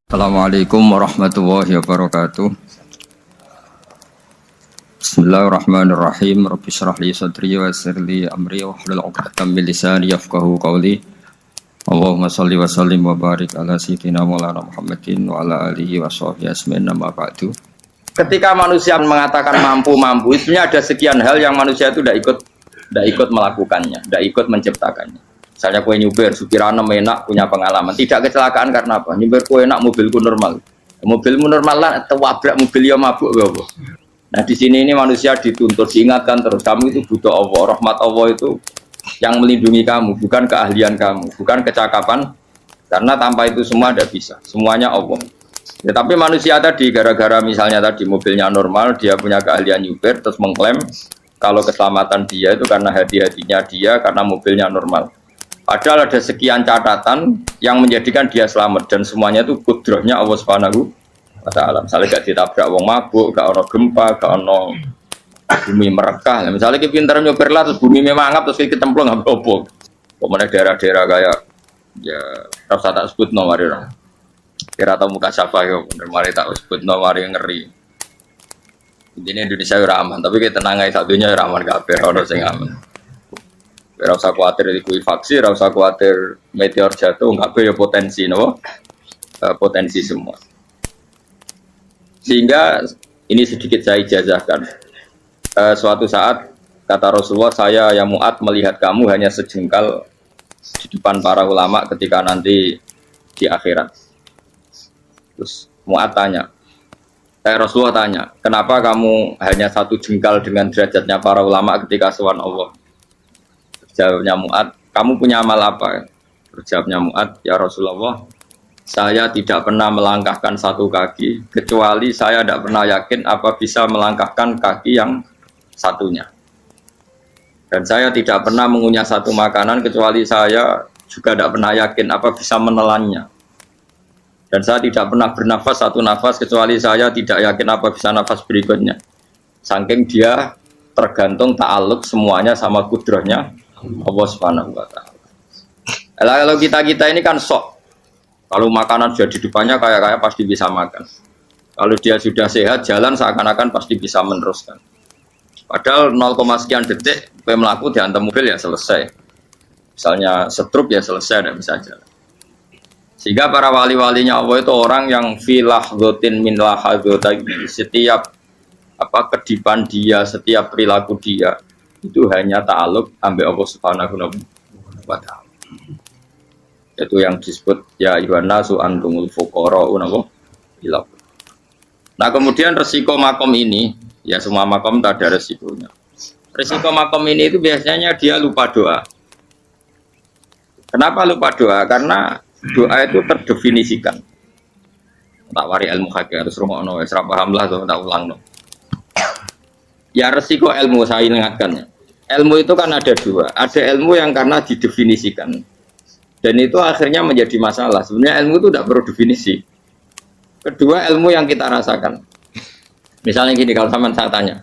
Assalamualaikum warahmatullahi wabarakatuh. Bismillahirrahmanirrahim. Rabbi shrah li sadri wa yassir li amri wahlul 'uqdatam min lisani yafqahu qawli. Allahumma shalli wa sallim wa barik ala sayyidina Maulana Muhammadin wa ala alihi wa sahbihi ajmain. Amma ba'du. Ketika manusia mengatakan mampu, sebenarnya ada sekian hal yang manusia itu tidak ikut melakukannya, tidak ikut menciptakannya. Misalnya kue nyupir, supirana enak, punya pengalaman. Tidak kecelakaan karena apa? Nyupir kue enak, mobilku normal. Mobilmu normal lah, terwabrak mobil yang mabuk. Apa? Nah di sini ini manusia dituntut, diingatkan terus. Kamu itu butuh Allah, rahmat Allah itu yang melindungi kamu, bukan keahlian kamu, bukan kecakapan. Karena tanpa itu semua tidak bisa, semuanya Allah. Ya, tapi manusia tadi, gara-gara misalnya tadi mobilnya normal, dia punya keahlian nyupir, terus mengklaim kalau keselamatan dia itu karena hati-hatinya dia, karena mobilnya normal. Padahal ada sekian catatan yang menjadikan dia selamat dan semuanya itu kudrahnya Allah Subhanahu wa taala. Misalnya gak ditabrak wong mabuk, gak ono gempa, gak ono bumi merekah. Misalnya kita pintar nyopir lah terus bumi memangap terus kita kecemplung nggak apa-apa. Pemenang daerah-daerah kayak ya rasa tak sebut nomor orang. Kira tahu muka siapa ya, mari tak sebut nomor yang ngeri. Ini Indonesia aman, tapi kita tenang aja satunya aman kabeh ono sing aman. Ora usah kuwatir likuifaksi, ora usah kuwatir meteor jatuh, enggak ya potensi, no? Potensi semua. Sehingga ini sedikit saya ijazahkan. Suatu saat kata Rasulullah, saya ya Mu'ad melihat kamu hanya sejengkal di depan para ulama ketika nanti di akhirat. Terus Mu'ad tanya, Rasulullah tanya, kenapa kamu hanya satu jengkal dengan derajatnya para ulama ketika sowan Allah? Jawabnya Mu'ad, kamu punya amal apa? Jawabnya Mu'ad, ya Rasulullah, saya tidak pernah melangkahkan satu kaki, kecuali saya tidak pernah yakin apa bisa melangkahkan kaki yang satunya. Dan saya tidak pernah mengunyah satu makanan, kecuali saya juga tidak pernah yakin apa bisa menelannya. Dan saya tidak pernah bernafas satu nafas, kecuali saya tidak yakin apa bisa nafas berikutnya. Saking dia tergantung ta'aluk semuanya sama kudrahnya Allah Subhanahu wa taala. Kalau kita ini kan sok. Kalau makanan sudah di depannya kayak pasti bisa makan. Kalau dia sudah sehat jalan seakan-akan pasti bisa meneruskan. Padahal 0, sekian detik melaku dihantam mobil ya selesai. Misalnya stroke ya selesai dan bisa jalan. Sehingga para wali-walinya Allah itu orang yang filah gotin min lahadotagi, setiap kedipan dia, setiap perilaku dia itu hanya ta'aluk ambil Allah Subhanahu wa ta'ala. Itu yang disebut ya ayyuhan nasu antumul fuqara'u ila. Nah, kemudian resiko makom ini, ya semua makom tak ada resikonya. Resiko makom ini itu biasanya dia lupa doa. Kenapa lupa doa? Karena doa itu terdefinisikan. Tak wari ilmu hakik harus rumono wis ra paham lah to tak ulangno. Ya resiko ilmu saya ingatkan. Ilmu itu kan ada dua. Ada ilmu yang karena didefinisikan. Dan itu akhirnya menjadi masalah. Sebenarnya ilmu itu tidak perlu definisi. Kedua ilmu yang kita rasakan. Misalnya gini, kalau sama saya tanya.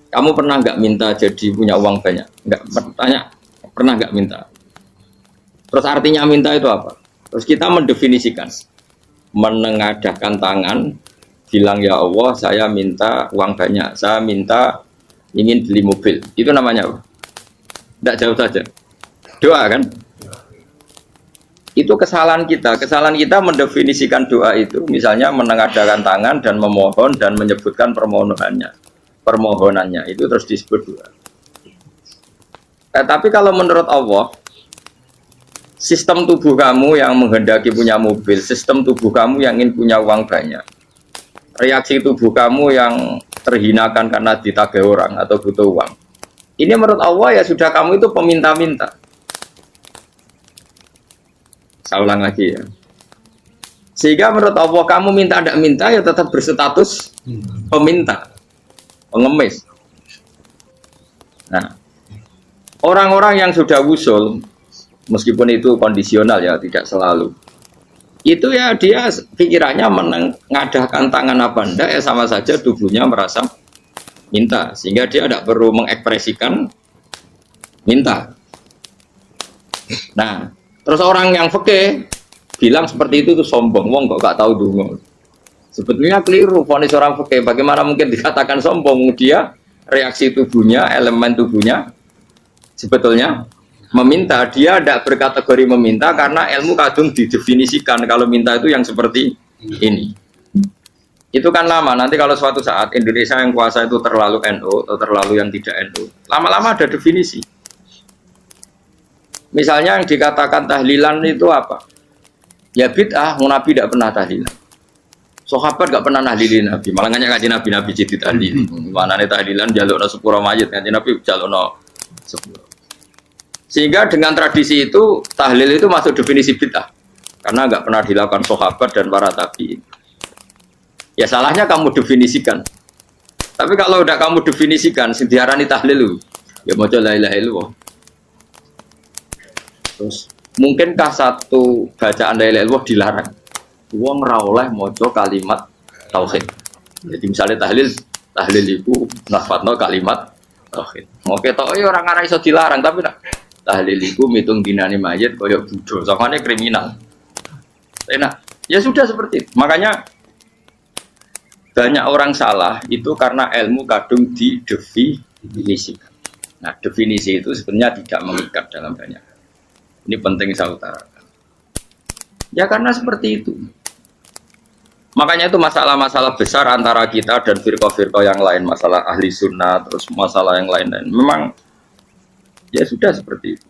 Kamu pernah nggak minta jadi punya uang banyak? Nggak tanya. Pernah nggak minta? Terus artinya minta itu apa? Terus kita mendefinisikan. Menengadahkan tangan. Bilang ya Allah saya minta uang banyak. Saya minta ingin beli mobil, itu namanya apa? Tidak jauh saja, doa kan? Itu kesalahan kita mendefinisikan doa itu, misalnya menengadahkan tangan dan memohon dan menyebutkan permohonannya, itu terus disebut doa. Tapi kalau menurut Allah, sistem tubuh kamu yang menghendaki punya mobil, sistem tubuh kamu yang ingin punya uang banyak, reaksi tubuh kamu yang terhinakan karena ditagih orang atau butuh uang. Ini menurut Allah ya sudah kamu itu peminta-minta. Saya ulang lagi ya. Sehingga menurut Allah kamu minta tidak minta ya tetap berstatus peminta, pengemis. Nah, orang-orang yang sudah wusul, meskipun itu kondisional ya tidak selalu. Itu ya dia pikirannya mengadahkan tangan apa enggak ya sama saja tubuhnya merasa minta, sehingga dia tidak perlu mengekspresikan minta. Nah, terus orang yang fikih bilang seperti itu tuh sombong, wong kok gak tahu dungo. Sebetulnya keliru, vonis orang fikih. Bagaimana mungkin dikatakan sombong? Dia reaksi tubuhnya, elemen tubuhnya sebetulnya meminta. Dia tidak berkategori meminta karena ilmu kadung didefinisikan kalau minta itu yang seperti ini. Itu kan lama. Nanti kalau suatu saat Indonesia yang kuasa itu terlalu NU atau terlalu yang tidak NU, lama-lama ada definisi. Misalnya yang dikatakan tahlilan itu apa? Ya bid'ah, Nabi tidak pernah tahlilan. Sahabat gak pernah nahlilin Nabi, malah nggak ngaji Nabi jadi tahlil. Mana nih tahlilan jalur sepuro mayit, ngaji Nabi jalur sepuro. Sehingga dengan tradisi itu tahlil itu masuk definisi bid'ah, karena nggak pernah dilakukan sahabat dan para tabi'in. Ya salahnya kamu definisikan. Tapi kalau udah kamu definisikan, diarani tahlil, ya mau la ilaha illallah. Terus mungkinkah satu bacaan la ilaha illallah dilarang? Wong ra oleh maca kalimat tauhid. Jadi misalnya tahlil itu nafadno kalimat tauhid. Mau ketok ora ngara iso dilarang, tapi tahlil iku mitung dinane mayit kaya budo, sakane kriminal. Enak. Ya sudah seperti itu. Makanya banyak orang salah itu karena ilmu kadung didefinisikan. Nah, definisi itu sebenarnya tidak mengikat dalam banyak. Ini penting saya utarakan. Ya karena seperti itu. Makanya itu masalah-masalah besar antara kita dan firqah-firqah yang lain, masalah ahli sunnah, terus masalah yang lain-lain. Memang ya sudah seperti itu.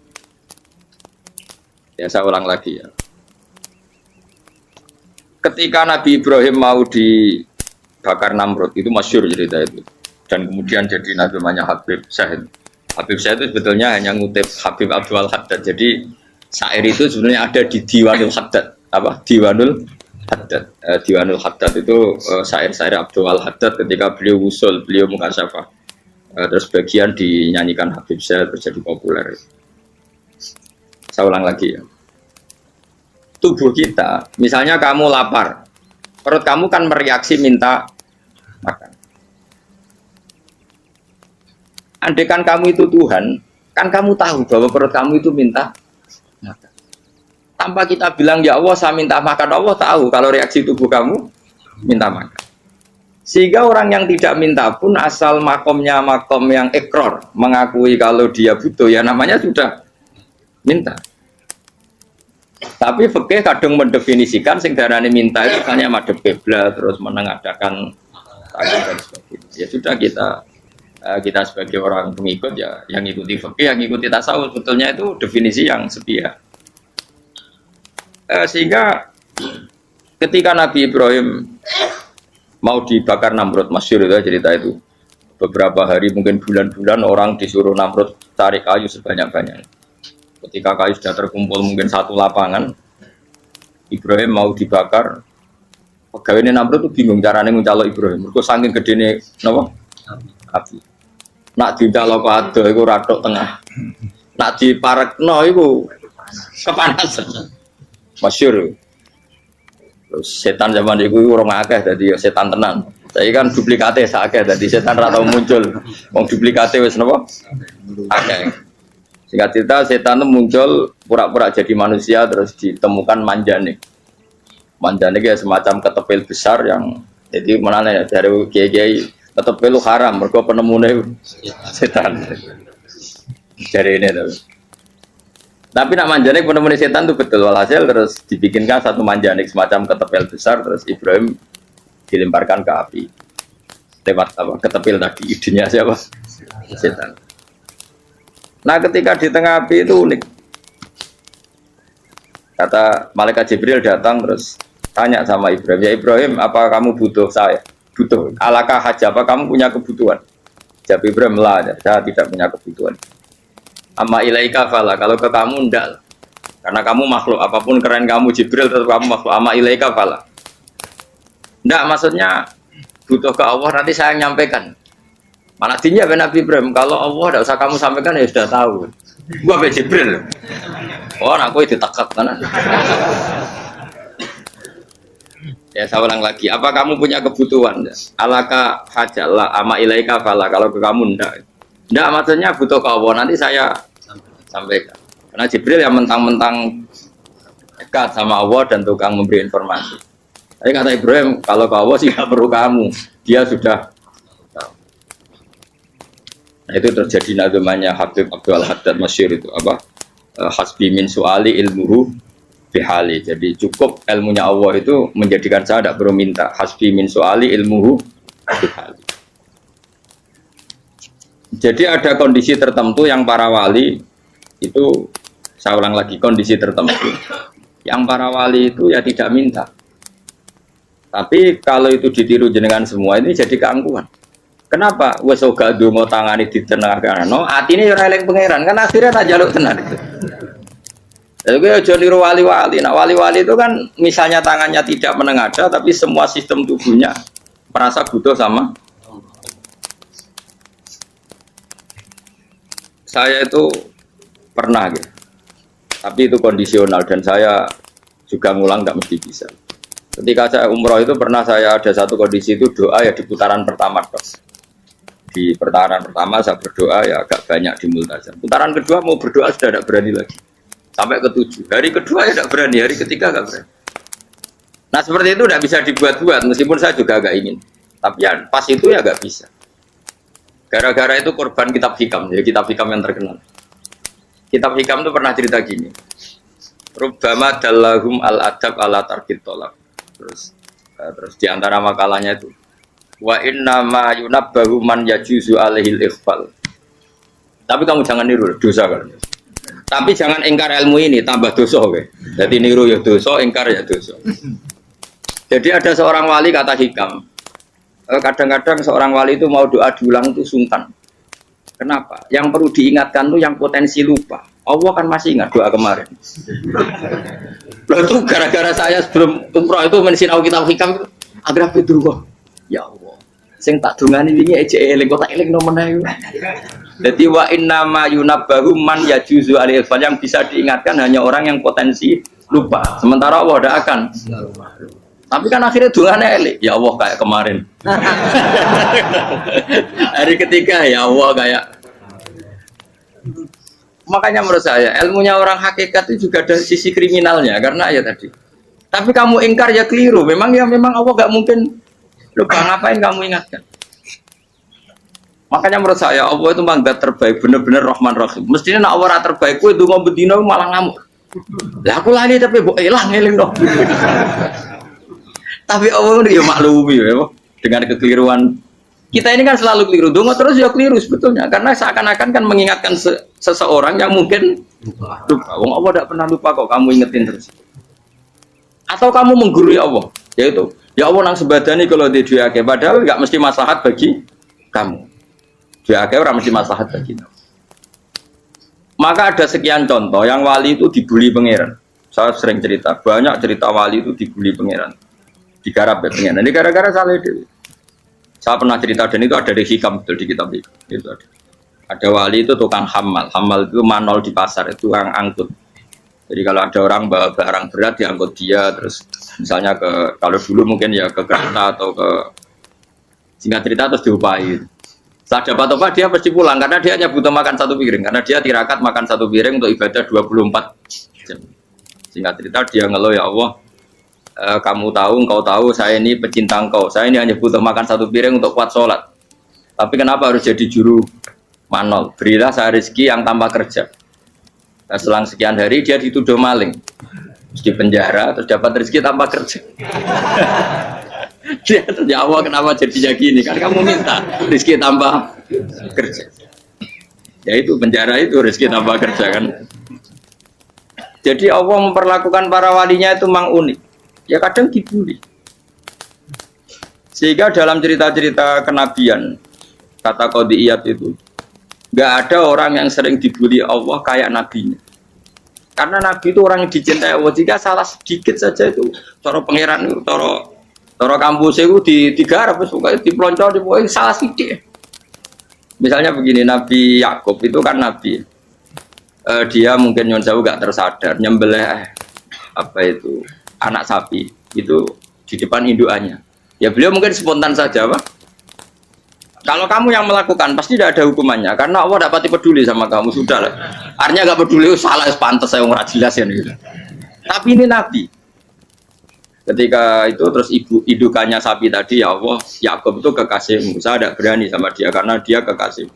Ya saya ulang lagi ya. Ketika Nabi Ibrahim mau dibakar Namrud, itu masyhur cerita itu. Dan kemudian jadi Nabi namanya Habib Syahid. Habib Syahid itu sebetulnya hanya ngutip Habib Abdul Haddad. Jadi syair itu sebenarnya ada di Diwanul Haddad. Apa? Diwanul Haddad. Diwanul Haddad itu syair-syair Abdul Haddad ketika beliau usul, beliau mukasyafah. Terus bagian dinyanyikan Habib Syahid terjadi populer. Saya ulang lagi ya. Tubuh kita, misalnya kamu lapar, perut kamu kan mereaksi minta makan. Andaikan kamu itu Tuhan, kan kamu tahu bahwa perut kamu itu minta makan. Tanpa kita bilang, ya Allah saya minta makan, Allah tahu kalau reaksi tubuh kamu minta makan. Sehingga orang yang tidak minta pun asal makomnya makom yang ikror, mengakui kalau dia butuh, ya namanya sudah minta. Tapi fikih kadang mendefinisikan sing darane minta itu hanya madhep kiblat terus menengadakan tangan dan sebagainya. Ya sudah kita sebagai orang pengikut ya yang ikuti fikih, yang ikuti tasawuf sebetulnya itu definisi yang sepihak. Sehingga ketika Nabi Ibrahim mau dibakar Namrud, masyhur itu cerita itu. Beberapa hari mungkin bulan-bulan orang disuruh Namrud cari kayu sebanyak-banyaknya. Ketika kayu sudah terkumpul mungkin satu lapangan, Ibrahim mau dibakar. Pegawainya Namrud itu bingung caranya mencalok Ibrahim. Mereka saking gedene napa? Api. Nak dicalok ado iku ratok tengah. Nak diparekno iku kepanasan. Masyhur. Terus setan zaman itu orang akeh dadi setan tenan. Saya kan duplikate sakeh dadi setan ra tau muncul. Wong duplikate wis napa? Akeh. Singkat cerita setan itu muncul pura-pura jadi manusia terus ditemukan manjanik. Manjanik ya semacam ketepil besar yang jadi mana ya dari kiai ketepil haram mergo penemune setan. Jadi ini tuh. Tapi nak manjanik penemuan setan itu betul walhasil terus dibikinkan satu manjanik semacam ketepil besar terus Ibrahim dilemparkan ke api lewat apa ketepil tadi idenya siapa setan. Nah ketika di tengah api itu unik, kata malaikat Jibril datang terus tanya sama Ibrahim, ya Ibrahim apa kamu butuh saya? Butuh. Alakah haja apa kamu punya kebutuhan? Jawab Ibrahim lah, saya tidak punya kebutuhan. Amma ilaika fala, kalau ke kamu ndak. Karena kamu makhluk, apapun keren kamu Jibril tetap kamu makhluk. Amma ilaika fala. Ndak maksudnya butuh ke Allah nanti saya nyampaikan. Malah dinya Nabi Ibrahim, kalau Allah ndak usah kamu sampaikan ya sudah tahu. Gua be Jibril. Oh, aku ditekak kan. Ya saya ulang lagi, apa kamu punya kebutuhan? Alaka hajalah amma ilaika fala, kalau ke kamu ndak. Ndak maksudnya butuh ke Allah nanti saya sampaikan. Karena Jibril yang mentang-mentang dekat sama Allah dan tukang memberi informasi. Tapi kata Ibrahim, kalau ke Allah sih nggak perlu kamu, dia sudah tahu. Nah, itu terjadi nazmannya Habib Abdul Haddad Masyhur itu apa? Hasbi min su'ali ilmuhu bihali. Jadi cukup ilmunya Allah itu menjadikan saya tidak perlu minta. Hasbi min su'ali ilmuhu bihali. Jadi ada kondisi tertentu yang para wali itu, saya ulang lagi, kondisi tertentu yang para wali itu ya tidak minta. Tapi kalau itu ditiru jenengan semua ini jadi keangkuhan. Kenapa? Wes ora ndonga tangane ditenangakno, atine ora eling pangeran, kan akhirnya tak jaluk tenan itu. Jadi aja niru wali-wali. Nah, wali-wali itu kan misalnya tangannya tidak menengadah tapi semua sistem tubuhnya merasa butuh sama. Saya itu pernah gitu. Tapi itu kondisional dan saya juga ngulang nggak mesti bisa. Ketika saya umroh itu pernah saya ada satu kondisi itu doa ya di putaran pertama terus. Di putaran pertama saya berdoa ya agak banyak di multazam. Putaran kedua mau berdoa sudah tidak berani lagi. Sampai ke-7. Hari kedua ya tidak berani, hari ketiga nggak berani. Nah seperti itu tidak bisa dibuat-buat meskipun saya juga agak ingin. Tapi ya pas itu ya nggak bisa. Gara-gara itu korban kitab hikam, jadi kitab hikam yang terkenal. Kitab hikam itu pernah cerita gini. Rubbama dallahum al-adab ala tarkit tolak. Terus di antara makalahnya itu wa inna ma yunabbahu man yajuzu alaihil ikhfal. Tapi kamu jangan niru dosa kan. Tapi jangan ingkar ilmu ini tambah dosa oke. Jadi niru ya dosa, ingkar ya dosa. Jadi ada seorang wali kata hikam. Kadang-kadang seorang wali itu mau doa diulang itu sungkan. Kenapa? Yang perlu diingatkan tuh yang potensi lupa. Allah kan masih ingat doa kemarin. Lalu itu gara-gara saya sebelum umroh itu mensinau kitab hikam itu agar itu kok. Ya Allah. Sing tak dungani wingi ejek eling kok tak eling nomene. Jadi wa inna ma yunabbahu man yajuzu alil fal, yang bisa diingatkan hanya orang yang potensi lupa. Sementara Allah tidak akan. Tapi kan akhirnya dungane eling. Ya Allah kayak kemarin. Hari ketiga ya Allah kayak. Makanya menurut saya ilmunya orang hakikat itu juga ada sisi kriminalnya karena ya tadi. Tapi kamu ingkar ya keliru. Memang Allah gak mungkin lupa, ngapain kamu ingatkan. Makanya menurut saya Allah itu memang zat terbaik, benar-benar Rahman Rahim. Mestinya nak Allah terbaik itu ngomong bedino malah ngamuk. Lah aku lali tapi mbok elang eling dong. Tapi Allah itu ya maklumi ya dengan kekeliruan. Kita ini kan selalu keliru, dongo terus ya keliru sebetulnya karena seakan-akan kan mengingatkan seseorang yang mungkin lupa. Wong Allah tidak pernah lupa kok, kamu ingetin terus. Atau kamu menggurui Allah, yaitu ya Allah nang sebadani kalau di duake, padahal nggak mesti maslahat bagi kamu. Duake orang mesti maslahat bagi kamu. Maka ada sekian contoh yang wali itu dibully pangeran. Saya sering cerita, banyak cerita wali itu dibully pangeran, digarap ya pangeran. Ini gara-gara salah itu. Saya pernah cerita dan itu ada di hikam betul di kitab itu. Itu ada wali itu tukang hamal. Hamal itu manol di pasar, itu tukang angkut. Jadi kalau ada orang bawa barang berat diangkut dia, terus misalnya kalau dulu mungkin ya ke kereta atau ke singkat cerita terus diupahi. Setelah dapat apa dia pasti pulang karena dia hanya butuh makan satu piring karena dia tirakat makan satu piring untuk ibadah 24 jam. Singkat cerita dia ngeluh ya Allah. Kamu tahu, engkau tahu, saya ini pecinta engkau. Saya ini hanya butuh makan satu piring untuk kuat sholat. Tapi kenapa harus jadi juru manol? Berilah saya rezeki yang tanpa kerja. Nah, selang sekian hari dia dituduh maling, terus di penjara, terus dapat rezeki tanpa kerja. Dia ya Allah kenapa jadinya gini? Kan kamu minta rezeki tanpa kerja. Ya itu penjara itu rezeki tanpa kerja kan. Jadi Allah memperlakukan para walinya itu memang unik. Ya kadang dibully. Sehingga dalam cerita-cerita kenabian kata Qadiyat itu nggak ada orang yang sering dibully Allah kayak nabinya. Karena nabi itu orang yang dicintai Allah. Jika salah sedikit saja itu cara pangeran itu cara kampus itu digarap pokoknya diploncor pokoknya salah sedikit. Misalnya begini, Nabi Yakub itu kan nabi. Dia mungkin nyon jauh nggak tersadar nyembelih apa itu anak sapi itu di depan indukannya. Ya beliau mungkin spontan saja, Pak. Kalau kamu yang melakukan pasti tidak ada hukumannya karena Allah tidak pati peduli sama kamu, sudah lah. Artinya nggak peduli, salah pantas saya nggak jelas ya gitu. Tapi ini Nabi. Ketika itu terus idukannya sapi tadi, ya Allah, Yakub itu kekasihmu. Saya tidak berani sama dia karena dia kekasih.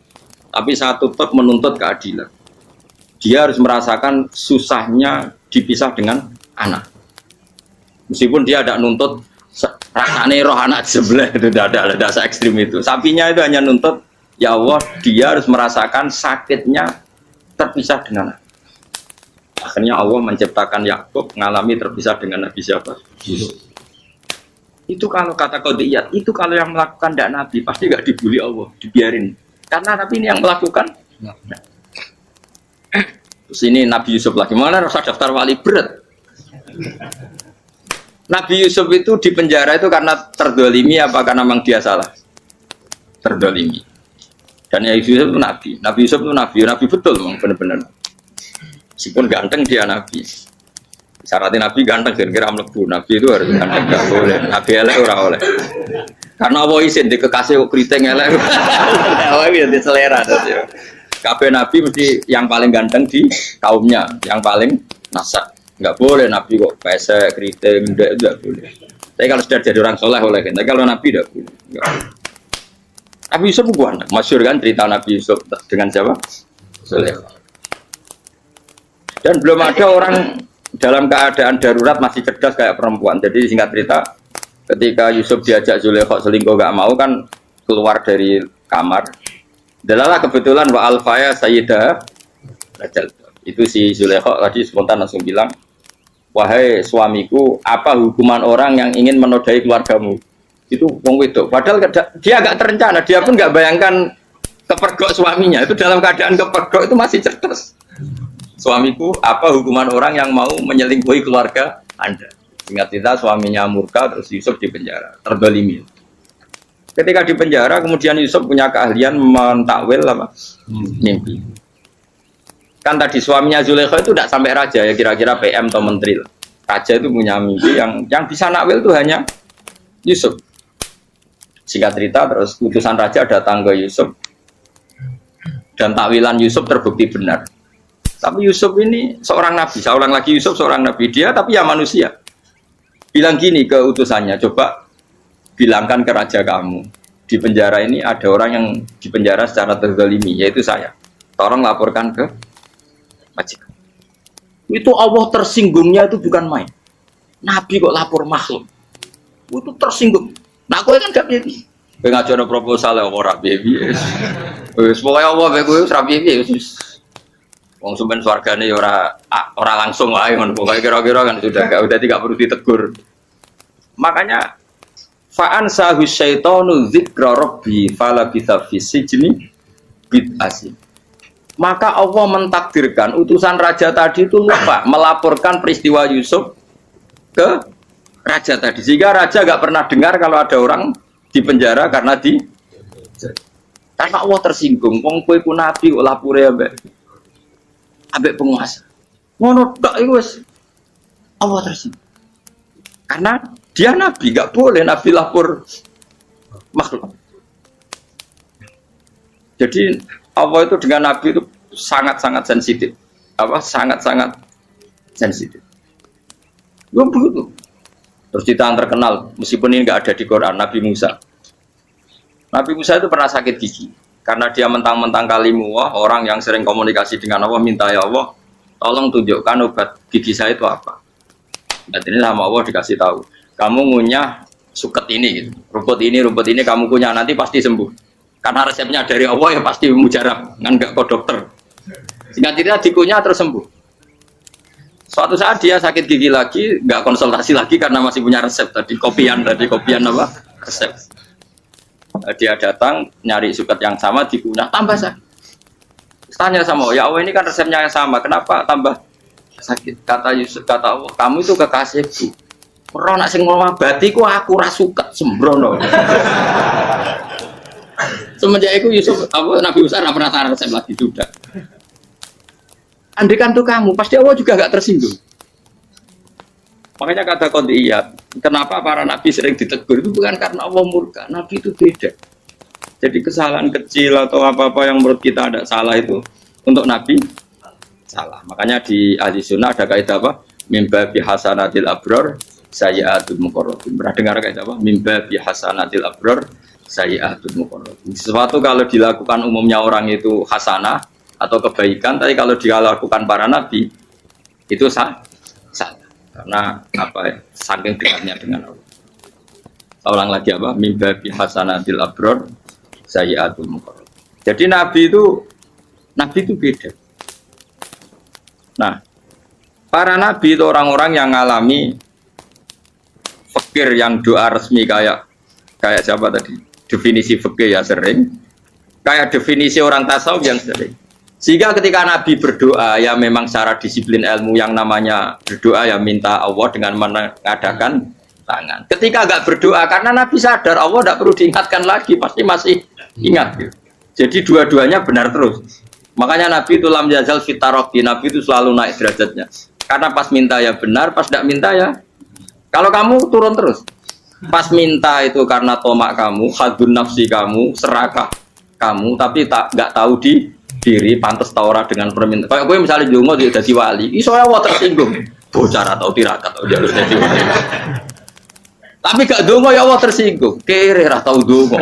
Tapi saya tetap menuntut keadilan. Dia harus merasakan susahnya dipisah dengan anak. Meskipun dia tidak nuntut rasanya roh anak sebelah, itu tidak ada se ekstrim itu. Sapinya itu hanya nuntut, ya Allah, dia harus merasakan sakitnya terpisah dengan anak. Akhirnya Allah menciptakan Yakub mengalami terpisah dengan Nabi siapa? Yusuf. Itu kalau kata Qadiyat, itu kalau yang melakukan tidak Nabi pasti nggak dibully Allah, dibiarin. Karena Nabi ini yang melakukan. Nah. Terus ini Nabi Yusuf lagi, mana rasa daftar wali berat? Nabi Yusuf itu di penjara itu karena terdolimi apa karena memang dia salah? Terdolimi. Dan ya Yusuf itu Nabi. Nabi Yusuf itu Nabi betul memang benar-benar. Meskipun ganteng dia Nabi. Syaratnya Nabi ganteng kira-kira mlebu. Nabi itu harus ganteng, enggak boleh. Nabi elek ora oleh. Karena Allah izin di kekasih kok kriting elek. Allah ya di selera terus ya. Kabeh Nabi mesti yang paling ganteng di kaumnya, yang paling nasab. Enggak boleh Nabi kok pesek, kriting, enggak boleh. Tapi kalau sudah jadi orang soleh oleh kan. Tapi kalau Nabi enggak boleh. Nabi Yusuf bukan, masyhur kan cerita Nabi Yusuf dengan siapa? Zulaikha. Dan belum ada orang dalam keadaan darurat masih cerdas kayak perempuan. Jadi singkat cerita, ketika Yusuf diajak Zulaikha selingkuh gak mau kan keluar dari kamar. Dalalah kebetulan wa alfaya sayyidah Rajal. Itu si Zulaikha tadi spontan langsung bilang, wahai suamiku, apa hukuman orang yang ingin menodai keluargamu? Itu wong wedok. Padahal dia agak terencana, dia pun gak bayangkan kepergok suaminya. Itu dalam keadaan kepergok itu masih cerdas. Suamiku, apa hukuman orang yang mau menyelingkuhi keluarga Anda? Ingat kita suaminya murka, terus Yusuf di penjara, terdolimi. Ketika di penjara, kemudian Yusuf punya keahlian mentakwil apa? Mimpi. Kan tadi suaminya Zulaikha itu tidak sampai raja ya, kira-kira PM atau menteri. Raja itu punya mimpi yang bisa nakwil itu hanya Yusuf. Singkat cerita, terus utusan raja datang ke Yusuf dan takwilan Yusuf terbukti benar. Tapi Yusuf ini seorang nabi, saya ulang lagi Yusuf seorang nabi dia, tapi ya manusia. Bilang gini ke utusannya, coba bilangkan ke raja kamu, di penjara ini ada orang yang di penjara secara terzalimi, yaitu saya. Tolong laporkan ke majikan. Itu Allah tersinggungnya itu bukan main. Nabi kok lapor makhluk, itu tersinggung. Nah, aku kan gak baby. Kowe ngajono proposal ya ora baby. Wis pokoke Allah kowe wis ra baby wis. Wong sampean swargane ya ora langsung wae ngono. Pokoke kira-kira kan sudah tidak perlu ditegur. Makanya fa'an sahu syaitanu dzikra rabbi fala bisa fi sijni bid'asi. Maka Allah mentakdirkan utusan raja tadi itu lupa melaporkan peristiwa Yusuf ke raja tadi. Sehingga raja enggak pernah dengar kalau ada orang di penjara karena Allah tersinggung. Wong kowe ku nabi kok lapore ambek penguasa. Ngono tok iku wis Allah tersinggung. Karena dia nabi, enggak boleh nabi lapor makhluk. Jadi Allah itu dengan nabi itu sangat-sangat sensitif. Sangat-sangat sensitif. Yo begitu. Terus cerita yang terkenal, meskipun ini enggak ada di Quran, Nabi Musa. Nabi Musa itu pernah sakit gigi. Karena dia mentang-mentang kalimullah, orang yang sering komunikasi dengan Allah, minta ya Allah, tolong tunjukkan obat gigi saya itu apa. Dan ini sama Allah dikasih tahu, kamu ngunyah suket ini, gitu. rumput ini kamu kunyah, nanti pasti sembuh. Karena resepnya dari Allah ya pasti mujarab, kan nggak ke dokter. Sehingga tidak dikunyah terus sembuh. Suatu saat dia sakit gigi lagi, nggak konsultasi lagi karena masih punya resep tadi kopian apa resep. Dia datang nyari suket yang sama dikunyah tambah sakit. Tanya sama ya Allah ini kan resepnya yang sama, kenapa tambah sakit? Kata Yusuf, kata Allah, kamu itu kekasihku. Ora nak sing ngobati ku aku ra suket sembrono. Semenjak itu Yusuf Nabi Musa ora pernah resep lagi sudah. Andaikan tuh kamu, pasti Allah juga gak tersinggung. Makanya kata Qadiyat, kenapa para nabi sering ditegur itu bukan karena Allah murka, nabi itu beda. Jadi kesalahan kecil atau apa-apa yang menurut kita ada salah itu untuk nabi salah. Makanya di ahli sunnah ada kaidah apa? Mimba bi hasanatil abror sayyi'atul muqarrabin. Pernah dengar kayak apa? Mimba bi hasanatil abror sayyi'atul muqarrabin. Sesuatu kalau dilakukan umumnya orang itu hasanah atau kebaikan, tapi kalau dilakukan para nabi itu salah. Karena apa ya? Saking dekatnya dengan Allah. Saya ulang lagi apa? Mimba bi hasanatil abror sayyi'atul muqarrabin. Jadi nabi itu beda. Nah, para nabi itu orang-orang yang mengalami fikir yang doa resmi kayak siapa tadi? Definisi fikir ya sering. Kayak definisi orang tasawuf yang sering. Sehingga ketika nabi berdoa ya memang secara disiplin ilmu yang namanya berdoa ya minta Allah dengan mengadakan tangan. Ketika enggak berdoa karena nabi sadar Allah tidak perlu diingatkan lagi, pasti masih ingat gitu. Jadi dua-duanya benar terus. Makanya Nabi itu lam yazal fitaroki, Nabi itu selalu naik derajatnya. Karena pas minta ya benar, pas tidak minta ya. Kalau kamu turun terus. Pas minta itu karena tomak kamu, hadun nafsi kamu, serakah kamu, tapi nggak tahu diri, pantas taura dengan permintaan. Kayak gue misalnya jongo jadi wali, iso ya tersinggung. Bocah atau tirakat atau harus jadi wali. Tapi gak dongo ya Allah tersinggung, kere atau dongo.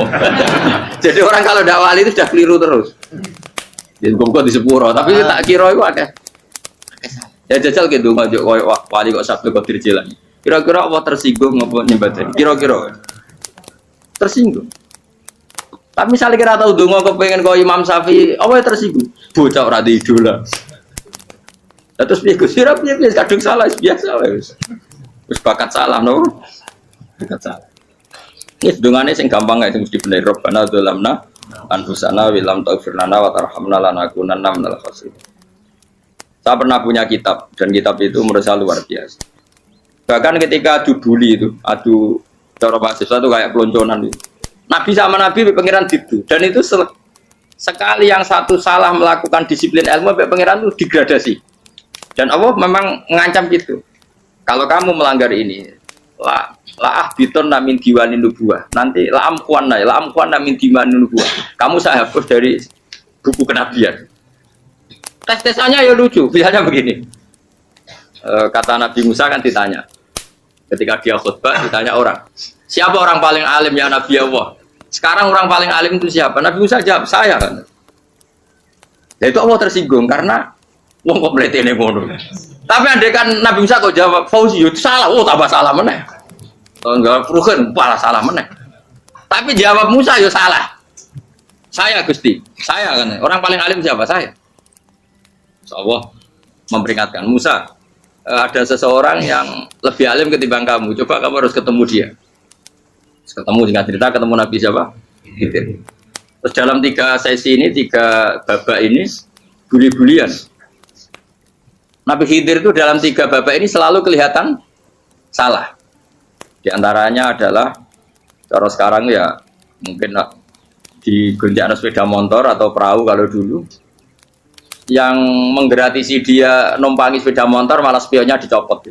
Jadi orang kalau tidak wali itu sudah keliru terus. Jadi kok di sepuro, tapi tak kira itu akeh. Ya jajal gitu dongo wali kok sabtu kok dirjelan. Kira-kira Allah tersinggung ngapa nyembah? Kira-kira tersinggung. Tapi misalnya kira tahu dongo kepengen kau Imam Syafi'i, Allah tersinggung. Bocah ora di idola. Terus piye Gus? Piye kadung salah biasa wis. Wis bakat salah no. Ini sedungannya yang gampang nggak mesti bener. Robbana dzalamna anfusana wa lam taghfir lana wa tarhamna lanakunanna minal khasirin. Saya pernah punya kitab dan kitab itu menurut saya luar biasa. Bahkan ketika adu bully itu, adu cara mahasiswa itu kayak pelonconan itu. Nabi sama Nabi pengiran itu dan itu sekali yang satu salah melakukan disiplin ilmu pengiran itu degradasi. Dan Allah memang mengancam gitu. Kalau kamu melanggar ini la ahbiton namin diwanin nubuah. Nanti la amkuan namin diwanin nubuah. Kamu saya hapus dari buku kenabian. Tes-tesannya ya lucu. Misalnya begini. Kata Nabi Musa kan ditanya. Ketika dia khutbah ditanya orang. Siapa orang paling alim ya Nabi Allah? Sekarang orang paling alim itu siapa? Nabi Musa jawab, saya kan. Ya itu Allah tersinggung karena wong kok mletene ngono. Tapi andai kan Nabi Musa kok jawab Fauzi itu salah, oh tambah salah meneh. Enggak rugen, malah salah meneh. Tapi jawab Musa yo salah. Saya Gusti, saya kan. Orang paling alim siapa? Saya. Allah memperingatkan Musa, ada seseorang yang lebih alim ketimbang kamu. Coba kamu harus ketemu dia. Ketemu dengan cerita ketemu Nabi siapa? Khidir. Terus dalam 3 sesi ini, 3 babak ini buli-bulian. Nabi Khidir itu dalam 3 babak ini selalu kelihatan salah. Di antaranya adalah cara sekarang ya mungkin di gonjak sepeda motor atau perahu kalau dulu yang menggratisi dia numpangi sepeda motor malah spionnya dicopot.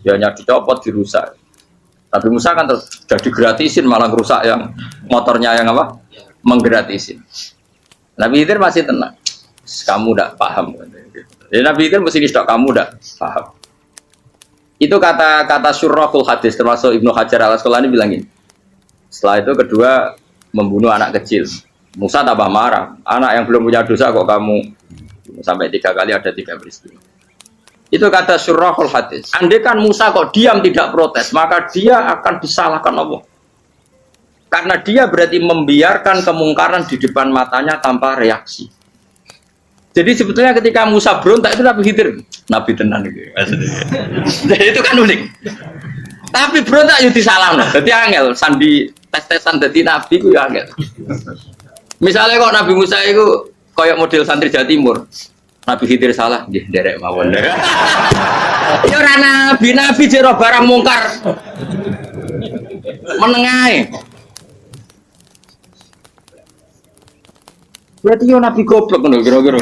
Spionnya dicopot, dirusak. Nabi Musa kan sudah digratisin malah rusak yang motornya yang apa? Menggratisin. Nabi Khidir masih tenang. Kamu tidak paham. Jadi Nabi Khidir mesti distok kamu tidak paham. Itu kata syurrahul hadis termasuk Ibnu Hajar al-Asqalani bilang ini. Setelah itu kedua membunuh anak kecil. Musa tambah marah. Anak yang belum punya dosa kok kamu sampai 3 kali ada 3 peristiwa. Itu kata syurrahul hadis. Andai kan Musa kok diam tidak protes, maka dia akan disalahkan Allah. Karena dia berarti membiarkan kemungkaran di depan matanya tanpa reaksi. Jadi sebetulnya ketika Musa berontak itu Nabi Khidir, Nabi tenan gitu. Jadi itu kan unik. Tapi berontak itu disalahkan. Jadi angel sandi tes-tesan jadi Nabi itu ya angel. Misalnya kok Nabi Musa itu kayak model santri Jawa Timur. Nabi Khidir salah, nggih nderek mawon. Ya ora nabi jero barang mungkar. Menengae. Berarti yo nabi goblok ngono kira-kira.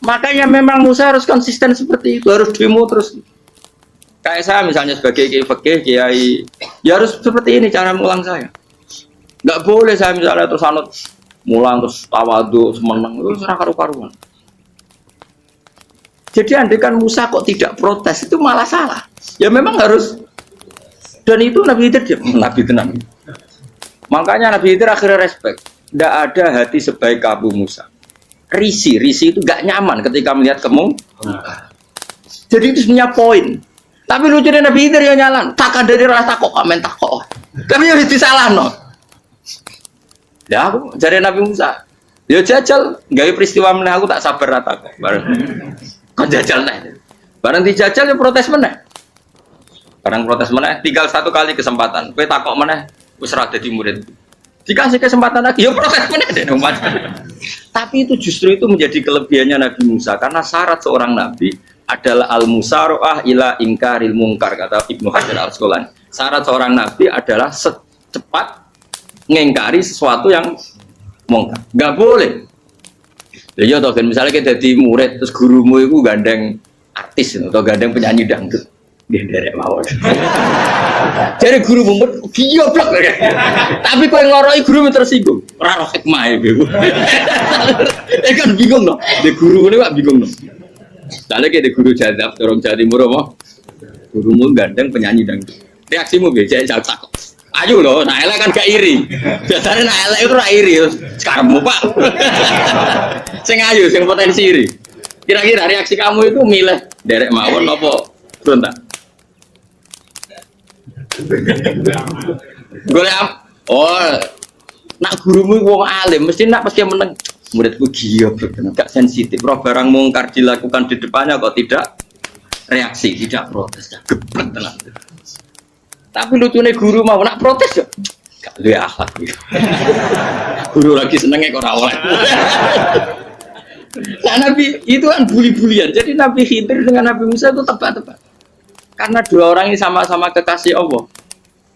Makanya memang Musa harus konsisten seperti itu, harus demo terus. Kayak saya misalnya sebagai kiai fikih, kiai ya harus seperti ini cara mulang saya. Enggak boleh saya misalnya terus anut mulang terus tawadhu semeneng itu ora karu-karuan. Jadi andai kan Musa kok tidak protes itu malah salah. Ya memang harus. Dan itu Nabi Khidir dia, Nabi tenang. Makanya Nabi Khidir akhirnya respect. Tidak ada hati sebaik Abu Musa. Risi itu gak nyaman ketika melihat jadi itu punya poin. Tapi lucunya Nabi Khidir yang nyalan. Takkan dari rasa kok komen takok. Tapi ya disalah no. Ya aku jadi Nabi Musa. Ya jajal, gawe peristiwa meneh aku tak sabar rata kok. Bareng. Kok jajal nih. Bareng dijajal ya protes meneh. Bareng protes meneh, tinggal satu kali kesempatan. Kowe takok meneh wis ora dadi murid. Dikasih kesempatan lagi, ya protes meneh deh umat. Tapi itu justru itu menjadi kelebihannya Nabi Musa karena syarat seorang nabi adalah al-musara'ah ila ingkaril mungkar kata Ibnu Hajar Al-Asqalani. Syarat seorang nabi adalah secepat ngingkari sesuatu yang mungkar. Enggak boleh. Ya toh kan misalnya kita jadi murid terus gurumu itu gandeng artis atau gandeng penyanyi dangdut. Dia derek mawon. Jadi guru mumet goblok. Tapi kowe ngoroi guru tersinggung. Ora roh hikmah kan bingung loh. De guru ini Pak bingung loh. Soalnya kayak guru jadab, dorong Jawa Timur apa? Gurumu gandeng penyanyi dangdut. Reaksimu biasa jauh takut. Ayo loh, nah elek kan gak iri. Biasanya nah elek itu gak iri. Sekarang Pak. Sing ayu, sing potensi iri. Kira-kira reaksi kamu itu milih derek mawon apa berontak? Nak gurumu wong alim, mesti nak pasti meneng. Muridku giyoblok, gak sensitif. Roh barang mungkar dilakukan di depannya kok tidak reaksi, tidak protes, geblek tenan. Tapi lucunya guru mau nak protes ya, gak luwe akhlak. Guru lagi senengnya kok ora oleh. Nah Nabi itu kan buli-bulian. Jadi Nabi Khidir dengan Nabi Musa itu tepat-tepat. Karena dua orang ini sama-sama kekasih Allah.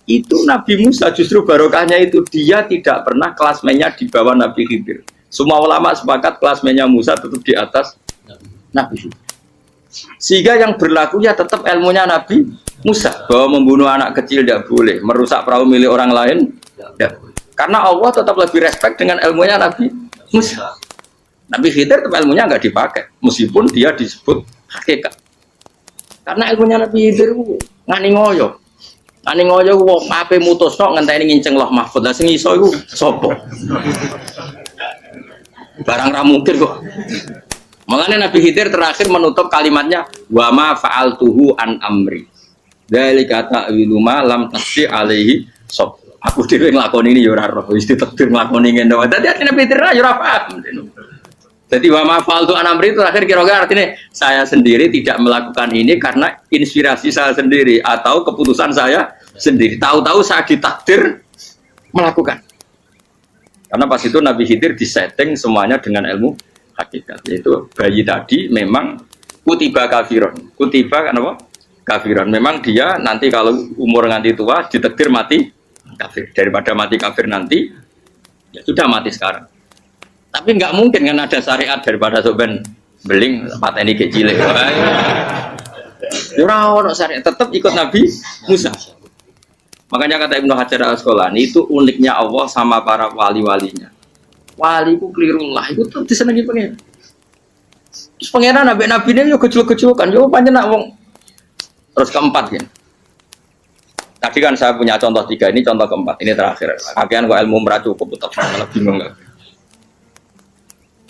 Itu Nabi Musa justru barokahnya itu dia tidak pernah kelasmennya di bawah Nabi Khidir. Semua ulama sepakat kelasmennya Musa tetap di atas Nabi Khidir. Sehingga yang berlaku ya tetap ilmunya Nabi Musa bahwa membunuh anak kecil tidak boleh, merusak perahu milik orang lain tidak boleh. Karena Allah tetap lebih respect dengan ilmunya Nabi Musa. Nabi Khidir tetap ilmunya nggak dipakai, meskipun dia disebut hakikat. Karena ilmunya Nabi Khidir ngani ngoyo. Ngani ngoyo wong ape mutusno ngenteni nginceng Loh Mahfud. Lah sing iso iku sapa? Barang ra mungkin kok. Makanya Nabi Khidir terakhir menutup kalimatnya wa ma fa'altuhu an amri. Dzalika ta'wilu ma lam tasdi alaihi sob. Aku dhewe nglakoni ini ya ora roh, wis ditakdir nglakoni ngene wae. Dadi Nabi Khidir ya ora paham. Jadi wa ma fa'altu an amri itu terakhir kira-kira artinya saya sendiri tidak melakukan ini karena inspirasi saya sendiri atau keputusan saya sendiri. Tahu-tahu saya ditakdir melakukan. Karena pas itu Nabi Khidir disetting semuanya dengan ilmu hakikat. Yaitu bayi tadi memang kutiba kafiron. Kutiba kan apa? Kafiron. Memang dia nanti kalau umur nganti tua ditakdir mati kafir. Daripada mati kafir nanti, ya sudah mati sekarang. Tapi nggak mungkin kan ada syariat daripada soben beling pateni kecil. Ora syariat tetap ikut Nabi Musa. Makanya kata Ibnu Hajar Al-Asqalani itu uniknya Allah sama para wali-walinya. Wali ku klirullah itu tuh disenengi pengen. Terus pengenan nabi-nabi ini yo gejol-gejolkan yo pancen nak wong. Terus keempat ya. Tadi kan saya punya contoh 3, ini contoh keempat, ini terakhir. Akhirnya kok ilmu merah cukup tetap malah bingung enggak.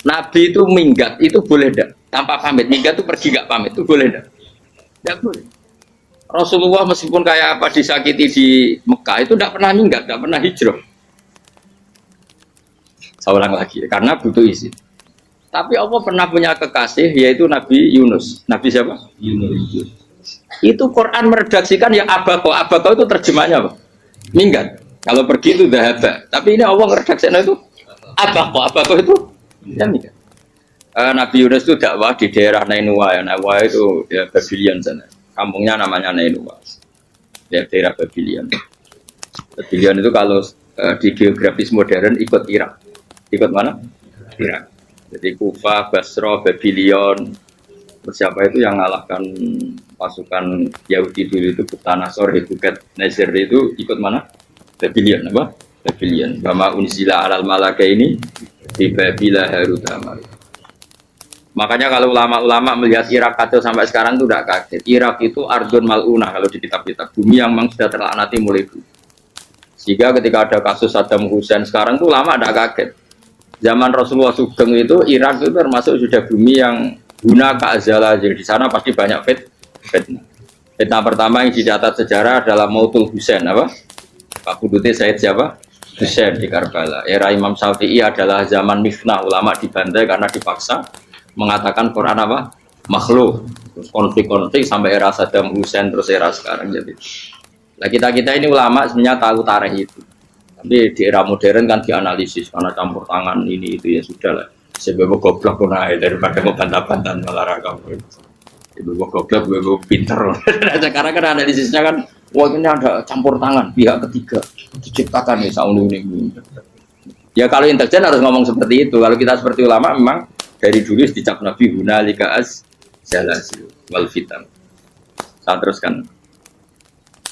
Nabi itu minggat itu boleh enggak? Tanpa pamit, minggat itu pergi enggak pamit itu boleh enggak? Enggak boleh. Rasulullah meskipun kayak apa disakiti di Mekah itu tidak pernah minggat, tidak pernah hijrah. Saya ulang lagi, karena butuh izin. Tapi Allah pernah punya kekasih yaitu Nabi Yunus. Nabi siapa? Yunus. Itu Quran meredaksikan ya abako. Abako itu terjemahnya apa? Minggat. Kalau pergi itu dahaba. Tapi ini Allah meredaksikan itu abako. Abako itu ya minggat. Nabi Yunus itu dakwah di daerah Nainua. Ya, Nainua itu ya Babylon sana. Kampungnya namanya Nainua. Ya daerah Babylon. Babylon itu kalau di geografis modern ikut Irak. Ikut mana? Irak. Jadi Kufah, Basra, Babylon. Siapa itu yang mengalahkan pasukan Yahudi dulu itu Buktanasor, Hebuket, Nasir itu ikut mana? Babylon apa? Babylon. Bama unzila alal malaka ini di Babila Harut Amar. Makanya kalau ulama-ulama melihat Irak kacau sampai sekarang itu tidak kaget. Irak itu ardun mal'unah kalau di kitab-kitab. Bumi yang memang sudah terlaknati mulai dulu. Sehingga ketika ada kasus Saddam Hussein sekarang itu ulama tidak kaget. Zaman Rasulullah Sugeng itu Irak itu termasuk sudah bumi yang guna keazala. Jadi di sana pasti banyak fitnah. Fitnah pertama yang dicatat sejarah adalah Mautul Hussein apa? Pak Budute Said siapa? Hussein di Karbala. Era Imam Syafi'i adalah zaman mifnah, ulama dibantai karena dipaksa mengatakan Quran apa? Makhluk. Terus konflik-konflik sampai era Saddam Hussein terus era sekarang jadi. Nah kita ini ulama sebenarnya tahu tarikh itu. Tapi di era modern kan dianalisis karena campur tangan ini itu ya sudah lah. Sebab goblok pun daripada ngebantah-bantah malah kamu. Ibu goblok, ibu pinter. Sekarang kan analisisnya kan wah ini ada campur tangan pihak ketiga diciptakan nih saunu ini. Ya kalau intelijen harus ngomong seperti itu. Kalau kita seperti ulama memang dari dulu dicap Nabi hunalika az-zalazil wal fitan. Saya teruskan.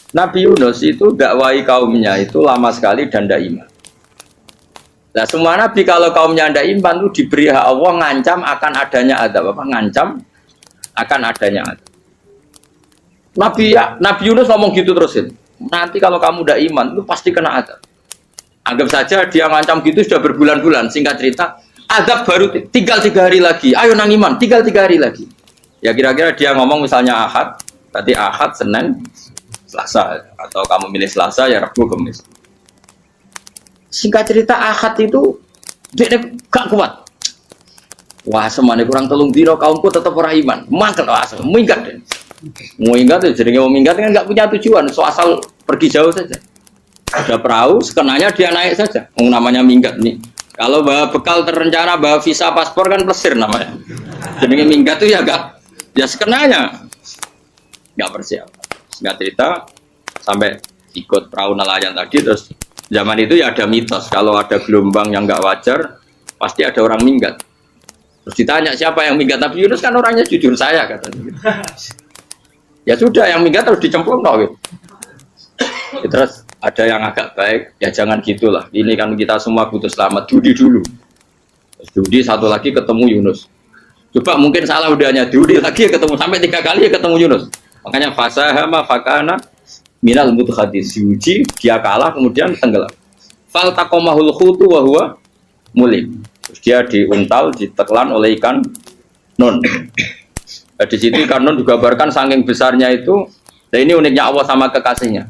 Nabi Yunus itu dakwai kaumnya itu lama sekali dan tidak iman. Nah semua nabi kalau kaumnya tidak iman itu diberi hak Allah ngancam akan adanya azab apa? Ngancam akan adanya azab. Nabi Yunus ngomong gitu terusin. Nanti kalau kamu tidak iman itu pasti kena azab. Anggap saja dia ngancam gitu sudah berbulan-bulan. Singkat cerita, azab baru tinggal 3 hari lagi. Ayo nang iman, tinggal 3 hari lagi. Ya kira-kira dia ngomong misalnya Ahad, berarti Ahad, Senin, Selasa. Atau kamu milih Selasa ya Rabu, Kamis. Singkat cerita Ahad itu dia gak kuat. Wah semuanya kurang telung dino kaumku tetap orang iman. Mangkel asal, minggat deh. Mau minggat tuh, jadi mau minggat kan nggak punya tujuan, so asal pergi jauh saja. Ada perahu, sekenanya dia naik saja. Namanya minggat nih. Kalau bawa bekal terencana, bawa visa paspor kan plesir namanya. Jadi minggat tuh ya gak, ya sekenanya nggak persiapan. Nggak cerita sampai ikut perahu nelayan tadi terus zaman itu ya ada mitos kalau ada gelombang yang nggak wajar pasti ada orang minggat. Terus ditanya siapa yang minggat Nabi Yunus kan orangnya jujur saya katanya. Ya sudah yang minggat harus dicemplung gitu. Ya, terus ada yang agak baik ya jangan gitulah. Ini kan kita semua butuh selamat. Dudi dulu. Terus Dudi satu lagi ketemu Yunus. Coba mungkin salah udahnya Dudi lagi ketemu sampai 3 kali ya ketemu Yunus. Makanya fasahama fakana minal mudhadis diuji dia kalah kemudian tenggelam. Fal taqamahul khutu wa huwa mulim. Terus dia diuntal ditelan oleh ikan nun. Di situ ikan nun digambarkan saking besarnya itu. Dan ini uniknya Allah sama kekasihnya.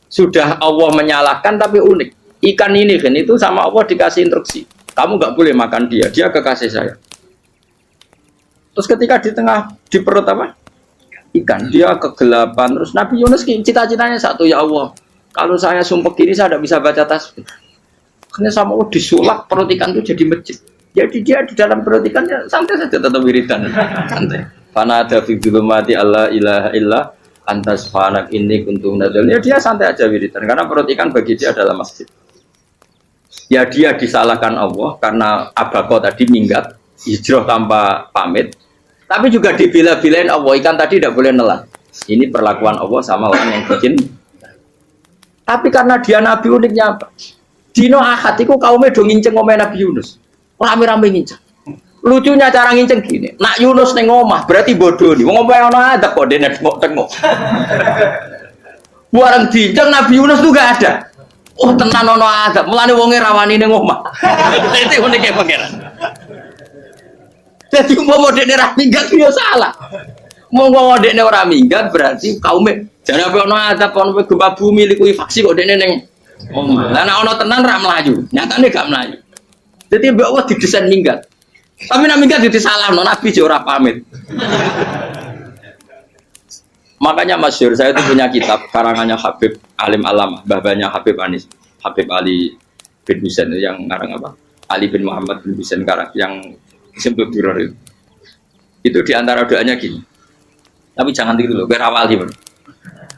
Sudah Allah menyalahkan tapi unik. Ikan ini kan itu sama Allah dikasih instruksi. Kamu nggak boleh makan dia. Dia kekasih saya. Terus ketika di tengah di perut apa? Ikan dia kegelapan. Terus Nabi Yunus cita-citanya satu ya Allah. Kalau saya sumpah kiri saya tidak bisa baca tasbih. Karena sama Allah disulap perut ikan itu jadi masjid. Jadi dia di dalam perut ikan ya, santai saja tetap wiridan. Santai. Fana ada fi dzulumati alla ilaha illa antas fanak ini kuntum nadzal. Ya dia santai aja wiridan karena perut ikan bagi dia adalah masjid. Ya dia disalahkan Allah karena abako tadi minggat hijrah tanpa pamit. Tapi juga dibela-belain Allah ikan tadi tidak boleh nelan. Ini perlakuan Allah sama orang yang bikin. Tapi karena dia Nabi uniknya apa? Dino Ahad itu kaumnya do nginceng omeh Nabi Yunus. Rame-rame nginceng. Lucunya cara nginceng gini. Nak Yunus neng omah berarti bodoh nih. Wong omah ana adab kok dene tengok. Bareng dinceng Nabi Yunus tuh gak ada. Oh tenan ono adab. Mulane wonge rawani ning omah. Itu unike pangeran. Jadi umpama dekne ra minggat yo salah. Umpama dekne ora minggat berarti kaume jane apa ono adab ono gempa bumi likuwi faksi kok dekne ning omah. Lah nek ono tenan ra mlayu. Nyatane gak mlayu. Jadi mbak Allah didesain minggat. Tapi nak minggat disalahno Nabi yo ora pamit. Makanya masyhur saya itu punya kitab karangannya Habib Alim Alamah, babanya Habib Anis, Habib Ali bin Husain yang ngarang apa? Ali bin Muhammad bin Husain karang yang disebut Duror itu. Itu diantara doanya gini. Tapi jangan gitu loh, gue rawali bro.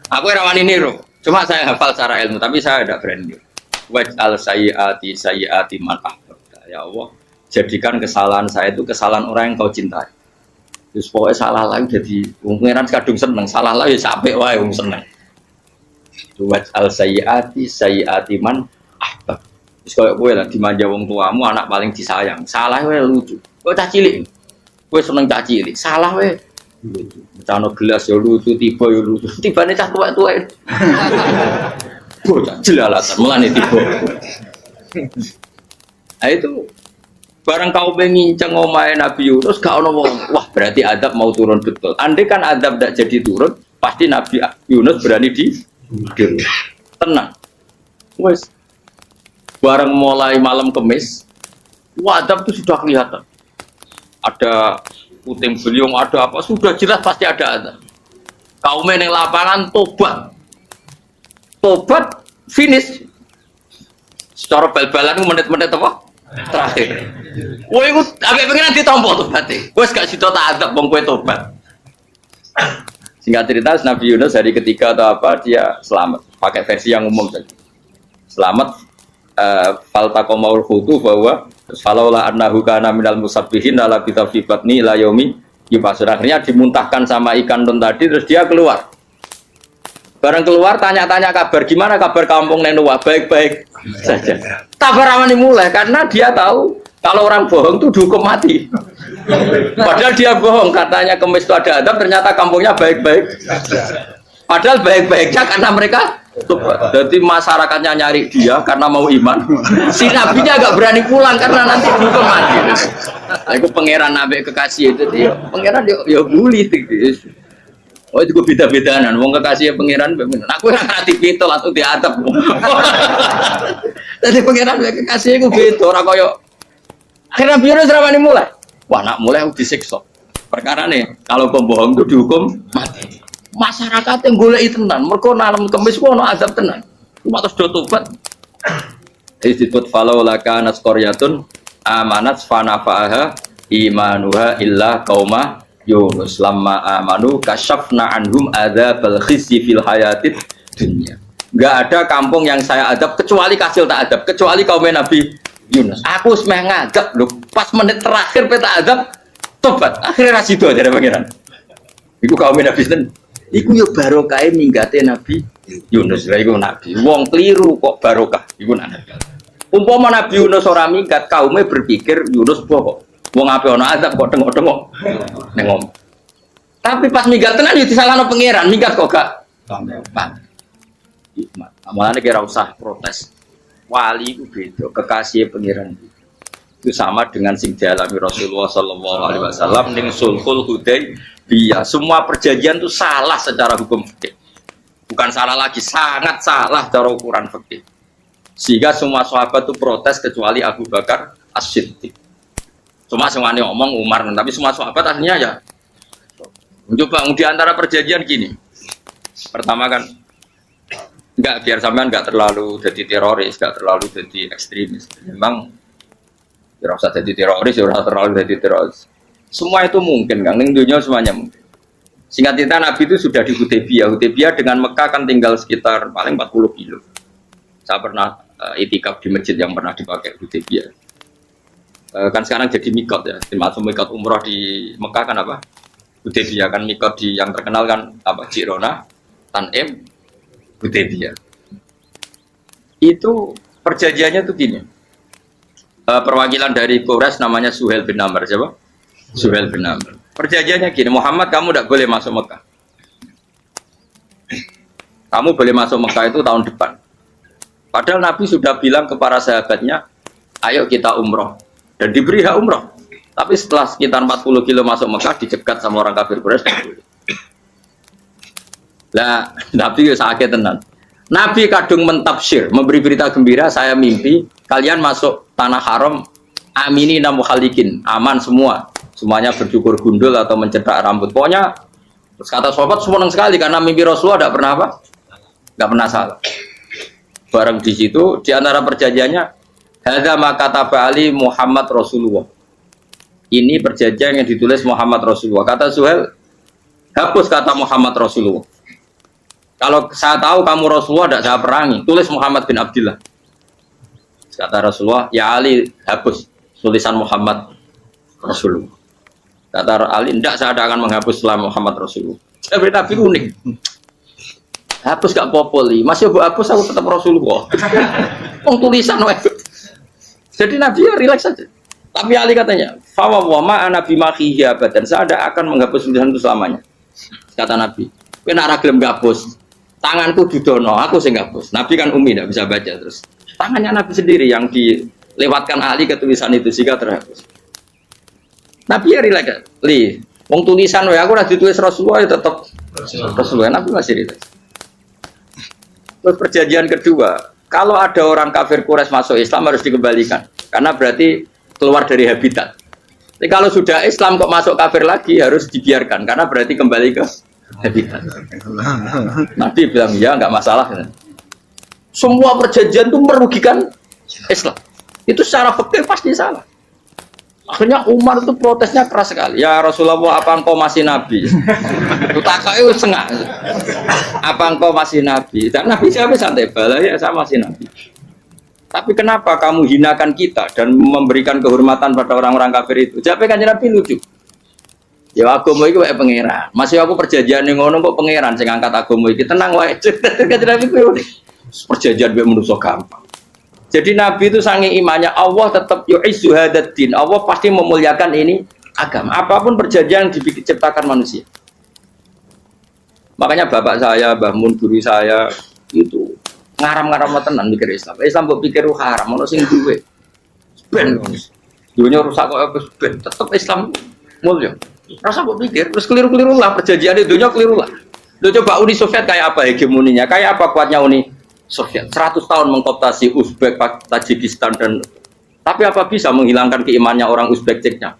Aku rawan ini bro. Cuma saya hafal secara ilmu, tapi saya ada branding. Waj'al sayyiati man ahbabta. Ya Allah, jadikan kesalahan saya itu kesalahan orang yang kau cintai. Terus pokoknya salah lagi jadi pengiran kadung seneng, salah lagi sampai wae wong seneng. Waj'al sayyiati man ahbab. Terus koyo kowe lah dimanja wong tuamu anak paling disayang. Salah wae lucu. Kok cah cilik. Kowe seneng caci cilik. Salah we. Cano gelas ya lucu, tiba ya lucu. Tibane cah tuwek-tuwek. Bocah jelalatan mulane tiba. Nah itu barang kau mengincang omahe Nabi Yunus gak ono wong. Wah, berarti adab mau turun betul. Andai kan adab tidak jadi turun, pasti Nabi Yunus berani di tenang. Wes. Barang mulai malam Kamis, adab itu sudah kelihatan. Ada puting beliung, ada apa, sudah jelas pasti ada adab. Kaum yang lapangan tobat finish. Secara bal-balan menit-menit apa? Terakhir. Woi, aku agak pengen ditompo tobatnya. Wes gak sida tak adab wong kowe tobat. Singkat cerita Nabi Yunus hari ketiga atau apa dia selamat. Pakai versi yang umum saja. Selamat faltaqamaul hutu bahwa falaula annahu kana minal musabbihin la fi batni ila yaumi yub'atsun. Akhirnya dimuntahkan sama ikan don tadi terus dia keluar. Barang keluar tanya-tanya kabar gimana kabar kampung Nenua, baik-baik saja. Kabar awalnya mulai karena dia tahu kalau orang bohong itu dihukum mati. Padahal dia bohong katanya Kemis itu ada adab, ternyata kampungnya baik-baik. Padahal baik-baiknya karena mereka jadi masyarakatnya nyari dia karena mau iman. Si nabinya agak berani pulang karena nanti dihukum mati. Aku pangeran nabi kekasih itu dia pangeran ya bully gitu. Oh itu gue beda-bedaan, wong kekasih pangeran, aku yang kreatif itu langsung diatap. Jadi pangeran kekasih gue beda, orang koyo. Akhirnya biar seramani mulai. Wah nak mulai aku disiksa. Perkara nih, kalau pembohong itu dihukum mati. Masyarakat yang golek tenan, mereka nalam Kemis ku ono azab tenan. Cuma terus do tobat. Disebut falaula kana qaryatun amanat fanafa'aha imanuha illa qauma Yunus lamma amanu kasyafna anhum adzabal khizyi fil hayatid dunya. Enggak ada kampung yang saya adab kecuali kasil tak adab, kecuali kaum Nabi Yunus. Aku semeh ngadab lho, pas menit terakhir peta adab tobat. Akhirnya rasido dari pangeran. Iku kaum Nabi ten. Iku yo barokah minggate Nabi Yunus. Lah iku nabi. Wong keliru kok barokah. Iku nabi. Umpama Nabi Yunus ora minggat, kaumnya berpikir Yunus bohong. Wong ape ono azab kok tengok-tengok ning ngomong. Tapi pas minggat tenan yo disalahno pangeran, minggat kok gak paham. Hikmat. Amalane kira usah protes. Wali itu beda, kekasih pangeran. Itu sama dengan sing dialami Rasulullah sallallahu alaihi wasallam ning Sulhul Hudaybiyah. Semua perjanjian itu salah secara hukum fikih. Bukan salah lagi, sangat salah cara ukuran fikih. Sehingga semua sahabat itu protes kecuali Abu Bakar As-Siddiq. Cuma semuanya ngomong Umar, tapi semua sahabat akhirnya ya mencoba di antara perjanjian gini. Pertama kan enggak biar sampean enggak terlalu jadi teroris, enggak terlalu jadi ekstremis. Memang tidak usah jadi teroris, tidak terlalu jadi teroris. Semua itu mungkin, kan? Ning dunia semuanya mungkin. Singkat cerita Nabi itu sudah di Hudaybiyah. Hudaybiyah dengan Mekah kan tinggal sekitar paling 40 kilo. Saya pernah itikaf di masjid yang pernah dipakai Hudaybiyah. Kan sekarang jadi mikot ya, termasuk mikot umroh di Mekah kan apa? Hudaybiyah kan mikot di yang terkenal kan apa? Jirona, Tanim, Hudaybiyah. Itu perjanjiannya tuh gini. Perwakilan dari Quraisy namanya Suhail bin Amr, siapa? Suhail bin Amr. Perjanjiannya gini, Muhammad kamu tidak boleh masuk Mekah. Kamu boleh masuk Mekah itu tahun depan. Padahal Nabi sudah bilang ke para sahabatnya, ayo kita umroh. Dan diberi hak umroh. Tapi setelah sekitar 40 kilo masuk Mekah, dicegat sama orang kafir Quraisy. Lah, Nabi sakit tenan. Nabi kadung mentafsir, memberi berita gembira, saya mimpi kalian masuk tanah haram aminina mukhalikin, aman semua. Semuanya bercukur gundul atau mencetak rambut. Pokoknya terus kata sahabat senang sekali karena mimpi Rasulullah tidak pernah apa? Enggak pernah salah. Bareng di situ di antara perjanjiannya hadza ma kataba ali Muhammad Rasulullah. Ini perjanjian yang ditulis Muhammad Rasulullah. Kata Suhail, hapus kata Muhammad Rasulullah. Kalau saya tahu kamu Rasulullah tidak saya perangi, tulis Muhammad bin Abdullah. Kata Rasulullah, ya Ali hapus tulisan Muhammad Rasulullah. Kata Ali, tidak saya akan menghapus setelah Muhammad Rasulullah. Tapi Nabi unik. Hapus gak popoli, masih bu hapus aku tetap Rasulullah. Tulisan. Jadi Nabi ya rileks saja. Tapi Ali katanya, Fa wa ma ana bimakhihi abadan. Saya tidak akan menghapus tulisan itu selamanya. Kata Nabi. Kowe nek ora gelem ngapus, tanganku dudono, aku sing ngapus. Nabi kan umi tidak bisa baca terus. Tangannya Nabi sendiri yang dilewatkan ahli ke tulisan itu sehingga terhapus. Nabi ya rileks. Wong tulisan wae aku ora ditulis Rasulullah ya tetep Rasulullah. Nabi masih rileks. Terus perjanjian kedua, kalau ada orang kafir Quraisy masuk Islam harus dikembalikan karena berarti keluar dari habitat. Tapi kalau sudah Islam kok masuk kafir lagi harus dibiarkan karena berarti kembali ke habitat. Nabi bilang ya nggak masalah. Semua perjanjian itu merugikan Islam. Itu secara fikih pasti salah. Akhirnya Umar itu protesnya keras sekali. Ya Rasulullah, apa engkau masih nabi? Utakai sengak. Apa engkau masih nabi? Dan Nabi siapa santai bala ya saya masih nabi. Tapi kenapa kamu hinakan kita dan memberikan kehormatan pada orang-orang kafir itu? Siapa kan Nabi lucu. Ya agama itu kayak pangeran. Masih aku perjanjian yang ngono kok pangeran sing angkat agama iki tenang wae. Kan Nabi perjanjian mbek manusa gampang. Jadi Nabi itu sange imannya Allah tetap yu'izzu hadaddin. Allah pasti memuliakan ini agama. Apapun perjanjian yang diciptakan manusia. Makanya bapak saya, Mbah Mun guru saya itu ngaram-ngaram tenan mikir Islam. Islam mbok pikir haram, ono sing duwe. Ben. Dunia rusak kok ben. Tetap Islam mulya. Rasa mbok pikir terus keliru-keliru lah perjanjian di dunia keliru lah. Lo coba Uni Soviet kayak apa hegemoninya? Kayak apa kuatnya Uni Soviet? 100 tahun mengkooptasi Uzbek, Tajikistan dan tapi apa bisa menghilangkan keimannya orang Uzbek Ceknya?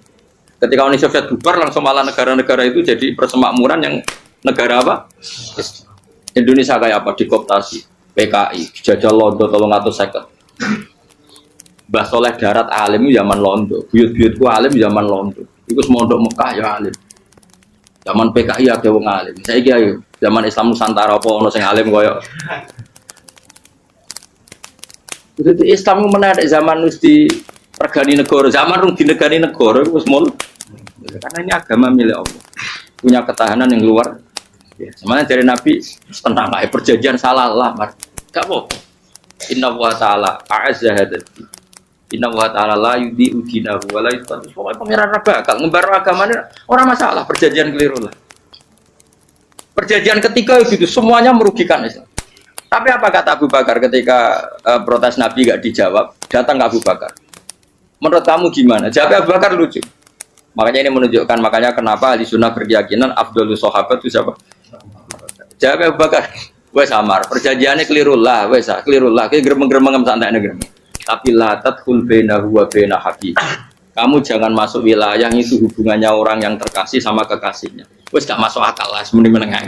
Ketika Uni Soviet bubar langsung malah negara-negara itu jadi persemakmuran yang negara apa? Indonesia kayak apa? Dikooptasi PKI, jajah Londo 350. Mbah Soleh Darat alim zaman Londo, buyut-buyutku alim zaman Londo. Iku semondok Mekah ya alim. Zaman PKI ada wong alim. Saiki ayo zaman Islam Nusantara apa ono sing alim koyo. Jadi Islam menarik zaman wis di regani negara, zaman rung di negani negara wis mul. Karena ini agama milik Allah. Punya ketahanan yang luar. Ya, semuanya dari Nabi tentang perjanjian salah lah, enggak apa. Inna wa ta'ala a'azza hadati. Inna wa ta'ala la yudhi'u dinahu wa la yudhi'u. Pokoknya pangeran bakal ngembar agamanya orang masalah, perjanjian keliru lah. Perjanjian ketiga itu semuanya merugikan Islam. Tapi apa kata Abu Bakar ketika protes Nabi gak dijawab, datang ke Abu Bakar. Menurut kamu gimana? Jawab Abu Bakar lucu. Makanya ini menunjukkan makanya kenapa ahli sunnah berkeyakinan Abdul Sahabat itu siapa? Jawab Abu Bakar. Wes samar, perjanjiannya keliru lah, wes keliru lah. Kayak gremeng-gremeng santai gremeng. Tapi la tadkhul bainahu wa baina habib. Kamu jangan masuk wilayah itu hubungannya orang yang terkasih sama kekasihnya. Wes gak masuk akal lah, sebenarnya menengah.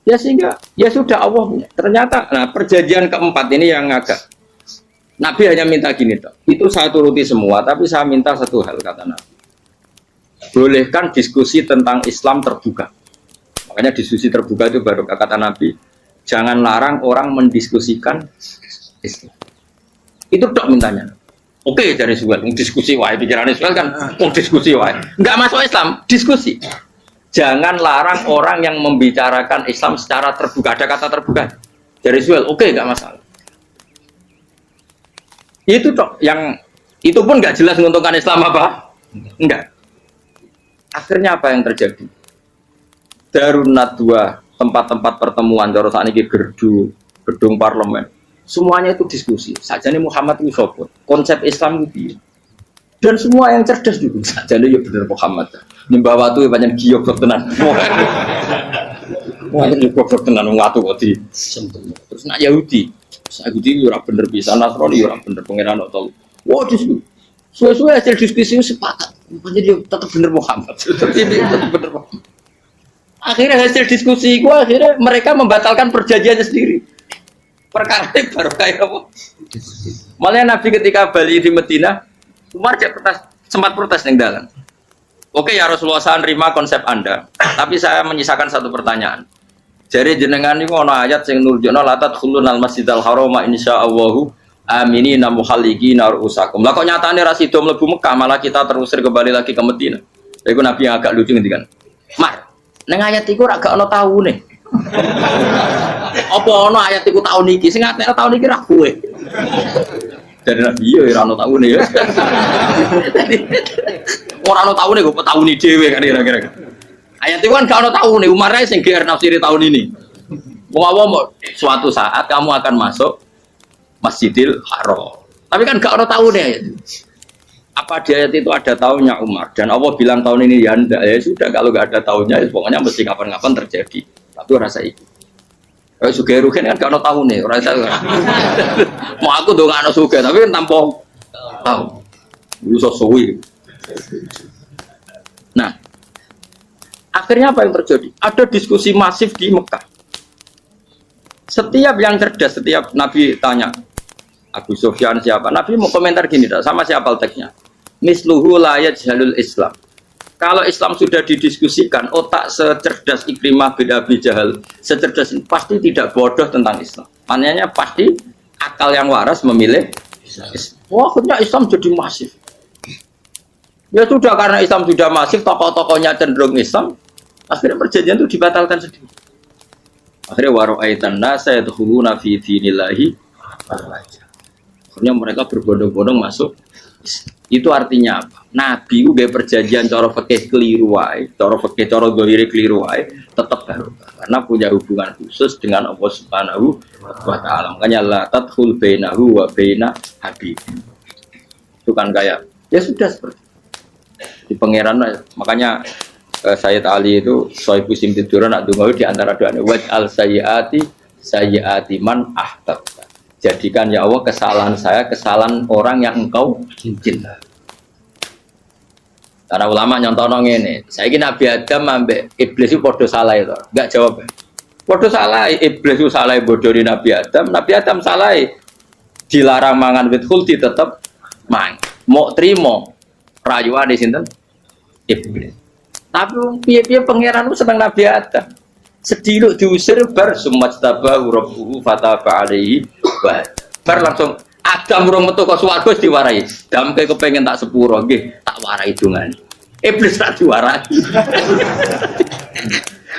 Ya sehingga ya sudah Allah punya. Ternyata nah perjanjian keempat ini yang agak Nabi hanya minta gini toh. Itu saya turuti semua, tapi saya minta satu hal kata Nabi. Bolehkan diskusi tentang Islam terbuka. Makanya diskusi terbuka itu baru kata Nabi. Jangan larang orang mendiskusikan Islam. Itu tok mintanya. Oke dari Suwel, diskusi wae pikirannya Suwel kan diskusi wae. Enggak masuk Islam, diskusi. Jangan larang orang yang membicarakan Islam secara terbuka. Ada kata terbuka. Dari Suwel, oke enggak masalah. Itu tok yang itu pun enggak jelas menguntungkan Islam apa? Enggak. Akhirnya apa yang terjadi? Darun Nadwa, tempat-tempat pertemuan cara sakniki gerdu, gedung parlemen. Semuanya itu diskusi. Sajane Muhammad itu sapa? Konsep Islam itu. Dan semua yang cerdas juga sajane ya bener Muhammad. Nyembah watu banyak giok tenan. Wah, ini goblok tenan wong watu kok di. Terus nak Yahudi ora bener bisa, Nasrani ora bener pangeran tol. Wah, diskusi. Suwe-suwe hasil diskusi sepakat. Jadi tetap bener Muhammad. Tetap bener Muhammad. Akhirnya hasil diskusi gua akhirnya mereka membatalkan perjanjiannya sendiri. Perkara baru kayak apa? Malah Nabi ketika balik di Madinah, Umar sempat protes yang dalam. Oke ya Rasulullah, saya nerima konsep Anda, tapi saya menyisakan satu pertanyaan. Jadi jenengan ini ana ayat sing nurjana la tadkhulunal masjidal harama insyaallahu aminina muhalliqina ru'usakum. Lah kok nyatane ra sida mlebu Mekah, malah kita terusir kembali lagi ke Madinah. Iku Nabi yang agak lucu ngendikan. Mar, nang ayat iku ora gak ana taune. Apa ana ayat iku taun iki? Sing ngatene taun iki ra kowe. Dari Nabi ya ora ono taune ya. Ora ono taune kok tahun dhewe kan kira-kira. Ayat itu kan gak ono taune, Umar ae sing GR nafsiri tahun ini. Mau suatu saat kamu akan masuk Masjidil Haram. Tapi kan gak ono taune ayat itu. Apa di ayat itu ada tahunnya Umar dan Allah bilang tahun ini ya enggak ya sudah kalau nggak ada tahunnya ya pokoknya mesti kapan-kapan terjadi. Tapi rasa itu. Kalau suge rugen kan gak ada tahun nih orang tahu. Mau aku tuh nggak ada suge tapi kan tanpa tahu. Bisa suwi. Nah, akhirnya apa yang terjadi? Ada diskusi masif di Mekah. Setiap yang cerdas, setiap Nabi tanya Abu Sufyan siapa? Nabi mau komentar gini, sama siapa teksnya? Misluhu la yajhalul Islam. Kalau Islam sudah didiskusikan, otak secerdas Ikrimah bin Abi Jahal, secerdas ini pasti tidak bodoh tentang Islam. Maknanya pasti akal yang waras memilih Islam. Wah, akhirnya Islam jadi masif. Ya sudah karena Islam sudah masif, tokoh-tokohnya cenderung Islam, akhirnya perjanjian itu dibatalkan sendiri. Akhirnya waro'aitan nasa yadkhuluna fi dinillahi afwaja. Akhirnya mereka berbondong-bondong masuk. Itu artinya apa? Nabi udah perjanjian cara fikih keliru wae, cara fikih cara dzahiri keliru wae, tetap barokah karena punya hubungan khusus dengan Allah Subhanahu wa taala. Makanya la tadkhul bainahu wa baina habib. Itu kan kayak ya sudah seperti di pangeran. Makanya Sayyid Ali itu Sohibu Sim tiduran nak donga di antara doanya waj al sayyiati man ahbabta. Jadikan ya Allah kesalahan saya kesalahan orang yang engkau cinta. Karena ulama nyontono ngene, saiki Nabi Adam ambek iblis itu padha salah itu. Enggak jawab. Padha salah, iblis itu salah bodoni Nabi Adam salah. Dilarang mangan wit khuldi tetep mang. Mau trimo rayuane sinten? Iblis. Tapi piye-piye pangeran itu seneng Nabi Adam. Sediluk diusir bar sumajtabahu rabbuhu fataba alaihi wa bar langsung Adam urung metu ke swarga wis diwarai. Damke kepengin tak sepuro nggih, tak warai dongane. Iblis ra diwarai.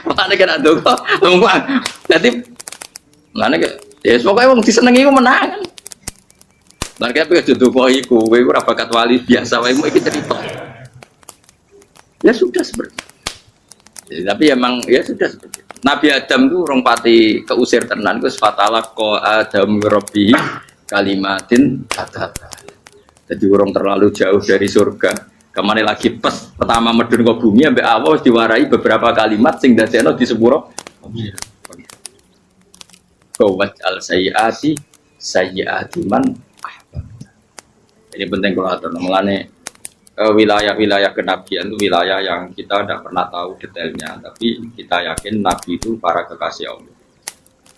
Makane kena ndonga, ngomong. Dadi ngene ke ya pokoke wong disenengi ku menang. Barke apa jodoh iku, kowe ora bakat wali biasa wae iki cerita. Ya sudah seperti itu. Tapi emang ya sudah seperti itu. Nabi Adam itu orang pati keusir tenan, itu fatalah ko Adam Rabbi kalimatin kata. Jadi orang terlalu jauh dari surga. Kemarin lagi pas pertama medun ke bumi, sampai awal diwarai beberapa kalimat sing dadekno di sepuro. Kawat al sayyiati man. Ini penting kalau atur. Mulane wilayah-wilayah kenabian itu wilayah yang kita tidak pernah tahu detailnya, tapi kita yakin Nabi itu para kekasih Allah.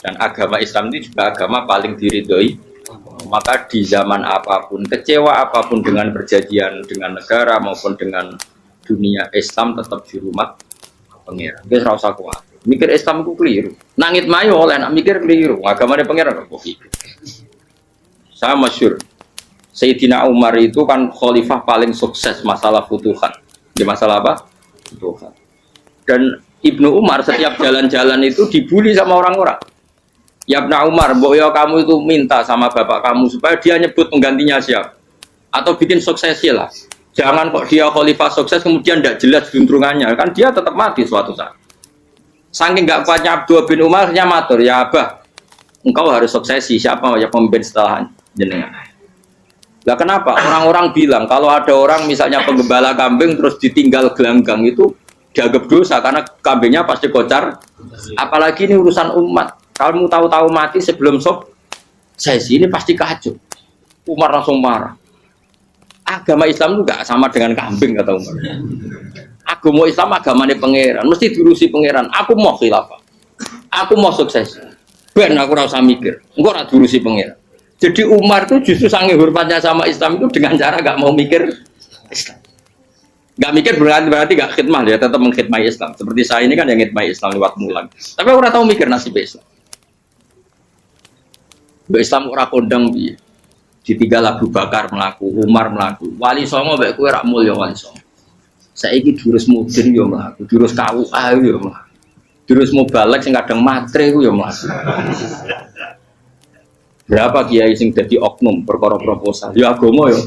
Dan agama Islam itu juga agama paling diridhoi. Maka di zaman apapun, kecewa apapun dengan perjanjian dengan negara maupun dengan dunia, Islam tetap di rumah pengiran. Kita rasa kuat. Mikir Islam itu keliru. Nangit mayo oleh nak mikir keliru. Agama dia pengiran kok pikir. Saya masyhur. Sayyidina Umar itu kan khalifah paling sukses masalah futuhat. Di masalah apa? Futuhat. Dan Ibnu Umar setiap jalan-jalan itu dibully sama orang-orang. Ya Ibnu Umar, mbok ya kamu itu minta sama bapak kamu supaya dia nyebut penggantinya siapa. Atau bikin suksesi lah. Jangan kok dia khalifah sukses kemudian tidak jelas juntrungannya. Kan dia tetap mati suatu saat. Saking gak kuatnya Abdullah bin Umar, dia matur, ya Abah, engkau harus suksesi. Siapa ya pemimpin setelah jenengan? Lah kenapa? Orang-orang bilang kalau ada orang misalnya penggembala kambing terus ditinggal gelanggang itu dianggap dosa karena kambingnya pasti kocar. Apalagi ini urusan umat. Kalau tahu-tahu mati sebelum sesi ini pasti kacau. Umar langsung marah. Agama Islam itu gak sama dengan kambing kata Umar. Agama Islam agamanya pangeran, mesti diurusi pangeran. Aku mau khilafah. Aku mau sukses. Ben aku rasa mikir. Engko ora diurusi pangeran. Jadi Umar itu justru saking hormatnya sama Islam itu dengan cara gak mau mikir Islam. Gak mikir berarti gak khidmah ya, tetap mengkhidmati Islam. Seperti saya ini kan yang khidmati Islam lewat mulan. Tapi aku ora tahu mikir nasib Islam. Islam ora kondang piye. Ditinggal Abu Bakar melaku, Umar melaku. Wali Songo mbek kowe rak mulya Wali Songo. Saiki jurus mudin yo mlaku, jurus KUA yo mlaku. Jurus mubalek sing kadang matre ku yo mlaku. Berapa kiai sing dadi oknum perkara proposal? Ya agama ya.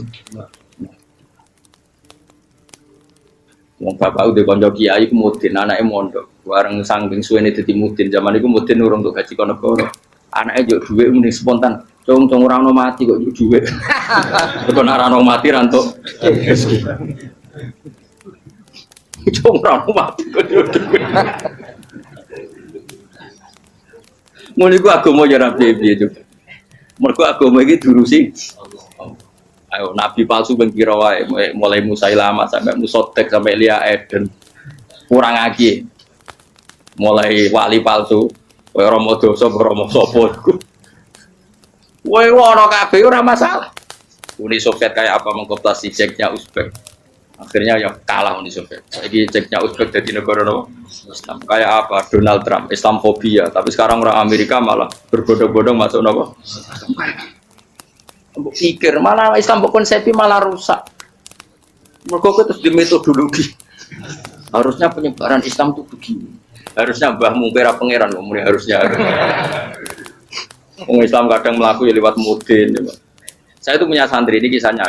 Wong bapak udah konco kiai ku mudin, anake mondok. Bareng saking suwene dadi mudin, zaman iku mudin urung untuk gaji kono negara. Anake yo dhuwit mending spontan. Cung ora ono mati kok yo dhuwit. Kok ora ono mati ra entuk. Cung ora ono mati kok yo dhuwit. Ngono iku agama yo ra piye-piye juga. Mergo agama iki diurusi. Ayo nabi palsu ben kira wae mulai Musailama sampai Musotek sampai Lia Eden. Kurang lagi. Mulai wali palsu, kowe Romo dosa Romo sapa iku. Kowe ono kabeh ora masalah. Uni Soviet kayak apa mengkooptasi Ceknya Uzbek. Akhirnya ya kalah Uni Soviet. Saiki Ceknya Uzbek jadi negara Islam. Kayak apa Donald Trump, Islamfobia, tapi sekarang orang Amerika malah berbondong-bondong masuk nopo. Pikir malah Islam konsepi malah rusak. Mergo terus di metodologi. Harusnya penyebaran Islam itu begini. Harusnya Mbah Mungkira pangeran ngomongnya harusnya. Orang Islam kadang melaku ya lewat mudin. Ya. Saya itu punya santri ini kisahnya.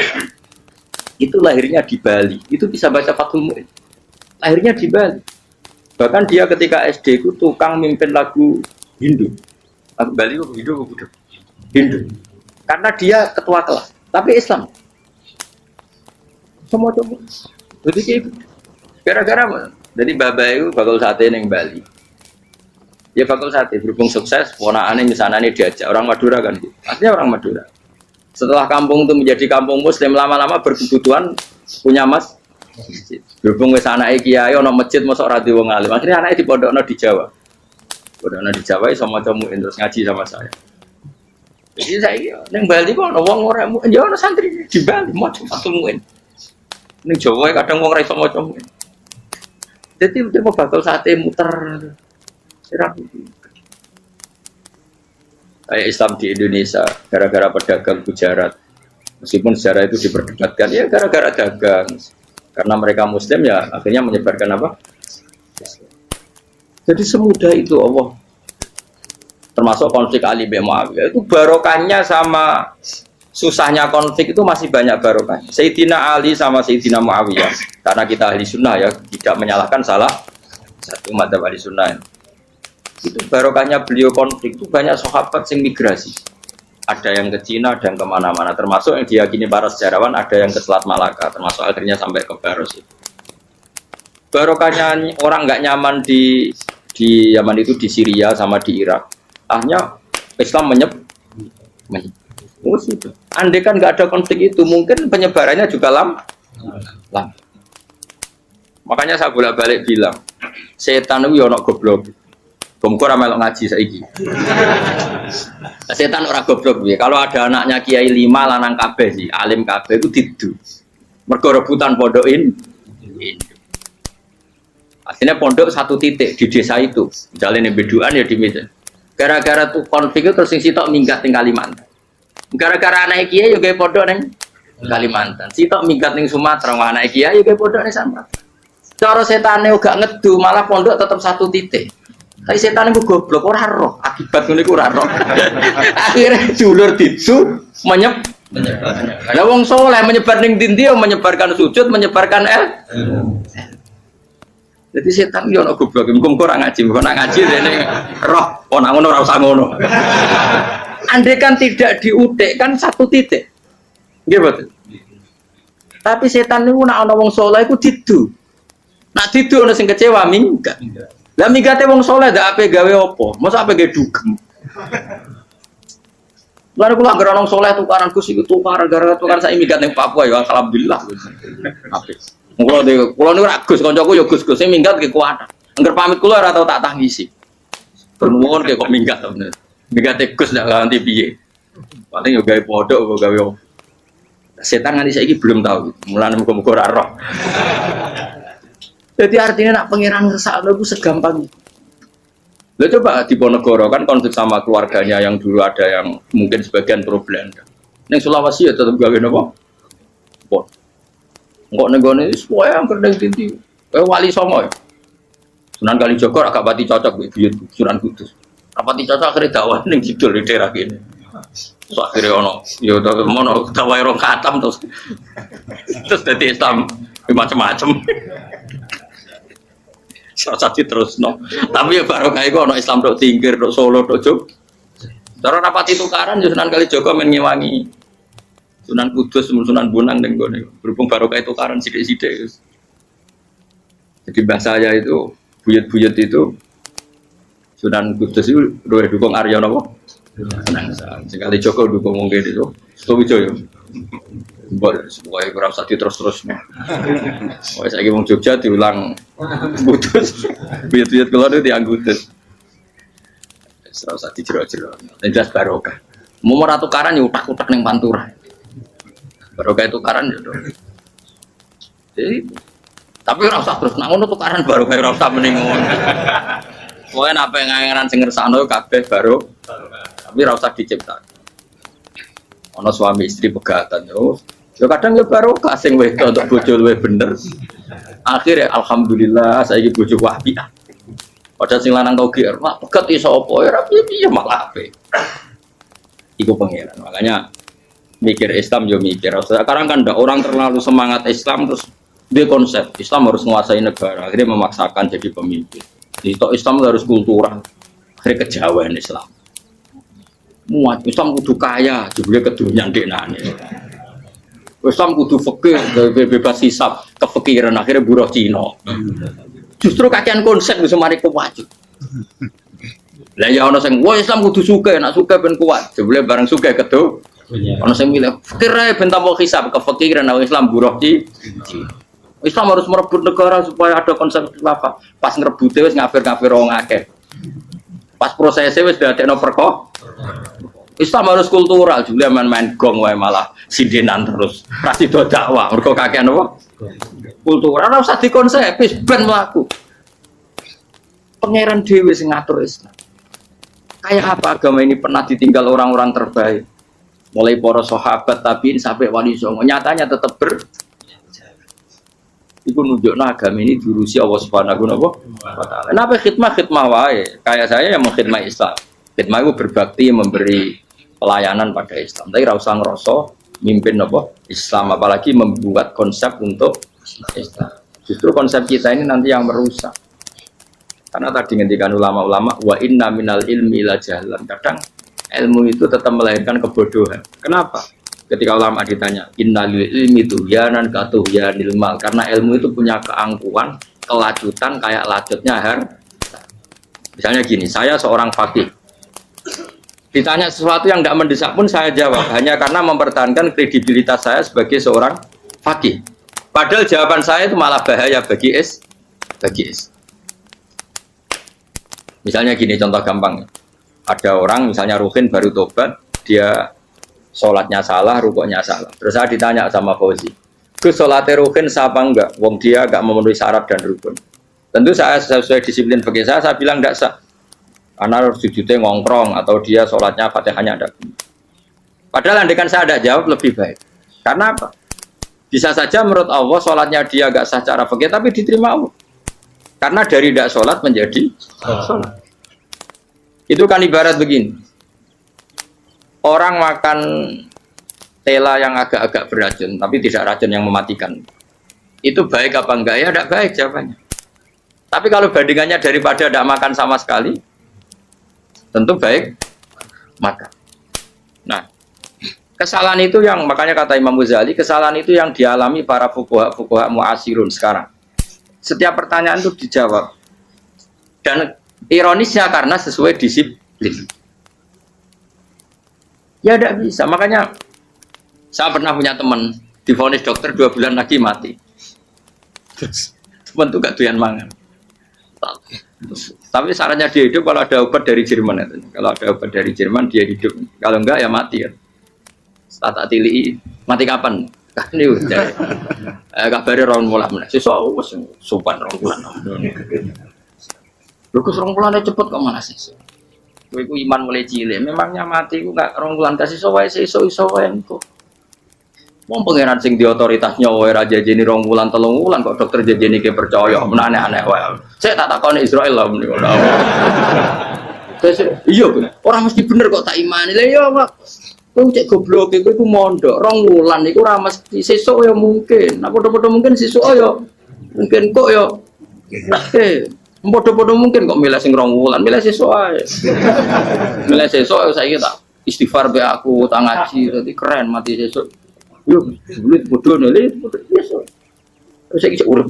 Itu lahirnya di Bali. Itu bisa baca Fathul Mu'in. Lahirnya di Bali. Bahkan dia ketika SD itu tukang mimpin lagu Hindu. Lagu Bali itu Hindu. Hindu. Karena dia ketua kelas. Tapi Islam. Semua coba. Jadi kayak gara-gara apa? Jadi Baba itu bakal sate yang Bali. Ya bakal sate berhubung sukses, ponakannya misalnya ini diajak orang Madura kan, artinya orang Madura. Setelah kampung itu menjadi kampung Muslim lama-lama berkebutuhan punya masjid. Berhubung ke sana kiai, ono masjid masuk radio wong alim. Akhirnya anaknya di pondokno di Jawa. Pondokno di Jawa sama camuin terus ngaji sama saya. Jadi saya yang Bali kok ono wong ora ya ono santri di Bali mau camuin. Ning Jawa kadang wong ora iso maca. Jadi dia mau bakal sate muter. Kayak Islam di Indonesia gara-gara pedagang Gujarat. Meskipun sejarah itu diperdebatkan ya gara-gara dagang. Karena mereka Muslim ya akhirnya menyebarkan apa? Jadi semudah itu Allah. Termasuk konflik Ali bin Muawiyah itu barokahnya sama susahnya konflik itu masih banyak barokah. Sayyidina Ali sama Sayyidina Muawiyah, karena kita ahli sunnah ya, tidak menyalahkan salah satu madzhab ahli sunnah. Itu barokahnya beliau konflik itu banyak sahabat yang migrasi. Ada yang ke Cina, ada yang kemana-mana. Termasuk yang diyakini para sejarawan, ada yang ke Selat Malaka, termasuk akhirnya sampai ke Baros. Barokahnya orang nggak nyaman di Yaman itu, di Syria sama di Irak. Akhirnya Islam menyebar. Oh, itu. Andai kan nggak ada konflik itu, mungkin penyebarannya juga lama. Makanya saya bolak-balik bilang, setan itu ono goblok. Gomkor melok ngaji saiki. Setan orang goblok ya. Kalau ada anaknya Kiai 5 lanang kabeh sih, alim kabeh itu didu. Mergo rebutan pondokin. Akhirnya pondok satu titik di desa itu. Misalnya beduan ya di meja. Gara-gara tuh konflik itu terus sitok minggat ning Kalimantan. Gara-gara anak Kiai juga pondok neng Kalimantan. Sitok minggat neng Sumatera, anak Kiai juga pondok neng Sumatera. Cara setannya gak ngedu, malah pondok tetap satu titik. Tapi setan itu goblok, ora roh. Akibat ini ora roh. Akhirnya dulur didu menyebar. Lah wong soleh menyebar ning ndi menyebarkan sujud, menyebarkan Jadi setan yo ono goblok, mung ora ngaji, mung ngaji rene roh, ana ngono ora usah ngono. Andai kan tidak diutik kan satu titik. Nggih betul. Tapi setan niku nek ana wong saleh iku didu. Nek didu ana sing kecewa minggat. Lah minggate wong saleh ndak ape gawe apa? Mosok ape gawe dugem. Lan kula anggere wong saleh tukaran Gus iku tukaran gara-gara tukaran sak minggat ning Papua ya alhamdulillah. Apik. Kula niku ra Gus kancaku ya Gus-gus sing minggat ki kuat. Angger pamit kula ora tau tak tangisi. Bernuwun kok minggat to bener. Minggat Gus ndak ganti piye. Paling yo gawe pondok kok gawe. Setan nganti saiki belum tahu. Mulane muga-muga ora roh. Jadi artinya nak pangeran ngersakno iku segampang itu. Lah coba di Ponegoro kan konflik sama keluarganya yang dulu ada yang mungkin sebagian problem. Ning Sulawesi ya tetep gawe napa? Pon. Engko nenggone semuanya yang kerdeng tinti. Wali Songo ya. Sunan Kalijogo agak pati cocok buyut Sunan Kudus. Rapati cocok akhirnya dakwah ning Kidul di daerah kene. Terus akhirnya ono, ya udah mono tawai rong katam terus jadi Islam macam-macam. Satu terus no. Tapi ya baru kayak ono Islam dok tingkir, dok Solo, dok Jog. Cara rapati tukaran Sunan Kalijaga men ngewangi Sunan Kudus, Sunan Bonang dan gue berhubung baru kayak tukaran sidik-sidik. Jadi bahasa saya itu buyut-buyut itu Sunan Kudus itu dua dukung Arya nopo. Sekali Joko dukung mungkin itu. Setuju ya. Pokoknya kurang satu terus-terusnya. Pokoknya saya mau Jogja diulang putus. Buyut-buyut keluar itu dianggutus. Serasa dijero-jero. Dan jelas barokah. Mau tukaran ya utak-utak neng Pantura. Barokah tukaran ya dong. Jadi, tapi rasa terus nak ngono tukaran barokah rasa mending ngono. Pokoknya apa yang ngangeran sing ngersano kabeh baru. Tapi rasa diciptakan. Ono suami istri pegatan yo. Yo kadang yo barokah sing wedok untuk bojo luwih bener. Akhirnya alhamdulillah saiki bojo wapiah. Padahal sing lanang tau GR, mak pegat iso apa ya piye malah ape. Iku pangeran. Makanya mikir Islam yo mikir. Sekarang kan ndak orang terlalu semangat Islam terus dia konsep Islam harus menguasai negara, akhirnya memaksakan jadi pemimpin. Jadi Islam harus kultural, akhirnya kejauhan Islam. Muat Islam kudu kaya, jebule kedunyan deknane. Islam kudu fikih, bebas hisab, kefikiran akhirnya buruh Cina. Justru kakean konsep bisa mari kuwajib. Lah ya ana sing wah Islam kudu sugih, nek sugih ben kuat. Jebule bareng sugih kedu. Ana sing milih fikir ae ben tambah hisab, kefikiran Islam buruh Cina. Islam harus merebut negara supaya ada konsep khilafah. Pas ngerebute wis ngafir-ngafir wong akeh. Pas prosesnya wis dadekno perkara. Islam harus kultural, juga main-main gong wae malah sindinan terus. Ra sido dakwah, mergo kakean apa? Kultural ora usah dikonsep, wis ben mlaku. Pangeran dhewe sing ngatur Islam. Kayak apa agama ini pernah ditinggal orang-orang terbaik. Mulai para sahabat tabi'in sampai wali songo, nyatanya tetap Iku nunjukno agama ini diurusi Allah Subhanahu wa taala. Kenapa khidmah wae? Kayak saya yang mengkhidmah Islam. Khidmah itu berbakti memberi pelayanan pada Islam. Tapi ra usah ngrasa mimpin apa? Islam, apalagi membuat konsep untuk Islam. Justru konsep kita ini nanti yang merusak. Karena tadi ngendikan ulama-ulama wa inna minal ilmi la jahlan. Kadang ilmu itu tetap melahirkan kebodohan. Kenapa? Ketika ulama ditanya, innalil ilmi tuhyanan katuhyanil mal, karena ilmu itu punya keangkuhan, kelajutan kayak lajutnya harta. Misalnya gini, saya seorang faqih. Ditanya sesuatu yang tidak mendesak pun saya jawab, hanya karena mempertahankan kredibilitas saya sebagai seorang faqih. Padahal jawaban saya itu malah bahaya bagi is. Misalnya gini, contoh gampang. Ada orang misalnya Ruhin baru tobat, dia sholatnya salah, rukuknya salah. Terus saya ditanya sama Fauzi, Gus sholatnya Ruhin siapa enggak? Wong dia enggak memenuhi syarat dan rukun. Tentu saya sesuai disiplin bagi saya bilang enggak sah. Karena harus sujudnya ngongkrong atau dia sholatnya fatihahnya ada. Padahal andaikan saya ada jawab lebih baik. Karena apa? Bisa saja menurut Allah sholatnya dia enggak sah secara fikih tapi diterima Allah. Karena dari tidak sholat menjadi sholat. Itu kan ibarat begini. Orang makan tela yang agak-agak beracun, tapi tidak racun yang mematikan. Itu baik apa enggak? Ya tidak baik jawabannya. Tapi kalau bandingannya daripada tidak makan sama sekali, tentu baik makan. Nah, kesalahan itu yang, makanya kata Imam Ghazali, kesalahan itu yang dialami para fuqaha mu'asirun sekarang. Setiap pertanyaan itu dijawab. Dan ironisnya karena sesuai disiplin. Ya tidak bisa, makanya saya pernah punya teman divonis dokter 2 bulan lagi mati. Teman itu gak doyan mangan. Tapi sarannya dia hidup kalau ada obat dari Jerman itu. Kalau ada obat dari Jerman dia hidup. Kalau enggak ya mati ya. Tak tili mati kapan? Kan itu. Kabare rong wulan meneh. Sesuk wis sopan rong wulan. Lho kok rong wulan cepet kok mana sih? Kowe iku iman mulai cilik, memangnya mati ku gak rong wulan kasih sowae iso wae engko. Wong pangeran sing di otoritasnya wae ra jajeni rong wulan 3 wulan kok dokter jajeni ke percaya, aneh-aneh wae. Sik tak takoni Israil lah muni ora. Iya, ora mesti bener kok tak imani. Lah iya, Pak. Kowe cek goblok iku mondok, rong wulan iku ora mesti sesuk ya mungkin. Nek padha-padha mungkin sesuk ya mungkin kok ya. Padha-padha mungkin kok milih sing rong wulan, milih sesuk ae. Milih sesuk saiki tak istighfar be aku, tak ngaji, dadi keren mati sesuk. Yo, bulit bodoh nele sesuk. Saya kisah urip.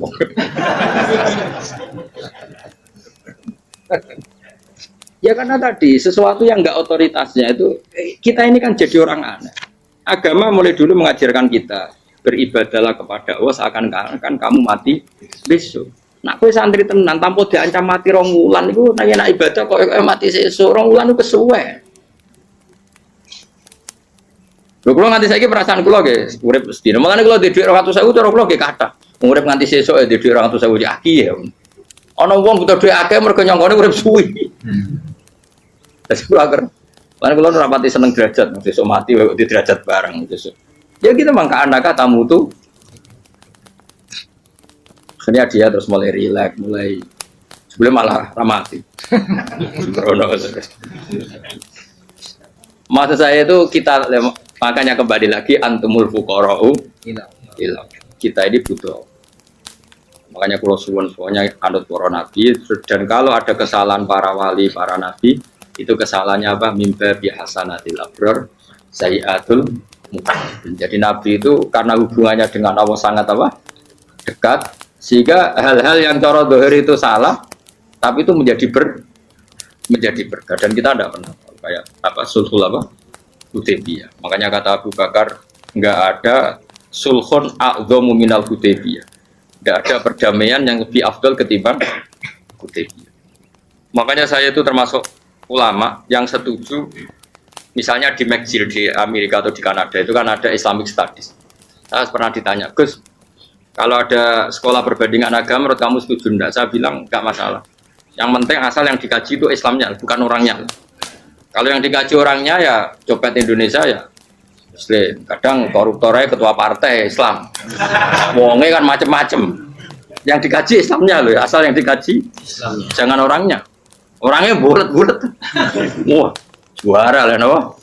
Ya karena tadi sesuatu yang enggak otoritasnya itu kita ini kan jadi orang aneh. Agama mulai dulu mengajarkan kita beribadahlah kepada Allah seakan-akan kamu mati besok. Nak kowe santri tenan tanpa diancam mati rong wulan iku nek ibadah kok mati sesuk rong wulan iku kesuwe. Lho kula nganti saiki perasaan kula nggih urip mesti. Makane kula di dhuwit 200.000 cara kula nggih kathah. Urip nganti sesuk ya di dhuwit 200.000 aki ya. Ana wong butuh dhuwit akeh mergo nyongkone urip suwi. Terus kula akhir, kan kula ora pati seneng derajat, besok mati kok di derajat bareng besok. Ya kita mangka anak tamu tuh. Akhirnya dia terus mulai rileks, mulai sebelum malah ramati. Maksud saya itu kita makanya kembali lagi antumul fuqara'u ila. Kita ini butuh. Makanya kalau suwun semuanya anut para nabi dan kalau ada kesalahan para wali, para nabi itu kesalahannya apa? Mimba bihasanatil abrar sayyatul muqaddam. Jadi nabi itu karena hubungannya dengan Allah sangat apa? Dekat sehingga hal-hal yang cara zahir itu salah tapi itu menjadi berkah dan kita tidak pernah kayak apa sulhul apa? Hudaybiyah. Makanya kata Abu Bakar enggak ada sulhun a'dhamu minal Hudaybiyah. Enggak ada perdamaian yang lebih afdal ketimbang Hudaybiyah. Makanya saya itu termasuk ulama yang setuju misalnya di McGill di Amerika atau di Kanada itu kan ada Islamic Studies. Saya pernah ditanya, Gus, kalau ada sekolah perbandingan agama menurut kamu setuju enggak? Saya bilang enggak masalah. Yang penting asal yang dikaji itu Islamnya, bukan orangnya. Kalau yang dikaji orangnya ya copet Indonesia ya Muslim. Kadang koruptornya ketua partai Islam. Wonge kan macem-macem. Yang dikaji Islamnya loh, asal yang dikaji Islamnya. Jangan orangnya. Orangnya bulat-bulat. Wah, juara lah no.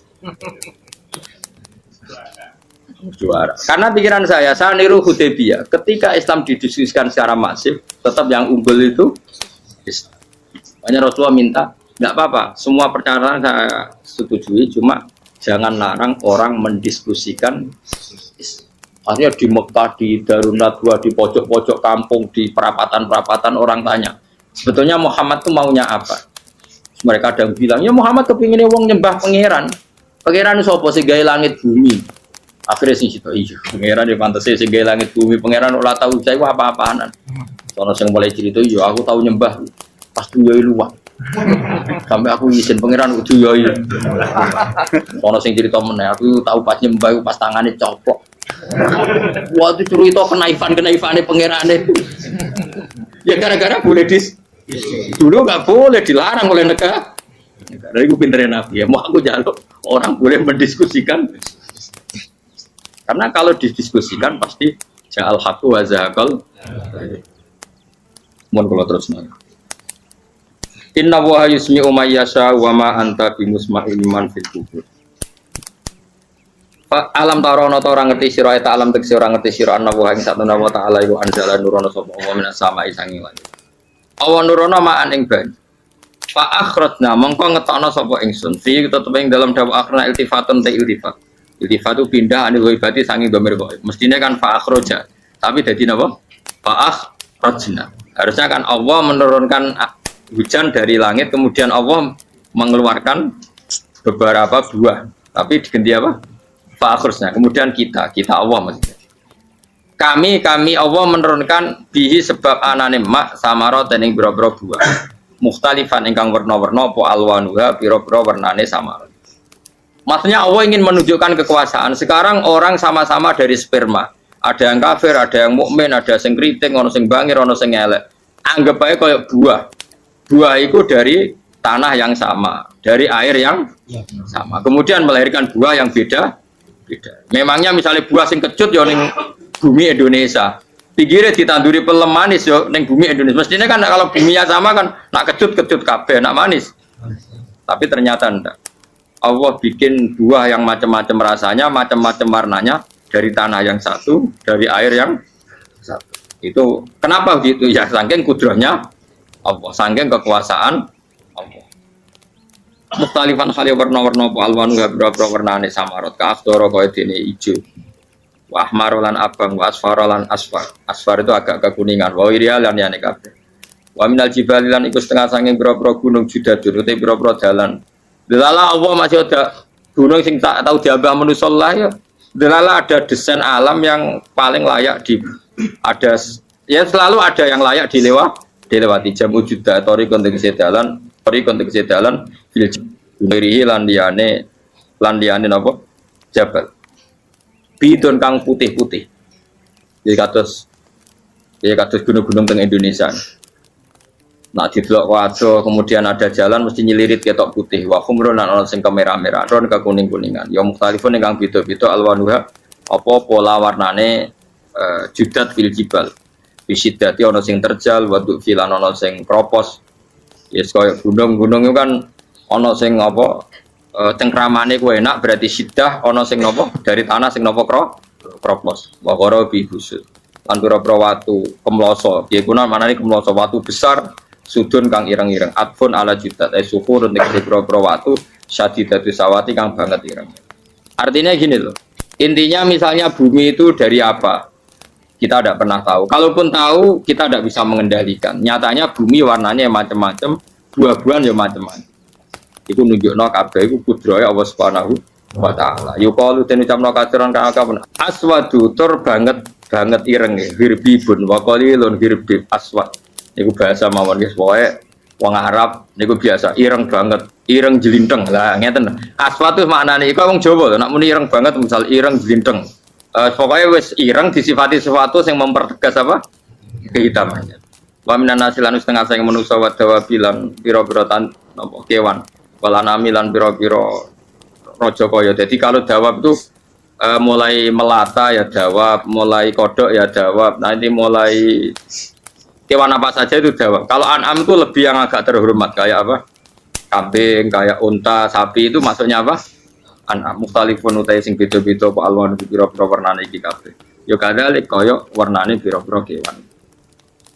Juara. Karena pikiran saya niru Hudaybiyah. Ketika Islam didiskusikan secara masif, tetap yang unggul itu Islam. Makanya Rasulullah minta, enggak apa-apa, semua perkara saya setujui, cuma jangan larang orang mendiskusikan Islam. Akhirnya di Mekah, di Darun Nadwa, di pojok-pojok kampung, di perapatan-perapatan orang tanya, sebetulnya Muhammad itu maunya apa? Mereka ada yang bilang, ya Muhammad kepinginnya wong nyembah pangeran. Pangeran sapa sing gawe langit bumi. Akhirnya sing situ iya, pangeran ya pantes sing gawe langit bumi, pangeran ora tahu saya apa-apaanan. Sono sing mulai cerita iya aku tahu nyembah pas tuyoi luwak. Sampai aku izin pangeran kudu yoi. Sono sing cerita meneh aku tahu pas nyembah pas tangane coplok. Waktu cerita kenaifan-kenaifane pangerane. Ya gara-gara boleh dulu nggak boleh dilarang oleh negara. Dari aku pinterin Nabi ya, mau aku jaluk orang boleh mendiskusikan. Karena kalau didiskusikan pasti ja'al haqqu wa zahaqal. Mohon kalau terus nih. Inna wa yusmi'u may yasha wa ma anta bimusma'in man fil kubur. Alam tarono ta ora ngerti sira ta alam tekse ora ngerti sira ana wa ing satuna wa ta'ala iku anzala nurono sapa wa minas sama'i sanging langit. Awan nurono ma'an ing banyu. Fa akhrajna mongko ngetokno sapa ingsun. Fi tetep ing dalam dawa akhirna iltifatun ta iltifat. Iltifat itu pindah anil ghaibati sanging dhamir ghaib. Mestine kan fa akhraja. Tapi dadi napa? Fa akhrajna. Harusnya kan Allah menurunkan hujan dari langit kemudian Allah mengeluarkan beberapa buah. Tapi diganti apa? Fa akhrajna. Kemudian kita Allah maksudnya. Kami Allah menurunkan bihi sebab anane mak samara dening boro-boro buah. Mukhtalifan ingkang warna-warna apa alwanuha pira-pira warnane samara. Maksudnya Allah ingin menunjukkan kekuasaan. Sekarang orang sama-sama dari sperma. Ada yang kafir, ada yang mukmin, ada yang keriting, ono sing bangir, ono sing elek. Anggap aja kayak buah. Buah itu dari tanah yang sama, dari air yang sama. Kemudian melahirkan buah yang beda. Memangnya misalnya buah sing kecut ya ning bumi Indonesia, pinggirnya ditanduri pelem manis yo neng bumi Indonesia. Mestinya kan kalau buminya sama kan nak kecut kabeh, nak manis. Tapi ternyata enggak. Allah bikin buah yang macam-macam rasanya, macam-macam warnanya dari tanah yang satu, dari air yang satu. Itu kenapa begitu? Ya saking kudrahnya Allah, saking kekuasaan Allah. Mukhtalifan khali warna-warna apa alwanu berapa warnane samarot ka afdoro kaya dene ijo. Wa ahmarolan abang wa asfarolan asfar. Asfar itu agak kekuningan. Wa irial lan yane kabeh. Wa minal jibali lan iku setengah saking boro-boro gunung judadun uti boro-boro dalan. Delala Allah masih ada gunung sing tak tahu diambah manusa lah ya. Delala ada desain alam yang paling layak ada ya selalu ada yang layak dilewati jamu juda tori konteks dalan fil jibali lan liyane napa jabal. Bidon kang putih-putih. Jadi kados gunung-gunung teng Indonesia. Nah didelok waduh kemudian ada jalan mesti nyelirit ketok putih. Wa khumrun lan ana sing kemerah-merah, ron ke kuning-kuningan. Ya mukhtalifun ingkang beda-beda alwanuha apa pola warnane judat fil jibal. Bisidati ana sing terjal, wa filan ana sing kropos. Yes koyo gunung-gunung itu kan ana sing apa cengkramane ku enak berarti sidah ana sing napa dari tanah sing napa kropos. Wa qara bi busud. Lan pira-pira watu kemloso. Piye kuna manane kemloso watu besar sudun kang ireng-ireng atfun ala judat suhur nek pira-pira watu syadidatu sawati kang banget ireng. Artinya gini loh. Intinya misalnya bumi itu dari apa? Kita tidak pernah tahu. Kalaupun tahu, kita tidak bisa mengendalikan. Nyatanya bumi warnanya macam-macam, buah-buahan ya macam-macam. Iku nunjukno kabeh iku kudrahe Allah Subhanahu wa taala. Yuqalu den ucapno katuran kang akeh aswadu tur banget ireng hirbibun wa qalilun hirbib aswad. Niku bahasa mawon guys, pokoke wong Arab niku biasa ireng banget, ireng jelinteng. Lah ngeten. Aswad itu maknane iku wong Jawa lho, nek muni ireng banget misal ireng jelinteng. Pokoknya wis ireng disifati sesuatu yang mempertegas apa? Kehitamannya. Wa minan nasilan setengah sing manusa wa dawabilan pira-pira napa kewan. Walanami lan pira-pira raja kaya. Jadi kalau dawab itu mulai melata ya dawab, mulai kodok ya dawab. Nanti mulai kewan apa saja itu dawab. Kalau an'am itu lebih yang agak terhormat kayak apa? Kambing, kayak unta, sapi itu masuknya apa? An'am mukhtalifun utai sing beda-beda apa alwan pira-pira warnane iki kabeh. Ya kadalik kaya warnane pira-pira kewan.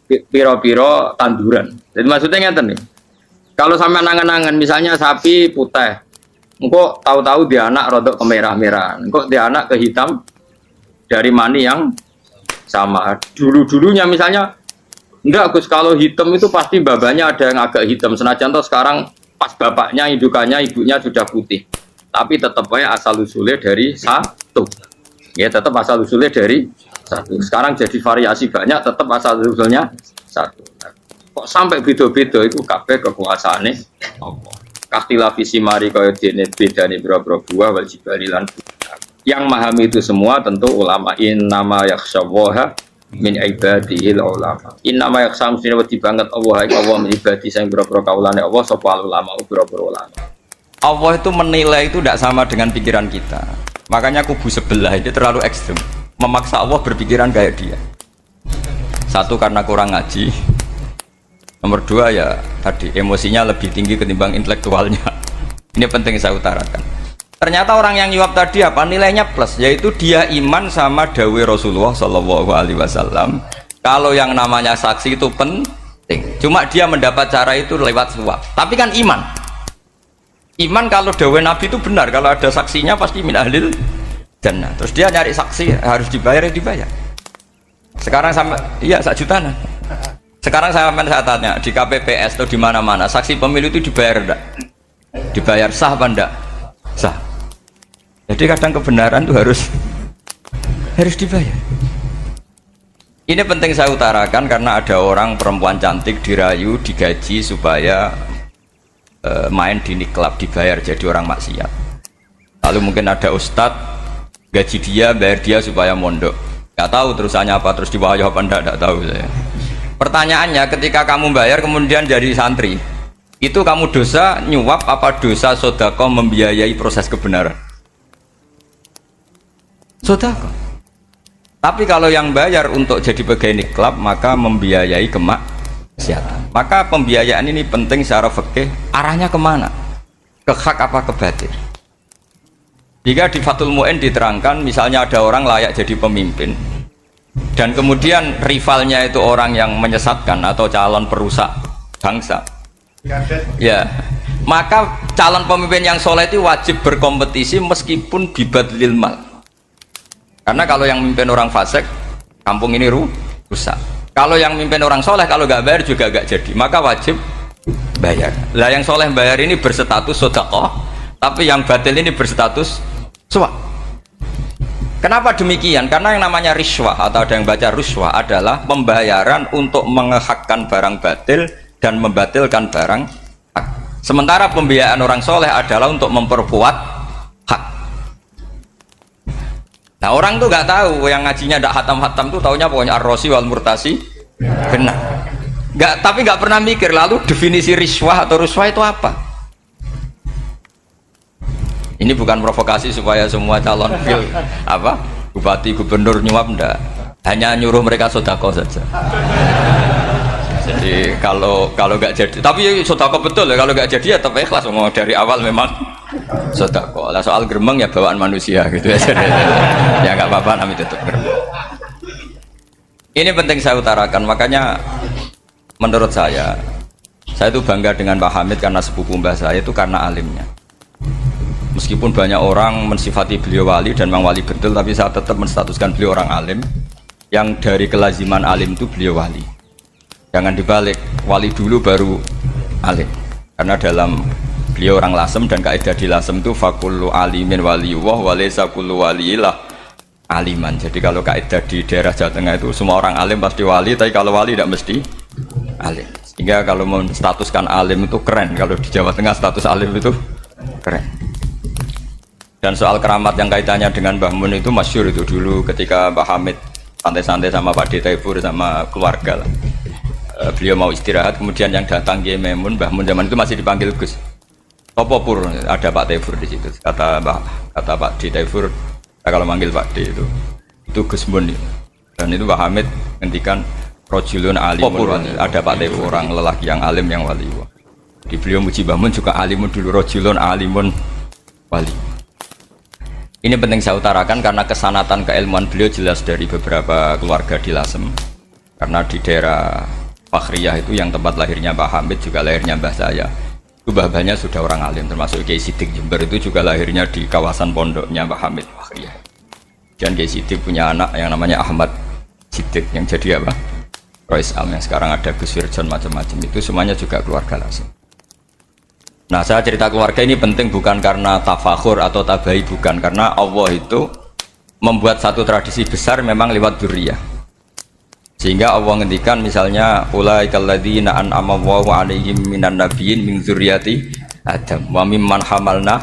Pira-pira tanduran. Jadi maksudnya ngeten nih. Kalau sampai nangan-nangan misalnya sapi putih, engkau tahu-tahu dia anak rodok kemerah-merahan, engkau dia anak kehitam dari mani yang sama. Dulu-dulunya misalnya, enggak Gus, kalau hitam itu pasti babanya ada yang agak hitam. Senajan toh sekarang pas bapaknya, indukannya, ibunya sudah putih. Tapi tetap aja asal usulnya dari satu. Ya tetap asal usulnya dari satu. Sekarang jadi variasi banyak, tetap asal usulnya satu. Kok sampai beda-beda itu kabeh kekuasaane Allah. Kastilah visi mari kaya dene bedane boro-boro buah wal jibali lan yang memahami itu semua tentu ulama. Innama yakhsyallaha min ibadihil ulama. Innama yakhsam sine wedi banget Allah min ibadi sing boro-boro kaulane Allah sapa ulama boro-boro ulama. Allah itu menilai itu tidak sama dengan pikiran kita. Makanya kubu sebelah itu terlalu ekstrem. Memaksa Allah berpikiran kayak dia. Satu karena kurang ngaji. Nomor dua ya tadi emosinya lebih tinggi ketimbang intelektualnya. Ini penting saya utarakan. Ternyata orang yang nyuap tadi apa nilainya plus, yaitu dia iman sama dawai Rasulullah Shallallahu Alaihi Wasallam. Kalau yang namanya saksi itu penting. Cuma dia mendapat cara itu lewat suap. Tapi kan iman. Iman kalau dawai Nabi itu benar, kalau ada saksinya pasti min ahlil jannah. Terus dia nyari saksi harus dibayar ya dibayar. Sekarang sama iya 1 juta nah. Sekarang saya tanya di KPPS atau di mana-mana saksi pemilu itu dibayar enggak? Dibayar sah apa enggak? Sah. Jadi kadang kebenaran itu harus dibayar. Ini penting saya utarakan karena ada orang perempuan cantik dirayu, digaji supaya main di niklab dibayar jadi orang maksiat. Lalu mungkin ada ustadz gaji dia bayar dia supaya mondok. Gak tahu terusannya apa, terus diwayah apa enggak tahu saya. Pertanyaannya ketika kamu bayar kemudian jadi santri, itu kamu dosa nyuap apa dosa sodako membiayai proses kebenaran? Sodako. Tapi kalau yang bayar untuk jadi pegawai niklab maka membiayai kemaksiatan. Maka pembiayaan ini penting secara fikih, arahnya kemana? Ke hak apa ke batil? Jika di Fathul Mu'in diterangkan misalnya ada orang layak jadi pemimpin dan kemudian rivalnya itu orang yang menyesatkan atau calon perusak bangsa, ya maka calon pemimpin yang soleh itu wajib berkompetisi meskipun bibadlil mal, karena kalau yang memimpin orang fasik kampung ini rusak, kalau yang memimpin orang soleh kalau nggak bayar juga nggak jadi, maka wajib bayar. Lah yang soleh bayar ini berstatus sedekah, tapi yang batil ini berstatus suap. Kenapa demikian? Karena yang namanya riswah atau ada yang baca ruswah adalah pembayaran untuk mengehakkan barang batil dan membatilkan barang hak. Sementara pembiayaan orang soleh adalah untuk memperkuat hak. Nah orang tuh nggak tahu, yang ngajinya ndak hatam-hatam tuh taunya pokoknya ar-rosi wal murtasi benar. Nggak, tapi nggak pernah mikir lalu definisi riswah atau ruswah itu apa. Ini bukan provokasi supaya semua calon bupati gubernur nyuap, ndak, hanya nyuruh mereka sodako saja. Jadi kalau nggak jadi, tapi sodako betul ya, kalau nggak jadi ya tetap ikhlas, mau dari awal memang sodako. Lah soal geremeng ya bawaan manusia gitu ya. Ya nggak apa-apa, namanya tetap geremeng. Ini penting saya utarakan, makanya menurut saya itu bangga dengan Pak Hamid karena sepupu mbah saya itu karena alimnya. Meskipun banyak orang mensifati beliau wali dan memang wali betul, tapi saya tetap menstatuskan beliau orang alim yang dari kelaziman alim itu beliau wali. Jangan dibalik, wali dulu baru alim, karena dalam beliau orang lasem dan kaidah di lasem itu fakullu alimin waliyullah walaysa kullu waliillah aliman. Jadi kalau kaidah di daerah Jawa Tengah itu semua orang alim pasti wali, tapi kalau wali tidak mesti alim. Sehingga kalau menstatuskan alim itu keren, kalau di Jawa Tengah status alim itu keren. Dan soal keramat yang kaitannya dengan Mbah Mun itu masyhur itu dulu ketika Mbah Hamid santai-santai sama Pak D. Taifur sama keluarga lah. Beliau mau istirahat, kemudian yang datang Kiai Maimun, Mbah Mun zaman itu masih dipanggil Gus. Topo pur, ada Pak Taifur di situ. Kata Pak D. Taifur, kalau manggil Pak D itu Gus Mun. Dan itu Mbah Hamid ngendikan rojulun alimun, ada Pak Taifur, orang lelaki yang alim yang wali. Di beliau muji Mbah Mun juga alimun dulu, rojulun alimun wali. Ini penting saya utarakan karena kesanatan keilmuan beliau jelas dari beberapa keluarga di Lasem. Karena di daerah Fakhriyah itu yang tempat lahirnya Pak Hamid juga lahirnya mbah saya. Itu mbah-mbahnya sudah orang alim, termasuk Kiai Sidik Jember itu juga lahirnya di kawasan pondoknya Pak Hamid Fakhriyah. Dan Kiai Sidik punya anak yang namanya Ahmad Sidik yang jadi apa? Rois Am yang sekarang ada Gus Wirjon macam-macam, itu semuanya juga keluarga Lasem. Nah saya cerita keluarga ini penting bukan karena tafakhur atau tabai, bukan, karena Allah itu membuat satu tradisi besar memang lewat dzurriyyah. Sehingga Allah ngendikan misalnya ulaikal ladzina an'ama Allahu 'alaihim minan nabiyyin min dzurriyyati Adam wa mimman hamalna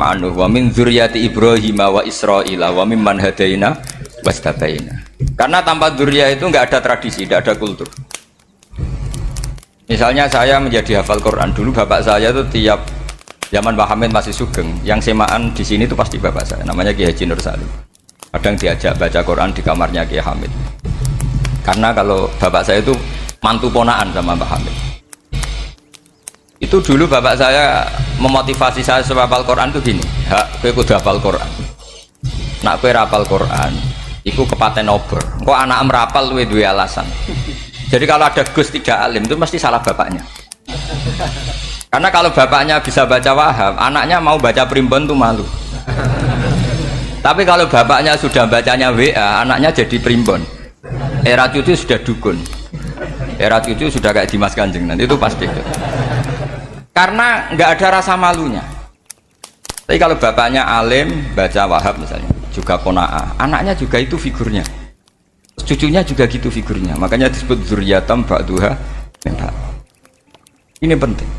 ma'anu wa min dzurriyyati Ibrahim wa Israila wa mimman hadaina wastabaina. Karena tanpa dzurriyyah itu enggak ada tradisi, enggak ada kultur. Misalnya saya menjadi hafal Quran, dulu bapak saya itu tiap zaman Pak Hamid masih sugeng, yang semaan di sini itu pasti bapak saya, namanya Kiai Haji Nur Salim. Kadang diajak baca Quran di kamarnya Kiai Hamid. Karena kalau bapak saya itu mantu ponaan sama Pak Hamid. Itu dulu bapak saya memotivasi saya supaya hafal Quran itu gini, hak kowe kudu hafal Quran. Nak kowe hafal Quran, iku kepaten obor. Kok anak merapal luwe duwe alasan. Jadi kalau ada Gus tidak alim itu mesti salah bapaknya. Karena kalau bapaknya bisa baca Wahab, anaknya mau baca primbon tuh malu. Tapi kalau bapaknya sudah bacanya WA, anaknya jadi primbon. Era cucu sudah dukun. Era cucu sudah kayak Dimas Kanjeng, nanti itu pasti. Karena nggak ada rasa malunya. Tapi kalau bapaknya alim baca Wahab misalnya, juga qanaah, anaknya juga itu figurnya. Cucunya juga gitu figurnya, makanya disebut dzurriyyatam ba'duha min ba'd. Ini penting.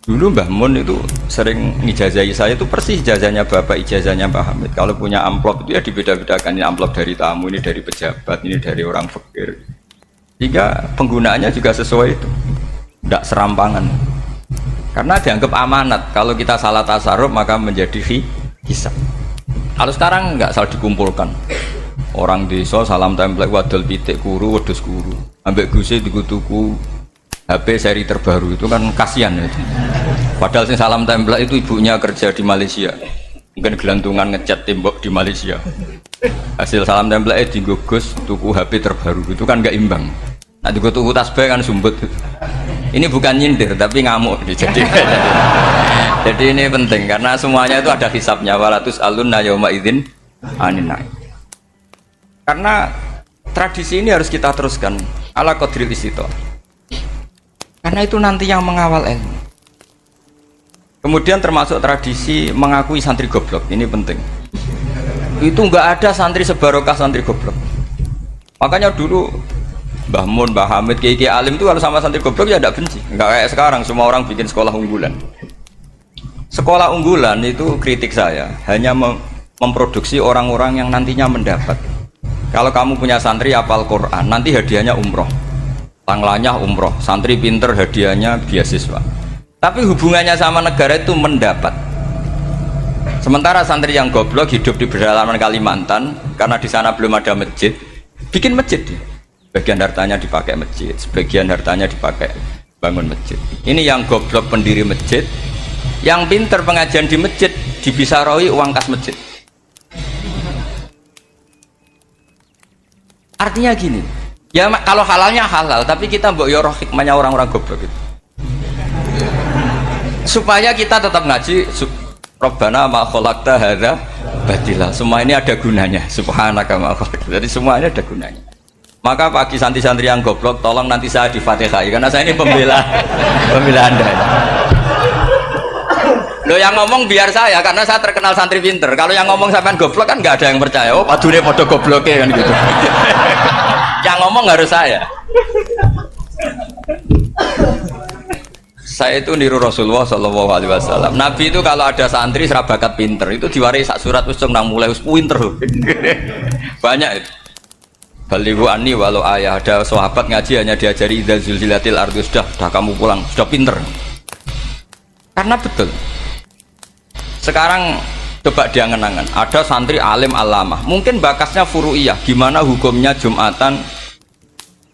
Dulu Mbah Mun itu sering ngijazahi saya, itu persis ijazahnya bapak, ijazahnya Pak Hamid. Kalau punya amplop itu ya dibeda-bedakan, ini amplop dari tamu, ini dari pejabat, ini dari orang fakir. Sehingga penggunaannya juga sesuai itu, tidak serampangan. Karena dianggap amanat, kalau kita salah tasarruf maka menjadi hisab. Kalau sekarang nggak salah dikumpulkan. Orang desa salam template wadol pitik kuru wedhus kuru ambek guse dikutuku HP seri terbaru, itu kan kasihan itu. Padahal sing salam template itu ibunya kerja di Malaysia, Mungkin gelantungan ngecat tembok di Malaysia. Hasil salam tempel digugus tuku HP terbaru itu kan nggak imbang. Nanti gue tuku tasbih kan sumbut. Ini bukan nyindir tapi ngamuk. Jadi ini penting karena semuanya itu ada hisabnya. Walatus alunna yauma idzin anin naim. Karena tradisi ini harus kita teruskan ala qadril istito. Karena itu nanti yang mengawal ilmu. Kemudian termasuk tradisi mengakui santri goblok, ini penting. Itu nggak ada santri sebarokah santri goblok. Makanya dulu Mbah Mun, Mbah Hamid, Kiai Alim itu kalau sama santri goblok ya tidak benci. Nggak kayak sekarang semua orang bikin sekolah unggulan. Sekolah unggulan itu kritik saya hanya memproduksi orang-orang yang nantinya mendapat. Kalau kamu punya santri hafal Quran, nanti hadiahnya umroh. Tanglanya umroh, santri pinter hadiahnya beasiswa. Tapi hubungannya sama negara itu mendapat. Sementara santri yang goblok hidup di pedalaman Kalimantan karena di sana belum ada masjid, bikin masjid. Sebagian hartanya dipakai masjid, sebagian hartanya dipakai bangun masjid. Ini yang goblok pendiri masjid, yang pinter pengajian di masjid dibisaroi uang kas masjid. Artinya gini, ya kalau halalnya halal, tapi kita mbok yoroh hikmahnya orang-orang goblok itu. Supaya kita tetap ngaji Rabbana ma khalaqta hadza batila. Semua ini ada gunanya. Subhanaka ma khalaqta. Jadi semua ini ada gunanya. Maka bagi santri-santri yang goblok tolong nanti saya di-Fatihai karena saya ini pembela Anda. Loh yang ngomong biar saya karena saya terkenal santri pinter. Kalau yang ngomong sampean goblok kan nggak ada yang percaya. Oh, padune padha gobloke kan gitu. Yang ngomong harus saya. Saya itu niru Rasulullah Shallallahu Alaihi Wasallam. Nabi itu kalau ada santri serabakat pinter itu diwaris sak surat usung nang mulai pinter. Banyak itu. Balighu anni walau ayah, ada sahabat ngaji hanya diajari idza zulzilatil ardu, sudah kamu pulang, sudah pinter. Karena betul. Sekarang coba diangan-angan, ada santri alim alamah, mungkin bakasnya furu'iyah, gimana hukumnya Jumatan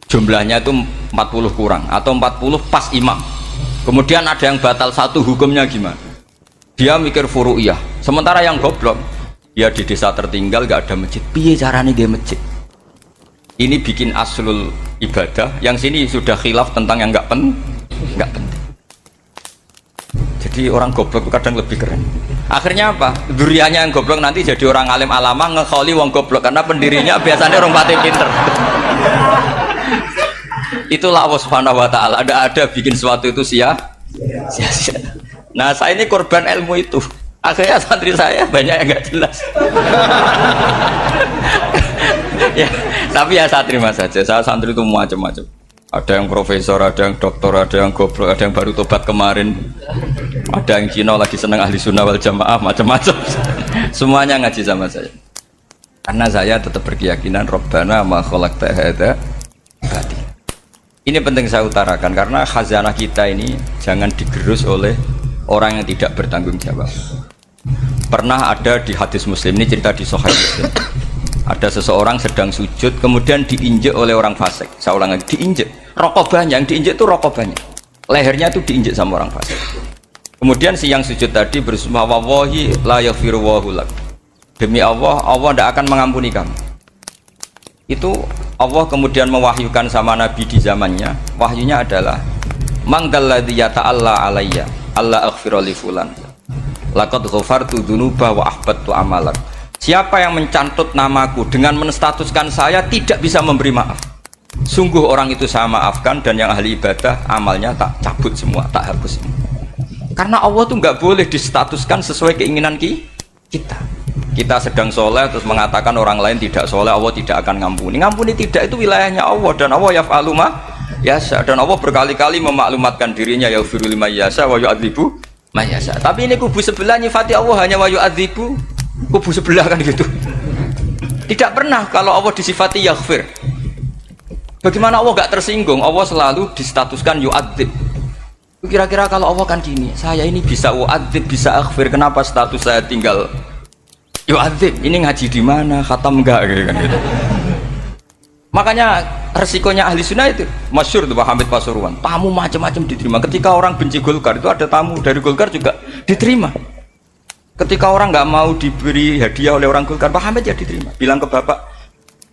jumlahnya itu 40 kurang atau 40 pas imam. Kemudian ada yang batal satu, hukumnya gimana? Dia mikir furu'iyah. Sementara yang goblok, dia di desa tertinggal gak ada masjid. Piye caranya dia masjid? Ini bikin aslul ibadah. Yang sini sudah khilaf tentang yang gak penting. Jadi orang goblok kadang lebih keren. Akhirnya apa? Duriannya yang goblok nanti jadi orang alim alama ngekholi wong goblok karena pendirinya biasanya orang pati pinter. Itulah Allah Subhanahu wa Ta'ala. Ada bikin sesuatu itu sia-sia. Nah, saya ini korban ilmu itu. Akhirnya santri saya banyak yang nggak jelas. Ya, tapi ya saya terima saja. Saya santri itu macam-macam. Ada yang profesor, ada yang doktor, ada yang goblok, ada yang baru tobat kemarin, ada yang Cina lagi seneng ahli sunnah wal jamaah, macam-macam. Semuanya ngaji sama saya. Karena saya tetap berkeyakinan Rabbana ma khalaqta hadza batila. Ini penting saya utarakan karena khazanah kita ini jangan digerus oleh orang yang tidak bertanggung jawab. Pernah ada di hadis Muslim, ini cerita di Sahih Muslim. Ada seseorang sedang sujud kemudian diinjek oleh orang fasik. Saya ulang lagi, diinjek. Rokobahnya yang diinjek itu rokobahnya. Lehernya itu diinjek sama orang fasik. Kemudian si yang sujud tadi bersumpah wallahi la yaghfiru wallahu lak. Demi Allah, Allah tidak akan mengampuni kamu. Itu Allah kemudian mewahyukan sama Nabi di zamannya. Wahyunya adalah mangdalladzi yata'alla alayya alla aghfira li fulan laqad ghafartu dzunuba wa ahbattu amalak. Siapa yang mencantut namaku dengan menstatuskan saya tidak bisa memberi maaf, sungguh orang itu saya maafkan dan yang ahli ibadah amalnya tak cabut semua, tak hapus semua. Karena Allah tuh nggak boleh distatuskan sesuai keinginan kita. Kita sedang soleh terus mengatakan orang lain tidak soleh, Allah tidak akan ngampuni. Ngampuni tidak, itu wilayahnya Allah dan Allah yaf'alu ma yasha. Dan Allah berkali-kali memaklumatkan dirinya yaghfiru liman yasha wa yu'adzibu man yasha. Tapi ini kubu sebelah nyifati Allah hanya wa yu'adzibu, kubu sebelah kan gitu. Tidak pernah kalau Allah disifati yaghfir. Bagaimana Allah gak tersinggung? Allah selalu distatuskan yu'adzib. Kira-kira kalau Allah kan gini, saya ini bisa u'adzib, bisa aghfir, kenapa status saya tinggal yu'adzib? Ini ngaji di mana? Khatam enggak kan gitu. Makanya resikonya ahli sunnah itu masyhur tuh Pak Hamid Pasuruan, tamu macam-macam diterima. Ketika orang benci Golkar itu ada tamu dari Golkar juga diterima. Ketika orang nggak mau diberi hadiah oleh orang Golkar, Pak Hamid ya diterima. Bilang ke bapak,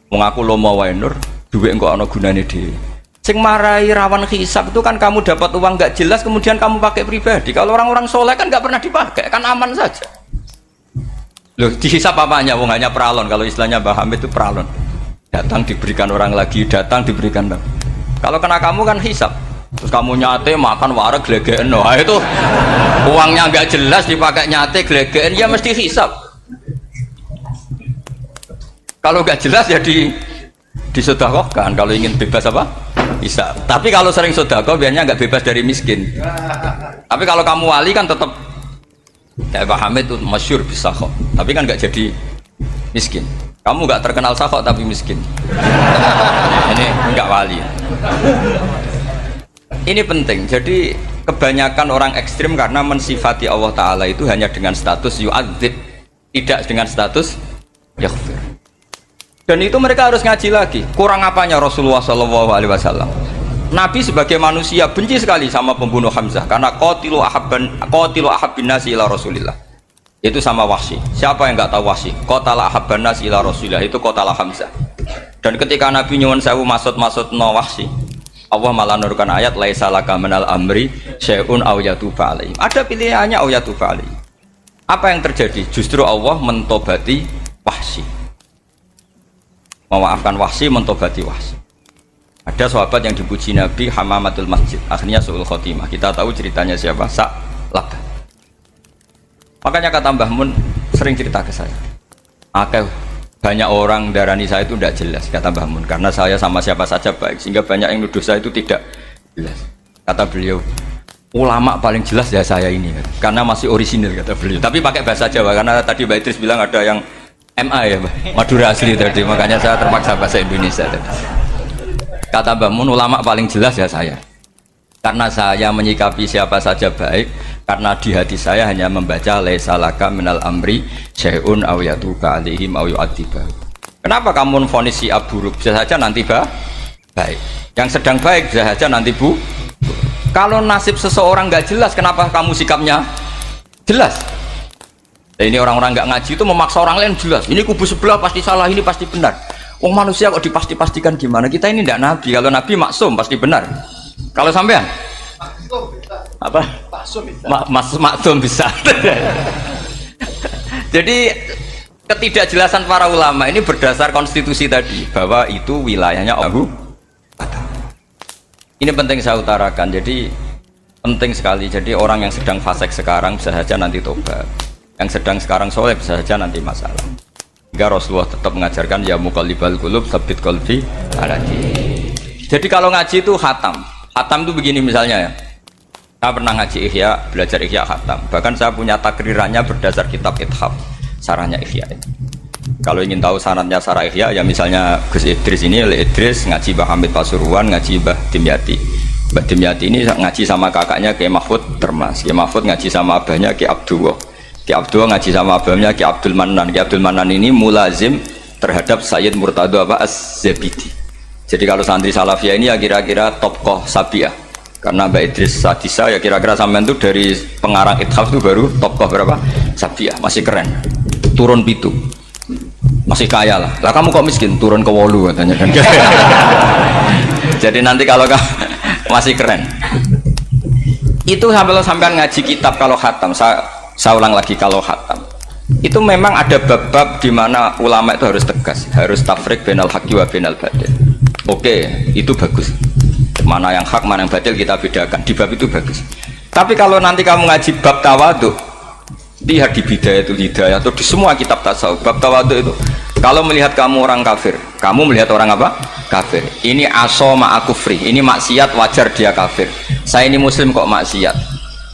mengaku lo mau wae Nur, duit engkau ana gunane dhewe. Sing marai rawan hisab itu kan kamu dapat uang nggak jelas kemudian kamu pakai pribadi. Kalau orang-orang soleh kan nggak pernah dipakai, kan aman saja. Loh, dihisab apanya? Wong hanya peralon. Kalau istilahnya Pak Hamid itu peralon. Datang diberikan orang lagi, datang diberikan lagi. Kalau kena kamu kan hisab. Terus kamu nyate makan wareg glegeken, nah itu uangnya nggak jelas dipakai nyate glegeken, ya mesti hisab. Kalau nggak jelas ya disedekahkan. Kalau ingin bebas apa? Hisab. Tapi kalau sering sedekah biasanya nggak bebas dari miskin. Tapi kalau kamu wali kan tetap kayak Pak Hamid itu masyhur bisa kok. Tapi kan nggak jadi miskin. Kamu nggak terkenal sakok tapi miskin. Ini nggak wali. Ini penting. Jadi kebanyakan orang ekstrim karena mensifati Allah Ta'ala itu hanya dengan status yu'adzib, tidak dengan status yaghfir. Dan itu mereka harus ngaji lagi. Kurang apanya Rasulullah SAW? Nabi sebagai manusia benci sekali sama pembunuh Hamzah karena qatilu ahabbin nasi ila Rasulillah. Itu sama Wahsy. Siapa yang nggak tahu Wahsy? Qatala ahabban nasi ila Rasulillah, itu qatala Hamzah. Dan ketika Nabi nyuwun sewu maksud no Wahsy, Allah malah nurkan ayat laisa laka minal amri syai'un aw yatuba alaihim. Ada pilihannya aw yatuba alaihim. Apa yang terjadi? Justru Allah mentobati Wahsy. Memaafkan Wahsy, mentobati Wahsy. Ada sahabat yang dipuji Nabi hamamatul masjid, akhirnya su'ul khotimah. Kita tahu ceritanya siapa? Sa'labah. Makanya kata Mbah Mun sering cerita ke saya. Banyak orang darani saya itu tidak jelas, kata Mbah Mun, karena saya sama siapa saja baik, sehingga banyak yang nuduh saya itu tidak jelas. Kata beliau, ulama paling jelas ya saya ini, karena masih orisinil, kata beliau. Tapi pakai bahasa Jawa, karena tadi Mbak Idris bilang ada yang MA ya, Madura asli tadi, makanya saya terpaksa bahasa Indonesia tadi. Kata Mbah Mun, ulama paling jelas ya saya, karena saya menyikapi siapa saja baik, karena di hati saya hanya membaca laisa laka minal amri syai'un aw yatuba alaihim aw yu'adziba. Kenapa kamu memvonis si buruk? Bisa saja nanti baik. Yang sedang baik bisa saja nanti bu. Kalau nasib seseorang nggak jelas, kenapa kamu sikapnya jelas? Nah, ini orang-orang nggak ngaji itu memaksa orang lain jelas. Ini kubu sebelah pasti salah, ini pasti benar. Wong manusia kok dipasti-pastikan gimana? Kita ini tidak nabi. Kalau nabi maksum pasti benar. Kalau sampean apa? Maksum bisa. Jadi ketidakjelasan para ulama ini berdasar konstitusi tadi bahwa itu wilayahnya Allah. Ini penting saya utarakan. Jadi penting sekali. Jadi orang yang sedang fasik sekarang bisa saja nanti tobat. Yang sedang sekarang soleh bisa saja nanti masalah. Hingga Rasulullah tetap mengajarkan ya muqallibal qulub tsabbit qalbi ala dinik. Jadi kalau ngaji itu khatam. Khatam itu begini misalnya ya. Saya pernah ngaji Ihya, belajar Ihya khatam. Bahkan saya punya takrirannya berdasar kitab Ithaf, sarahnya Ihya. Kalau ingin tahu sanadnya sarah Ihya, ya misalnya Gus Idris ini, Idris ngaji Mbah Hamid Pasuruan, ngaji Mbah Dimyati. Mbah Dimyati ini ngaji sama kakaknya Kiai Mahfud Termas. Kiai Mahfud ngaji sama abahnya Kiai Abdullah. Kiai Abdullah ngaji sama abahnya Kiai Abdul Manan. Kiai Abdul Manan ini mulazim terhadap Sayyid Murtado Az-Zabidi. Jadi kalau santri Salafiyah ini ya kira-kira tokoh Sabiah. Karena Mbak Idris Sadisa ya kira-kira sampean itu dari pengarang Ithaf itu baru tokoh berapa? Sabiah, masih keren. Turun pitu. Masih kaya lah. Lah kamu kok miskin? Turun ke wolu katanya kan. Jadi nanti kalau masih keren. Itu sampean ngaji kitab kalau khatam. Saya ulang lagi kalau khatam. Itu memang ada bab-bab di mana ulama itu harus tegas, harus tafrik bainal haqqi wa bainal batil. Oke, itu bagus. Mana yang hak, mana yang batil kita bedakan. Di bab itu bagus. Tapi kalau nanti kamu ngaji bab tawadhu, lihat di Bidayatul Hidayah atau di semua kitab tasawuf, bab tawadhu itu, kalau melihat kamu orang kafir, kamu melihat orang apa? Kafir. Ini aso ma'akufri, ini maksiat wajar dia kafir. Saya ini muslim kok maksiat.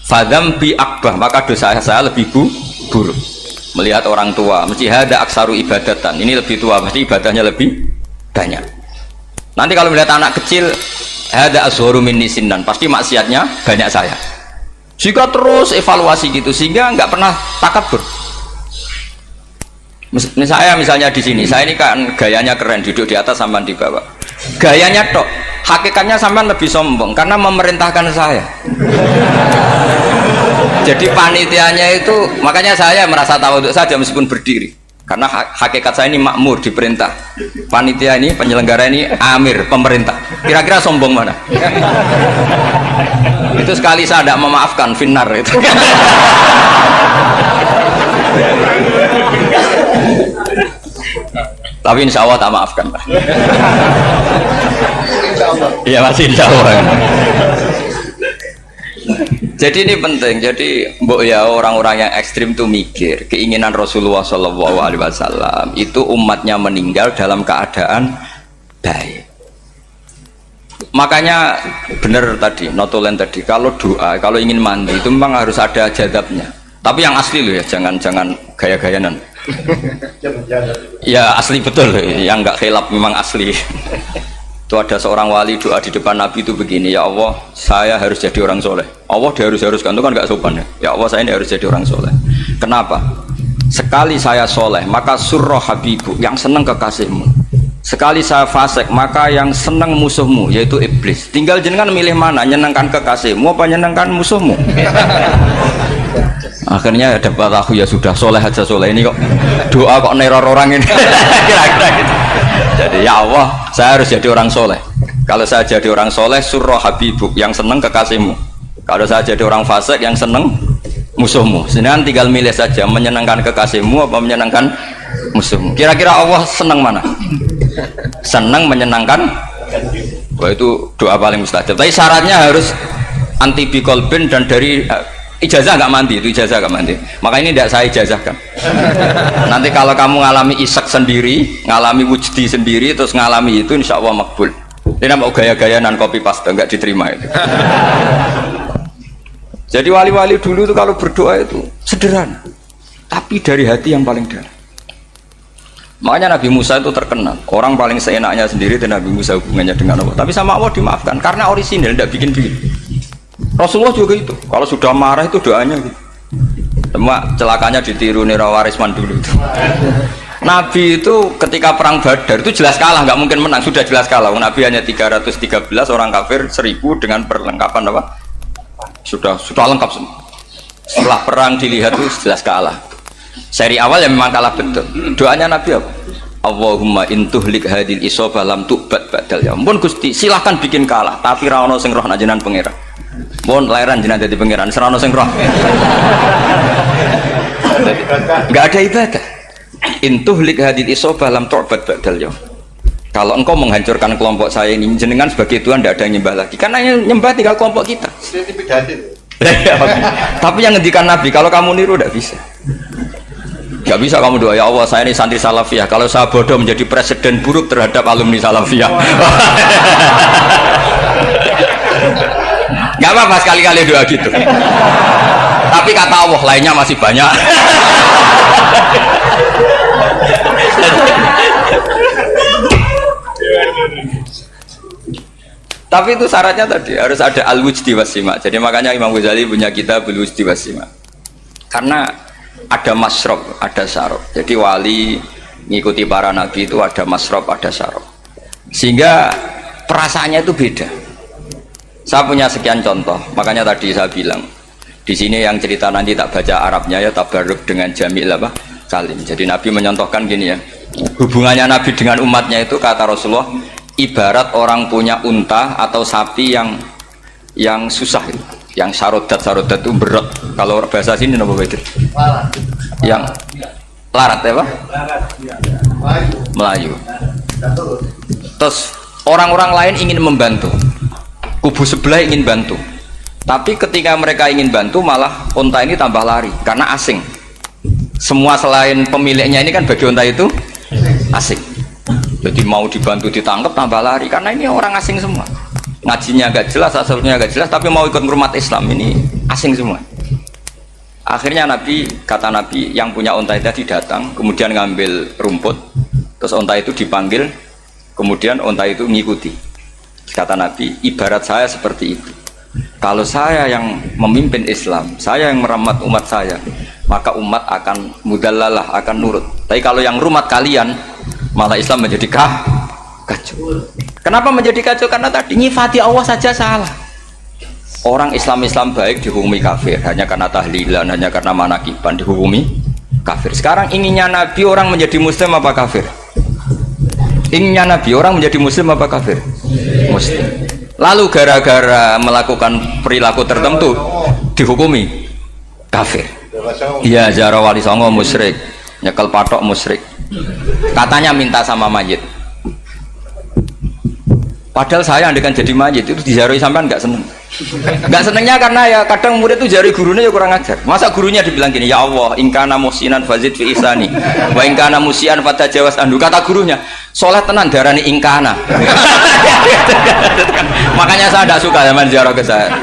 Fadham bi akbah, maka dosa saya lebih buruk. Melihat orang tua, mesti ada aksaru ibadatan. Ini lebih tua, pasti ibadahnya lebih banyak. Nanti kalau melihat anak kecil, ada azharu minni sinnan, pasti maksiatnya banyak saya. Jika terus evaluasi gitu, sehingga nggak pernah takabur. Misalnya di sini, saya ini kan gayanya keren, duduk di atas sampai di bawah. Gayanya tok, hakikatnya sampai lebih sombong karena memerintahkan saya. Jadi panitianya itu, makanya saya merasa tawadhu saja meskipun berdiri. Karena hakikat saya ini makmur, diperintah. Panitia ini, penyelenggara ini amir, pemerintah. Kira-kira sombong mana? Itu sekali saya tidak memaafkan, finnar itu. Tapi insya Allah tak maafkan. Iya masih insya Allah. Jadi ini penting. Jadi mbok ya orang-orang yang ekstrim tuh mikir keinginan Rasulullah SAW itu umatnya meninggal dalam keadaan baik. Makanya benar tadi, notulen tadi, kalau doa, kalau ingin mandi itu memang harus ada jadabnya. Tapi yang asli loh ya, jangan gaya-gayanan. Ya asli betul, yang nggak khilaf memang asli. Itu ada seorang wali doa di depan Nabi itu begini, ya Allah saya harus jadi orang soleh. Allah diharuskan itu kan nggak sopan ya. Ya Allah saya ini harus jadi orang soleh. Kenapa? Sekali saya soleh maka surroh habibu, yang senang kekasihmu. Sekali saya fasik maka yang senang musuhmu, yaitu iblis. Tinggal jenengan milih mana, nyenangkan kekasihmu apa nyenangkan musuhmu. Akhirnya dapat aku ya sudah soleh aja soleh, ini kok doa kok neror orang ini. Kira-kira gitu. Jadi ya Allah saya harus jadi orang soleh. Kalau saya jadi orang soleh surroh habibuk, yang senang kekasihmu. Kalau saya jadi orang fasik yang senang musuhmu. Sedangkan tinggal milih saja, menyenangkan kekasihmu apa menyenangkan musuhmu. Kira-kira Allah senang mana? Senang menyenangkan. Wah itu doa paling mustajab. Tapi syaratnya harus anti bikolbin dan dari ijazah nggak mandi, itu ijazah nggak mandi. Maka ini tidak saya ijazahkan. Nanti kalau kamu ngalami isak sendiri, ngalami wujdi sendiri, terus ngalami itu insya Allah makbul. Ini mau gaya-gayanan copy paste nggak diterima itu. Jadi wali-wali dulu itu kalau berdoa itu sederhana, tapi dari hati yang paling dalam. Makanya Nabi Musa itu terkenal, orang paling seenaknya sendiri dan Nabi Musa hubungannya dengan Allah. Tapi sama Allah dimaafkan karena orisinil, tidak bikin-bikin. Rasulullah juga itu, kalau sudah marah itu doanya gitu. Cuma celakanya ditiru Nira Warisman dulu itu. Nabi itu ketika perang Badar itu jelas kalah, nggak mungkin menang, sudah jelas kalah. Nabi hanya 313, orang kafir 1000 dengan perlengkapan apa? Sudah lengkap semua. Setelah perang dilihat itu jelas kalah. Seri awal yang memang kalah betul. Doanya Nabi apa? Allahumma intuhlik hadil isobah lam tu'bad badal ya. Ampun Gusti, silahkan bikin kalah, tapi ra ono sing roh najenan pangeran. Mohon lahiran jenengan jadi pangeran, serana sing roh. Enggak ada ibadah. Intuhlik hadil isobah lam tu'bad badal ya. Kalau engkau menghancurkan kelompok saya ini, jenengan sebagai Tuhan tidak ada yang nyembah lagi. Karena yang nyembah tinggal kelompok kita. Tapi yang ngendikan Nabi, kalau kamu niru tidak bisa. Gak bisa kamu doa, ya Allah saya ini santri salafiyah, kalau saya bodoh menjadi presiden buruk terhadap alumni salafiyah. Gak apa-apa sekali-kali doa gitu. Tapi kata Allah lainnya masih banyak. Tapi itu syaratnya tadi harus ada al-wujdi wasima. Jadi makanya Imam Ghazali punya kitab al-wujdi wasima. Karena ada masrob, ada syarab. Jadi wali ngikuti para nabi itu ada masrob, ada syarab. Sehingga perasaannya itu beda. Saya punya sekian contoh. Makanya tadi saya bilang di sini yang cerita nanti tak baca Arabnya ya, tabarruk dengan jamil apa? Salim. Jadi Nabi menyontohkan gini ya. Hubungannya Nabi dengan umatnya itu kata Rasulullah ibarat orang punya unta atau sapi yang susah itu. Yang sarodat itu berat. Kalau bahasa sini apa betul? Yang larat ya Pak? Melayu. Terus orang-orang lain ingin membantu, kubu sebelah ingin bantu, tapi ketika mereka ingin bantu malah unta ini tambah lari karena asing. Semua selain pemiliknya ini kan bagi unta itu asing. Jadi mau dibantu ditangkap tambah lari karena ini orang asing semua. Ngajinya agak jelas, asalnya agak jelas, tapi mau ikut umat Islam ini asing semua. Akhirnya Nabi, kata Nabi yang punya unta tadi datang, kemudian ngambil rumput, terus unta itu dipanggil, kemudian unta itu mengikuti. Kata Nabi, ibarat saya seperti itu. Kalau saya yang memimpin Islam, saya yang merawat umat saya, maka umat akan mudallalah, akan nurut. Tapi kalau yang rumat kalian, malah Islam menjadi kacau. Kenapa menjadi kacau? Karena tadi nyifati Allah saja salah. Orang Islam baik dihukumi kafir hanya karena tahlilan, hanya karena manakiban dihukumi kafir. Sekarang inginnya Nabi orang menjadi muslim apa kafir? Inginnya Nabi orang menjadi muslim apa kafir? Muslim. Lalu gara-gara melakukan perilaku tertentu dihukumi kafir. Iya, ziarah wali songo musyrik, nyekel patok musyrik. Katanya minta sama mayit. Padahal saya andekan jadi mayit itu diziarahi sampean nggak seneng. Nggak senengnya karena ya kadang murid itu jari gurunya ya kurang ajar. Masa gurunya dibilang gini, ya Allah, ingkana musinan fazid fi ihsani, wa ingkana musian fatajawas anhu. Kata gurunya, soleh tenan darani ingkana. Makanya saya tidak suka zaman ziarah ke saya.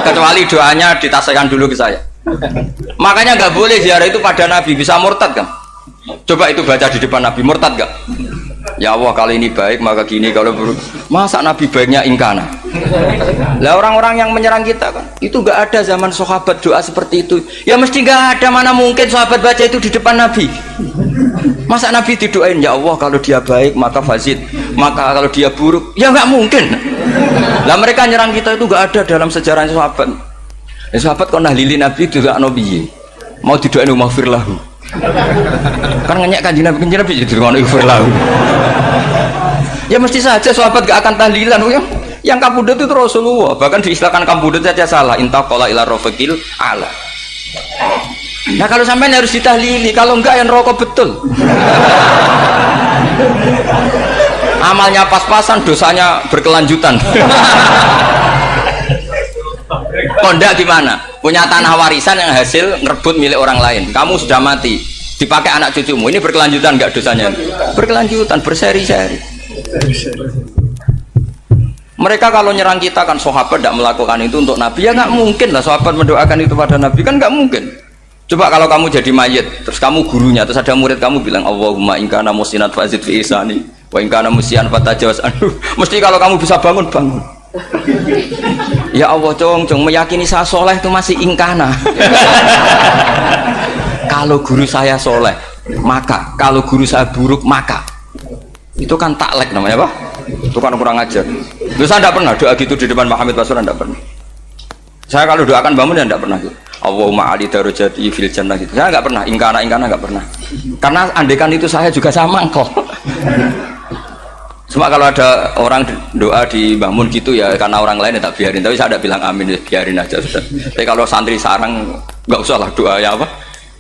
Kecuali doanya ditasihkan dulu ke saya. Makanya nggak boleh ziarah itu pada Nabi, bisa murtad kan? Coba itu baca di depan Nabi, murtad gak? Ya Allah, kali ini baik maka gini, kalau buruk masa Nabi baiknya ingkana. Lah orang-orang yang menyerang kita kan itu gak ada zaman sahabat doa seperti itu. Ya mesti gak ada, mana mungkin sahabat baca itu di depan Nabi. Masa Nabi didoain, ya Allah kalau dia baik maka fazid, maka kalau dia buruk ya gak mungkin. Lah mereka nyerang kita itu gak ada dalam sejarah sahabat. Ya, sahabat kok nahlili Nabi juga Nabi mau didoain maghfir lahu. Kan ngenyek kanjeng Nabi jadi ngono ighfir lahu. Ya mesti saja sahabat gak akan tahlilan. Yang kabudut itu Rasulullah, bahkan diistilahkan kabudut saja salah. Intaqala ila rafiqil ala. Nah kalau sampai harus ditahlili, kalau enggak yang rokok betul. Amalnya pas-pasan, dosanya berkelanjutan. Kondak gimana? Punya tanah warisan yang hasil ngerebut milik orang lain. Kamu sudah mati, dipakai anak cucumu. Ini berkelanjutan enggak dosanya? Berkelanjutan, berseri-seri. Mereka kalau nyerang kita kan sahabat tidak melakukan itu untuk Nabi, ya nggak mungkin lah sahabat mendoakan itu pada Nabi, kan nggak mungkin. Coba kalau kamu jadi mayit, terus kamu gurunya, terus ada murid kamu bilang Allahumma ingkana musinat fazid fi ihsani wa ingkana musian fatajawaz anhu. Mesti kalau kamu bisa bangun. Ya Allah, cong meyakini saya soleh itu masih ingkana. Kalau guru saya soleh maka, kalau guru saya buruk maka. Itu kan taklek namanya, Pak. Itu kan kurang ajar. Terus saya tidak pernah doa gitu di depan Muhammad Basuran, tidak pernah. Saya kalau doakan bangun ya tidak pernah gitu. Allahumma ali darajati fil jannah gitu. Saya nggak pernah, ingkana nggak pernah. Karena andekan itu saya juga sama kok. Cuma kalau ada orang doa di bangun gitu ya karena orang lain ya tak biarin. Tapi saya tidak bilang amin, ya biarin aja sudah. Tapi kalau santri sarang nggak usah lah doa ya apa?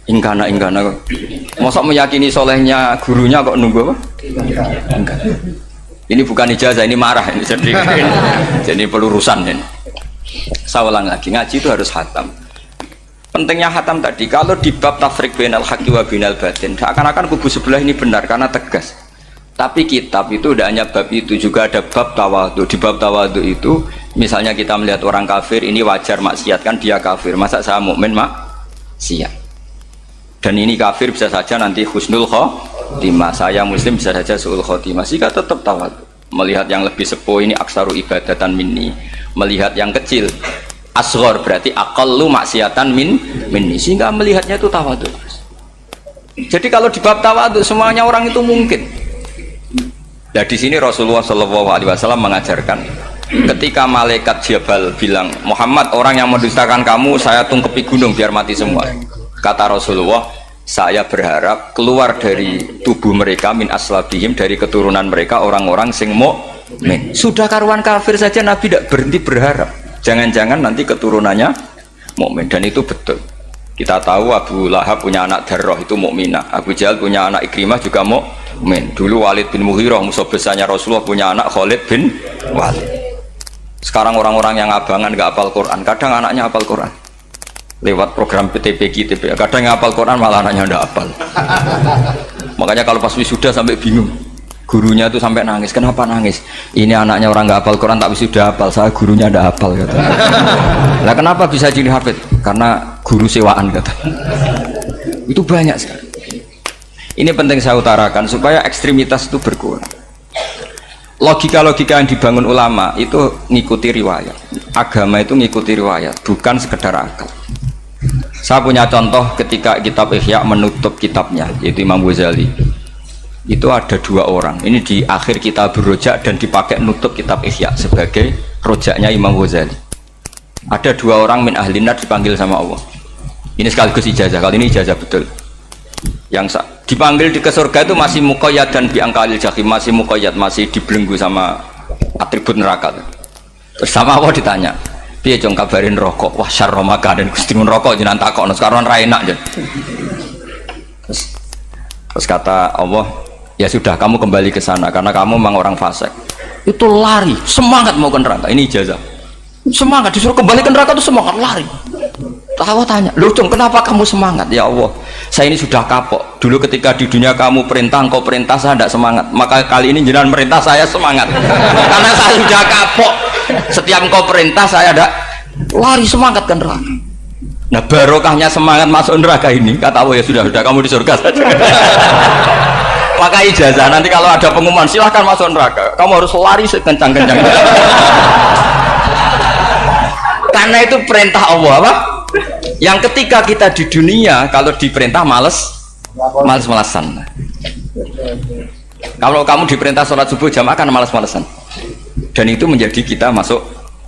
Ingkana. Masa meyakini solehnya gurunya kok nunggu apa? Enggak. Ini bukan ijazah, ini marah ini jadi pelurusan ini. Saya ulang lagi, ngaji itu harus khatam. Pentingnya khatam tadi, kalau di bab tafriq bainal haqqi wa bainal batin, seakan-akan kubu sebelah ini benar karena tegas. Tapi kitab itu tidak hanya bab itu, juga ada bab tawadhu. Di bab tawadhu itu, misalnya kita melihat orang kafir, ini wajar maksiat kan dia kafir. Masa saya mukmin maksiat? Dan ini kafir bisa saja nanti husnul khotimah, saya muslim bisa saja su'ul khotimah. Jika tetap tawadhu, melihat yang lebih sepuh ini aksaru ibadatan minni, melihat yang kecil asghar berarti aqallu maksiatan minni, sehingga melihatnya itu tawadhu. Jadi kalau di bab tawadhu semuanya orang itu mungkin. Nah di sini Rasulullah SAW mengajarkan, ketika malaikat Jabal bilang, Muhammad, orang yang mendustakan kamu saya tungkepi gunung biar mati semua. Kata Rasulullah, saya berharap keluar dari tubuh mereka min aslabihim, dari keturunan mereka orang-orang sing mukmin. Sudah karuan kafir saja Nabi tidak berhenti berharap. Jangan-jangan nanti keturunannya mukmin, dan itu betul. Kita tahu Abu Lahab punya anak Darroh itu mukminah. Abu Jahal punya anak Ikrimah juga mukmin. Dulu Walid bin Mughirah musuh besarnya Rasulullah punya anak Khalid bin Walid. Sekarang orang-orang yang abangan gak hafal Quran, kadang anaknya hafal Quran. Lewat program PTPQ, kadang ngapal Quran malah anaknya ndak hafal. Makanya kalau pas wisuda sampai bingung, gurunya itu sampai nangis. Kenapa nangis? Ini anaknya orang nggak hafal Quran tak wisuda hafal, saya gurunya ndak hafal kata. Lah kenapa bisa jadi hafid? Karena guru sewaan kata. Itu banyak sekali. Ini penting saya utarakan supaya ekstremitas itu berkurang. Logika-logika yang dibangun ulama itu ngikuti riwayat. Agama itu ngikuti riwayat, bukan sekedar akal. Saya punya contoh ketika kitab Ihya menutup kitabnya, yaitu Imam Ghazali. Itu ada dua orang. Ini di akhir kitab Rojak dan dipakai nutup kitab Ihya sebagai rojaknya Imam Ghazali. Ada 2 orang min ahli nar dipanggil sama Allah. Ini sekaligus ijazah, kali ini ijazah betul. Yang dipanggil ke surga itu masih muqayyad dan biangkalil jahim, masih muqayyad, masih dibelenggu sama atribut neraka. Terus sama Allah ditanya, piye jong kabarin rokok? Wah syarra makanan Gusti mun rokok jenengan takokno sekarang ra enak jen. Terus kata Allah, ya sudah kamu kembali ke sana karena kamu memang orang fasik. Itu lari, semangat mau ke neraka. Ini ijazah. Semangat disuruh kembali ke neraka itu semangat lari. Allah tanya, loh Jong kenapa kamu semangat? Ya Allah, saya ini sudah kapok. Dulu ketika di dunia kamu perintah, engkau perintah, saya tidak semangat. Maka kali ini jenengan perintah saya semangat. Karena saya sudah kapok. Setiap engkau perintah saya ada lari semangat ke neraka. Nah barokahnya semangat masuk neraka ini, kata Allah, ya sudah kamu di surga saja. Maka ijazah nanti kalau ada pengumuman silahkan masuk neraka, kamu harus lari sekencang-kencangnya. Karena itu perintah Allah apa? Yang ketika kita di dunia kalau diperintah males-malesan. Kalau kamu diperintah sholat subuh jamaah kan males-malesan. Dan itu menjadi kita masuk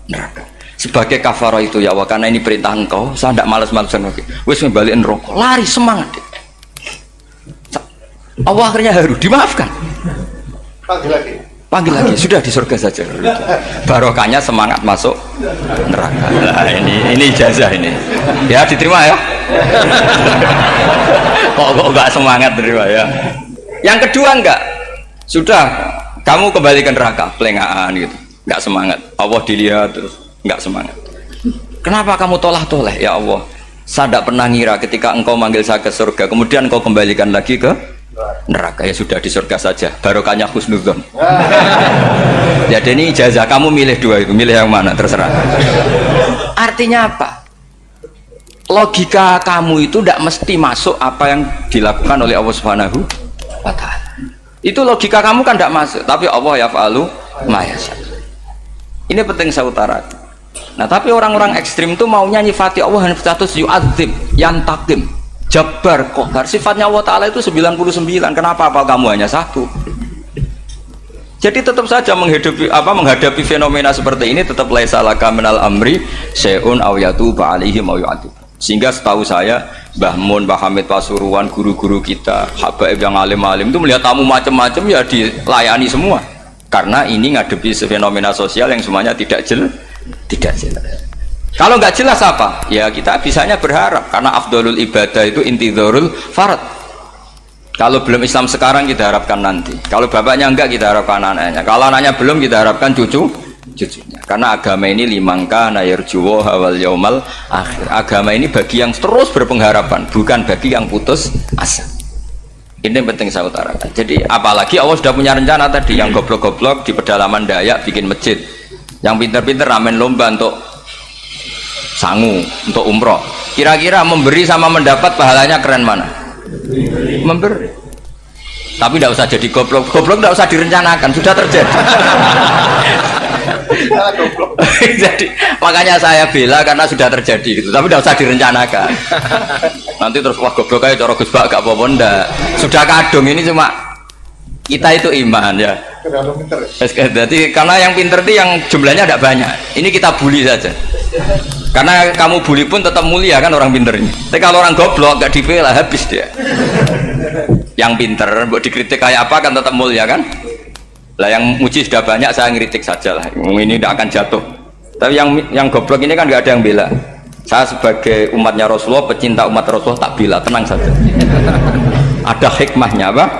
neraka. Sebagai kafarah itu ya Allah, karena ini perintah engkau, saya tidak males-malesan lagi. Wis ngembaliin rokok, lari semangat. Allah akhirnya harus dimaafkan. Panggil lagi, sudah di surga saja. Barokahnya semangat masuk neraka. Nah, ini ijazah ini. Ya diterima ya. Kok enggak semangat terima ya. Yang kedua enggak. Sudah kamu kembali ke neraka, pelengahan gitu. Enggak semangat. Allah dilihat terus enggak semangat. Kenapa kamu toleh-toleh ya Allah? Saya tidak pernah ngira ketika engkau manggil saya ke surga, kemudian engkau kembalikan lagi ke neraka. Ya sudah di surga saja, barokahnya husnudzon. Jadi ini ijazah, kamu milih 2 itu, milih yang mana terserah. Artinya apa? Logika kamu itu tidak mesti masuk apa yang dilakukan oleh Allah Subhanahu wa Ta'ala. Itu logika kamu kan tidak masuk, tapi Allah yaf'alu ma yasha. Ini penting saya utarakan. Nah tapi orang-orang ekstrim itu maunya nyifati Allah dengan status yu'adzib, yantakim, Jabbar, Qahar. Sifatnya Allah Ta'ala itu 99. Kenapa apa kamu hanya 1? Jadi tetap saja menghadapi fenomena seperti ini tetap laisa laka minal amri syai'un aw yatuba alaihim aw yu'adzib. Sehingga setahu saya Mbah Mun, Mbah Hamid Pasuruan, guru-guru kita, habaib yang alim-alim itu melihat tamu macam-macam ya dilayani semua. Karena ini ngadepi fenomena sosial yang semuanya tidak jelas. Kalau nggak jelas apa? Ya kita bisanya berharap karena afdolul ibadah itu intidharul farad. Kalau belum Islam sekarang kita harapkan nanti. Kalau bapaknya enggak kita harapkan anaknya. Kalau anaknya belum kita harapkan cucunya. Karena agama ini limangka nayarjuwo hawal yaumal akhir. Agama ini bagi yang terus berpengharapan, bukan bagi yang putus asa. Ini yang penting saya utarakan. Jadi apalagi Allah sudah punya rencana tadi, yang goblok-goblok di pedalaman Dayak bikin masjid, yang pinter-pinter ramen lomba untuk sangu, untuk umroh. Kira-kira memberi sama mendapat pahalanya keren mana? Memberi. Tapi tidak usah jadi goblok. Goblok tidak usah direncanakan, sudah terjadi. Jadi makanya saya bela karena sudah terjadi gitu. Tapi tidak usah direncanakan. Nanti terus wah goblok aja cara Gus Bak gak apa-apa ndak. Sudah kadung, ini cuma kita itu iman ya. Jadi karena yang pinter itu yang jumlahnya tidak banyak. Ini kita bully saja. Karena kamu bully pun tetap mulia kan orang pinter ini. Tapi kalau orang goblok gak dibela habis dia. Yang pinter buat dikritik kayak apa kan tetap mulia kan. Lah yang muji sudah banyak, saya ngeritik saja lah. Ini tidak akan jatuh. Tapi yang goblok ini kan nggak ada yang bela. Saya sebagai umatnya Rasulullah, pecinta umat Rasulullah tak bela, tenang saja. Ada hikmahnya apa?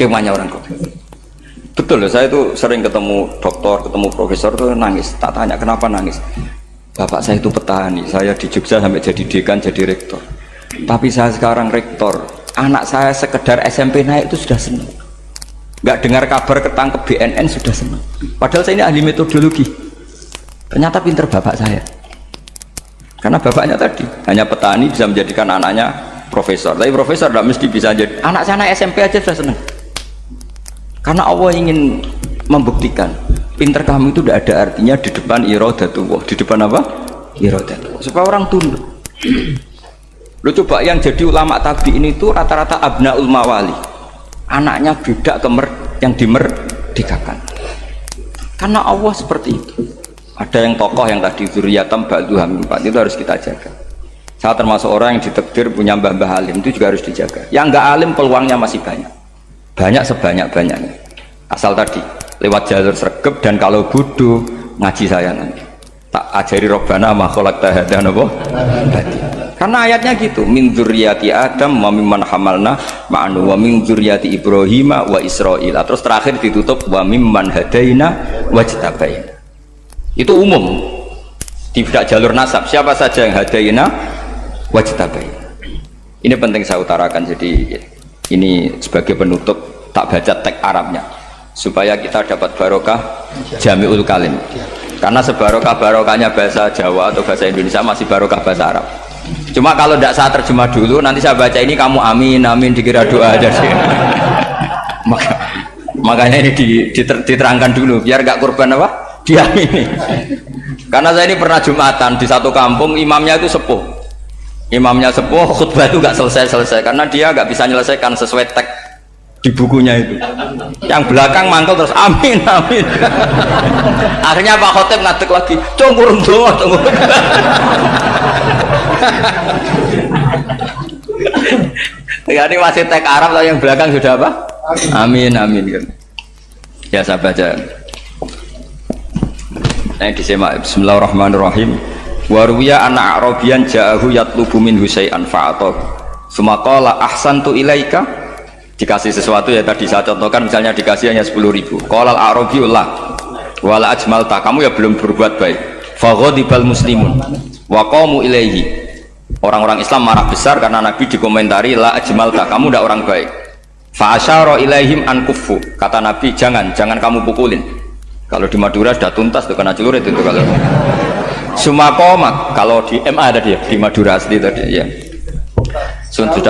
Hikmahnya orang goblok. Betul loh, saya itu sering ketemu dokter, ketemu profesor tuh nangis. Tak tanya kenapa nangis. Bapak saya itu petani, saya di Jogja sampai jadi dekan, jadi rektor. Tapi saya sekarang rektor, anak saya sekedar SMP naik itu sudah senang. Nggak dengar kabar ketangkep BNN sudah senang. Padahal saya ini ahli metodologi. Ternyata pinter bapak saya. Karena bapaknya tadi hanya petani bisa menjadikan anaknya profesor. Tapi profesor tidak mesti bisa jadi. Anak saya anak SMP aja sudah senang. Karena Allah ingin membuktikan pinter kamu itu tidak ada artinya di depan iradatullah. Di depan apa? Iradatullah. Supaya orang tunduk. Lu coba yang jadi ulama tabi ini tuh rata-rata abnaul mawali. Anaknya budak yang dimerdekakan. Karena Allah seperti itu. Ada yang tokoh yang tadi dzurriyatam ba'duha min ba'd, itu harus kita jaga. Saya termasuk orang yang ditakdir punya mbah-mbah alim, itu juga harus dijaga. Yang enggak alim peluangnya masih banyak. Banyak sebanyak-banyaknya. Asal tadi lewat jalur sregep, dan kalau bodoh ngaji saya nanti. Tak ajari Rabbana ma khalaqta hadza napa? Karena ayatnya gitu, min dzurriyyati Adam wa mimman hamalna ma'anu wa min dzurriyyati Ibrahim wa Israil. Terus terakhir ditutup wa mimman hadaina wajtabaina. Itu umum. Tidak jalur nasab. Siapa saja yang hadaina wajtabaina. Ini penting saya utarakan, jadi ini sebagai penutup tak baca teks Arabnya supaya kita dapat barokah Jami'ul Kalim. Karena sebarokah-barokahnya bahasa Jawa atau bahasa Indonesia masih barokah bahasa Arab. Cuma kalau tidak saya terjemah dulu, nanti saya baca ini kamu amin amin dikira doa aja sih. Makanya ini diterangkan dulu biar gak korban apa diamini. Karena saya ini pernah Jumatan di satu kampung, imamnya itu sepuh. Imamnya sepuh, khutbah itu gak selesai karena dia gak bisa menyelesaikan sesuai teks di bukunya itu. Yang belakang mantul terus amin amin. Akhirnya Pak Khotib ngadeg lagi, "Cungkurung doa, cungkurung." Ya ini masih teks Arab, yang belakang sudah apa? Amin amin. Ya saya baca. Nah disimak. Bismillahirrahmanirrahim. Waruya anak Arabian ja'ahu yatlubu min husay'an fa'atahu. Summa qala ahsantu ilaika. Dikasih sesuatu ya tadi saya contohkan, misalnya dikasih hanya 10.000. Qala al-arabiyullah wala ajmalta, kamu ya belum berbuat baik. Faghadibal muslimun wa qamu ilaihi. Orang-orang Islam marah besar karena Nabi dikomentari la ajmalta, kamu tidak orang baik. Fa asyara ilaihim an kuffu, kata Nabi jangan kamu pukulin. Kalau di Madura sudah tuntas tuh kena celurit itu kalau. Sumakomat, kalau di MA tadi ya, di Madura asli tadi ya. Sudah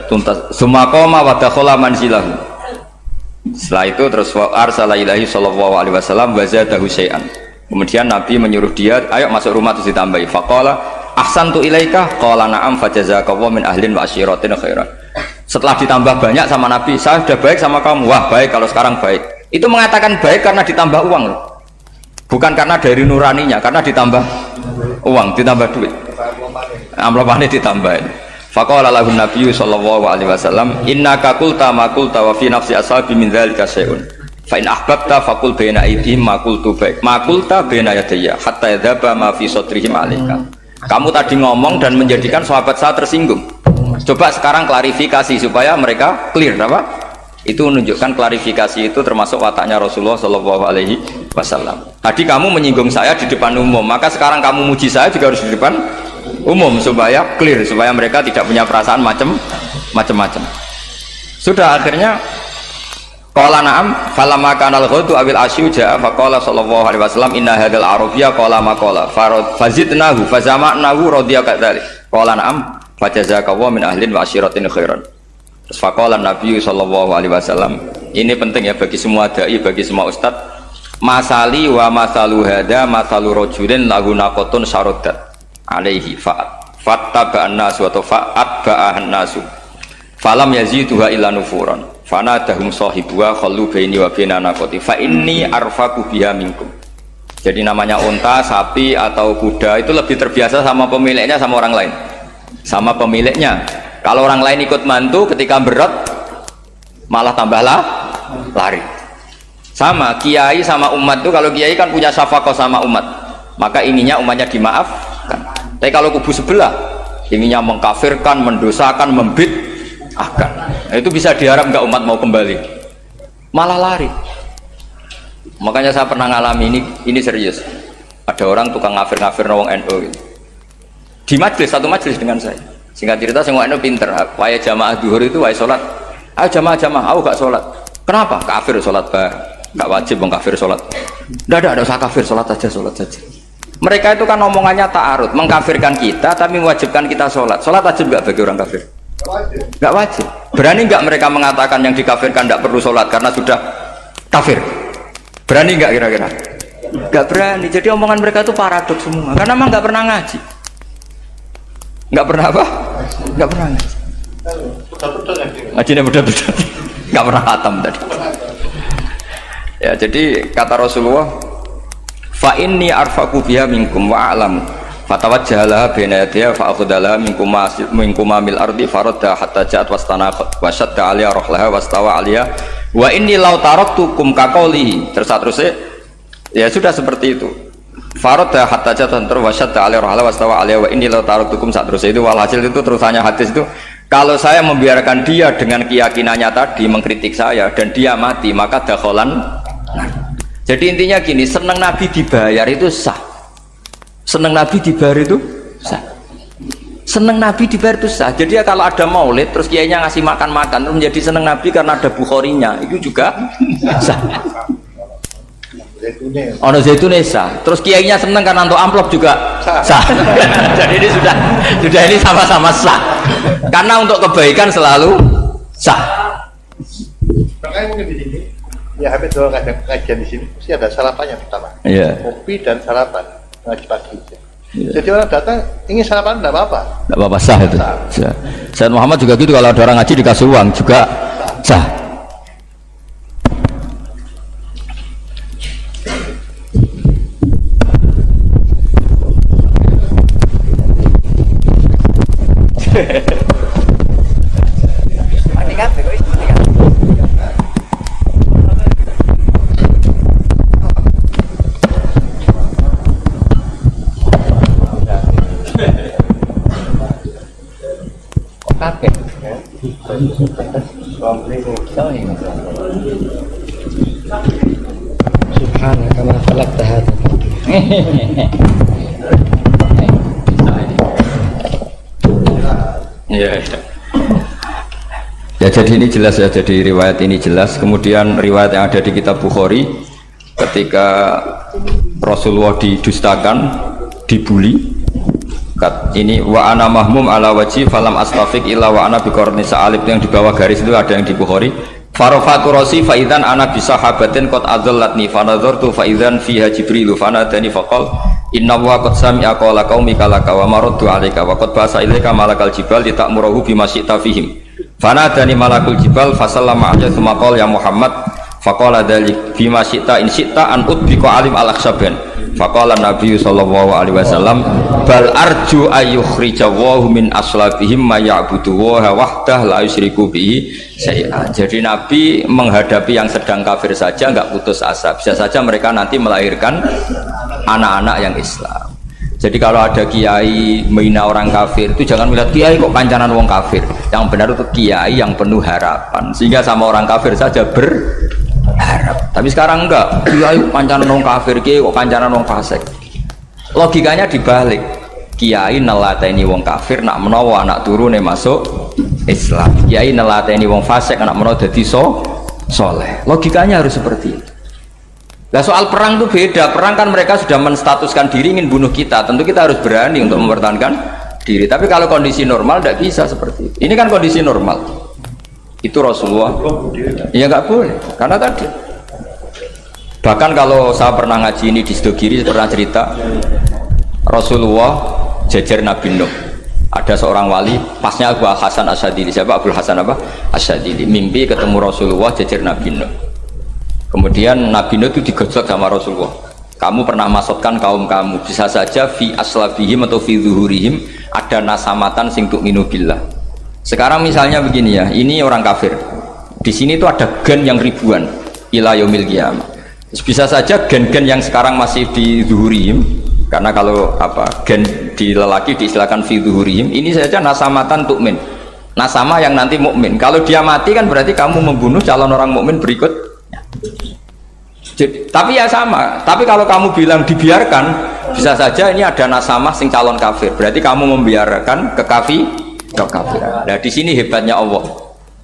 tuntas. Sumakoma wa dakhala manzilahu. Setelah itu terus arsala ilahi sallallahu alaihi wasallam wa zadahu syai'an. Kemudian Nabi menyuruh dia, ayo masuk rumah, terus ditambahi. Faqala ahsantu ilaika, qala na'am fajazakallahu min ahlin wa asyiratin khairan. Setelah ditambah banyak sama Nabi, saya sudah baik sama kamu. Wah, baik kalau sekarang baik. Itu mengatakan baik karena ditambah uang loh. Bukan karena dari nuraninya, karena ditambah uang, ditambah duit. Amplopane ditambahin. Faqala lahu Nabi sallallahu alaihi wasallam, innaka qulta ma qulta wa fi nafsi ashabi min dzalika syai'un. Fa in ahbabta faqul baina aydihim ma qultu baik. Ma qulta baina yadayya hatta yadhaba ma fi sadrihim alaika. Kamu tadi ngomong dan menjadikan sahabat saya tersinggung. Coba sekarang klarifikasi supaya mereka clear apa? Itu menunjukkan klarifikasi itu termasuk wataknya Rasulullah sallallahu alaihi wasallam. Tadi kamu menyinggung saya di depan umum, maka sekarang kamu muji saya juga harus di depan umum supaya clear, supaya mereka tidak punya perasaan macam-macam. Sudah akhirnya qala na'am falamma kana al-ghadu awil asyu ja'a faqala sallallahu alaihi wasallam inna hadzal arabiyya qala ma qala fazidnahu fazama'nahu radhiya kadzalik. Qala na'am fajazakallahu min ahlin wa asyiratin khairan. Terus faqala Nabi sallallahu alaihi wasallam, ini penting ya bagi semua dai, bagi semua ustaz. Masali wa masalu hada masalu rajulin lahu naqatun syaradat alaihi fattaba'an nasu atau fa'atba'an nasu falam yaziduha illa nufuran fanadahum sahibuha khallu baini wa baina naqati fa inni arfaqu biha minkum. Jadi namanya unta, sapi atau kuda itu lebih terbiasa sama pemiliknya sama orang lain. Sama pemiliknya. Kalau orang lain ikut mantu ketika berat malah tambahlah lari. Sama kiai sama umat itu, kalau kiai kan punya syafaqah sama umat, maka ininya umatnya dimaafkan. Tapi kalau kubu sebelah ininya mengkafirkan, mendosakan, membid'ahkan, itu bisa diharap nggak umat mau kembali, malah lari. Makanya saya pernah ngalami ini serius. Ada orang tukang ngafir-ngafir nawang NU gitu. Di majlis, satu majlis dengan saya. Singkat cerita semua NU pinter, waya jamaah duhur itu waya sholat, ayo jamaah, aku gak sholat. Kenapa? Kafir sholat gak wajib kafir sholat. Tidak usah kafir, sholat saja. Mereka itu kan omongannya ta'arud, mengkafirkan kita tapi mewajibkan kita sholat. Sholat wajib gak bagi orang kafir? Gak wajib. Berani gak mereka mengatakan yang dikafirkan tidak perlu sholat karena sudah kafir? Berani gak kira-kira? Gak berani. Jadi omongan mereka itu paradoks semua, karena memang gak pernah ngaji. Gak pernah apa? Gak pernah ngaji. Ngajinya betul-betul. Gak pernah khatam tadi. Ya, jadi kata Rasulullah, fa inni arfaqu biha minkum wa a'lamu fatawajjaha baina yadayha fa akhadha minkum mil ardi faradda hatta ja'at wastana wa shadda 'alaiha rahlaha wastawa 'alaiha wa inni law taraktukum kaqaulihi terus ya sudah seperti itu faradda hatta ja'at wa shadda 'alaiha rahlaha wastawa 'alaiha wa inni law taraktukum terus itu walhasil itu terusannya hadis itu kalau saya membiarkan dia dengan keyakinannya tadi mengkritik saya dan dia mati maka dakholan. Jadi intinya gini, seneng Nabi dibayar itu sah. Seneng Nabi dibayar itu sah. Seneng Nabi dibayar itu sah. Jadi ya kalau ada maulid terus kiainya ngasih makan-makan terus menjadi seneng Nabi karena ada Bukharinya itu juga sah. Ono zaitune sah. Terus kiainya seneng karena untuk amplop juga sah. Jadi ini sudah ini sama-sama sah. Karena untuk kebaikan selalu sah. Makanya mungkin di sini ya habis kalau kajian di sini mesti ada sarapannya pertama. Yeah. Kopi dan sarapan ngaji pagi. Yeah. Jadi orang datang ingin sarapan tidak apa-apa. Tidak apa-apa sah itu. Sah. Sayyid Muhammad juga gitu kalau ada orang ngaji dikasih uang juga sah. Subhanaka ma khalaqta hadza. Ya jadi ini jelas ya, jadi riwayat ini jelas. Kemudian riwayat yang ada di kitab Bukhari ketika Rasulullah didustakan, dibuli. Ini wa ana mahmum ala wajhi falam astafiq illa wa ana biqarni sa'alib, yang di bawah garis itu ada yang di Bukhari. Farafatu rasi fa idzan ana bi sahabatin qad adallatni fa nadartu fa idzan fiha jibril fa nadani faqal inna wa qad sami'a qala qaumika laka wa maraddu 'alaika wa qad basa ilaika malakal jibal litamurahu bima syi'ta fihim fa nadani malakul jibal fa sallama alayhi thumma qala ya Muhammad faqala dzalik bima syi'ta in syi'ta an udbika alim al-akhsaban faqala Nabi sallallahu alaihi wasallam bal arju ayyukhrijawahu min aslabihim ma ya'budu wa wahdah la yusyriku bihi syai'an. Jadi Nabi menghadapi yang sedang kafir saja enggak putus asa, bisa saja mereka nanti melahirkan anak-anak yang Islam. Jadi kalau ada kiai menghina orang kafir itu jangan melihat kiai kok kancanan wong kafir, yang benar itu kiai yang penuh harapan sehingga sama orang kafir saja berharap. Tapi sekarang enggak, kiai kancanan wong kafir, kiai kok kancanan wong fasik. Logikanya dibalik, kiai nelateni wong kafir nak menawa anak turune masuk Islam, kiai nelateni wong fasik anak menawa dadi soleh. Logikanya harus seperti itu. Nah soal perang itu beda. Perang kan mereka sudah menstatuskan diri ingin bunuh kita, tentu kita harus berani untuk mempertahankan diri. Tapi kalau kondisi normal tidak bisa seperti itu. Ini kan kondisi normal. Itu Rasulullah ya nggak boleh, karena tadi bahkan kalau saya pernah ngaji ini di Sidogiri, pernah cerita Rasulullah jejer Nabi Nuh. Ada seorang wali, pasnya Abu Hasan Asyadili. Siapa Abu Hasan apa? Asyadili. Mimpi ketemu Rasulullah jejer Nabi Nuh. Kemudian Nabi Nuh itu digojlok sama Rasulullah. Kamu pernah maksudkan kaum kamu, bisa saja fi aslabihim atau fi zuhurihim ada nasamatan sing tu'minu billah. Sekarang misalnya begini ya, ini orang kafir. Di sini itu ada gen yang ribuan ila yaumil qiyamah. Bisa saja gen-gen yang sekarang masih di zuhurihim, karena kalau apa gen di lelaki diistilahkan fi zuhurihim, ini saja nasamatan tu'min. Nasama yang nanti mukmin. Kalau dia mati kan berarti kamu membunuh calon orang mukmin berikut. Jadi, tapi ya sama. Tapi kalau kamu bilang dibiarkan, bisa saja ini ada nasama sing calon kafir. Berarti kamu membiarkan kekafiran. Nah di sini hebatnya Allah.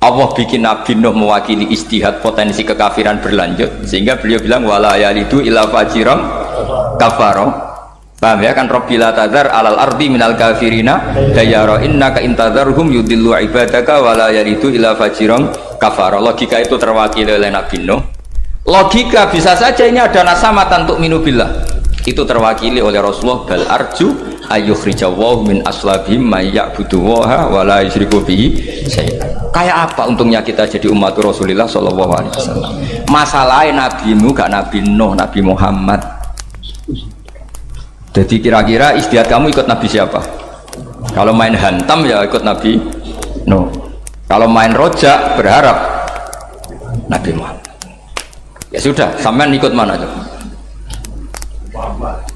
Allah bikin Nabi Nuh mewakili istihad potensi kekafiran berlanjut, sehingga beliau bilang wala yalidu illa fajiran kafaro. Paham ya kan? Rabbila tadzar alal ardi minal kafirina dayara innaka intadzarhum yudillu ibadaka wala yalidu illa fajiran kafaro. Logika itu terwakili oleh Nabi Nuh. Logika bisa saja ini ada nasamatan untuk minubillah, itu terwakili oleh Rasulullah bal arju ayyukhrijawahu min aslabihim may ya'budu waha wa la yusyriku bihi syai'an. Kayak apa untungnya kita jadi umat Rasulullah sallallahu alaihi wasallam? Masalahnya nabimu gak Nabi Nuh, Nabi Muhammad. Jadi kira-kira istihad kamu ikut Nabi siapa? Kalau main hantam ya ikut Nabi Nuh. Kalau main rojak berharap Nabi Muhammad. Ya sudah, sampean ikut mana aja?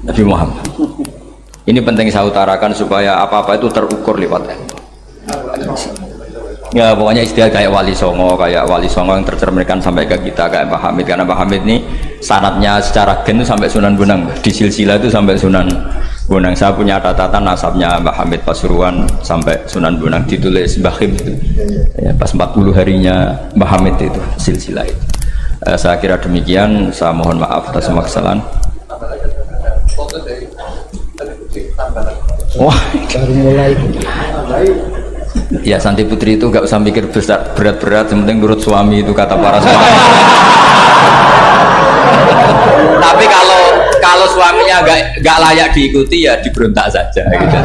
Nabi Muhammad. Ini penting saya utarakan supaya apa-apa itu terukur lewat ilmu. Ya pokoknya istilah kayak Wali Songo yang tercerminkan sampai ke kita kayak Pak Hamid, karena Pak Hamid ini sanadnya secara gen itu sampai Sunan Bonang, di silsilah itu sampai Sunan Bonang. Saya punya catatan nasabnya Pak Hamid Pasuruan sampai Sunan Bonang, ditulis Mbah Khim itu ya, pas 40 harinya Mbah Hamid itu silsilah itu. Saya kira demikian, saya mohon maaf atas semua kesalahan. Wah, baru mulai. Ya Santi Putri itu gak usah mikir besar berat-berat, yang penting nurut suami, itu kata para suami. Tapi kalau suaminya gak layak diikuti ya diberontak saja gitu.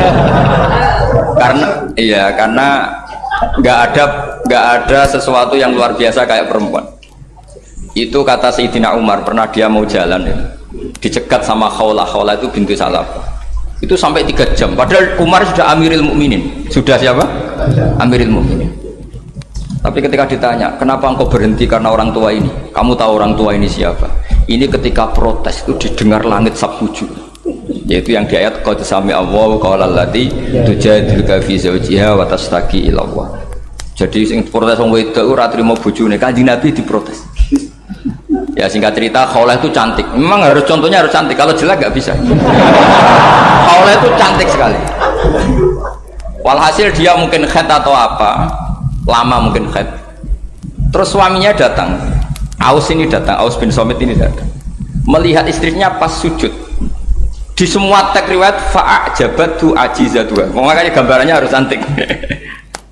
Karena gak ada sesuatu yang luar biasa kayak perempuan. Itu kata Sayyidina Umar, pernah dia mau jalan ya, dicegat sama Khawlah itu bintu Salaf. Itu sampai 3 jam, padahal Umar sudah Amiril Mukminin. Sudah siapa? Amiril Mukminin. Tapi ketika ditanya, kenapa engkau berhenti karena orang tua ini? Kamu tahu orang tua ini siapa? Ini ketika protes itu didengar langit sabtuju, yaitu yang di ayat qad sami Allahu qala allati tujadiluka fi zawjiha wa tashtaki ila Allah. Jadi sing protes wong wedok ora trimo bojone, Kanjeng Nabi diprotes. Ya singkat cerita, Khawlah itu cantik. Memang contohnya harus cantik. Kalau jelek nggak bisa. Khawlah itu cantik sekali. Walhasil dia mungkin khed atau apa, lama mungkin khed. Terus suaminya datang. Aus bin Somit ini datang. Melihat istrinya pas sujud. Di semua teks riwayat fa'ajabatu ajizatuha. Makanya gambarannya harus cantik.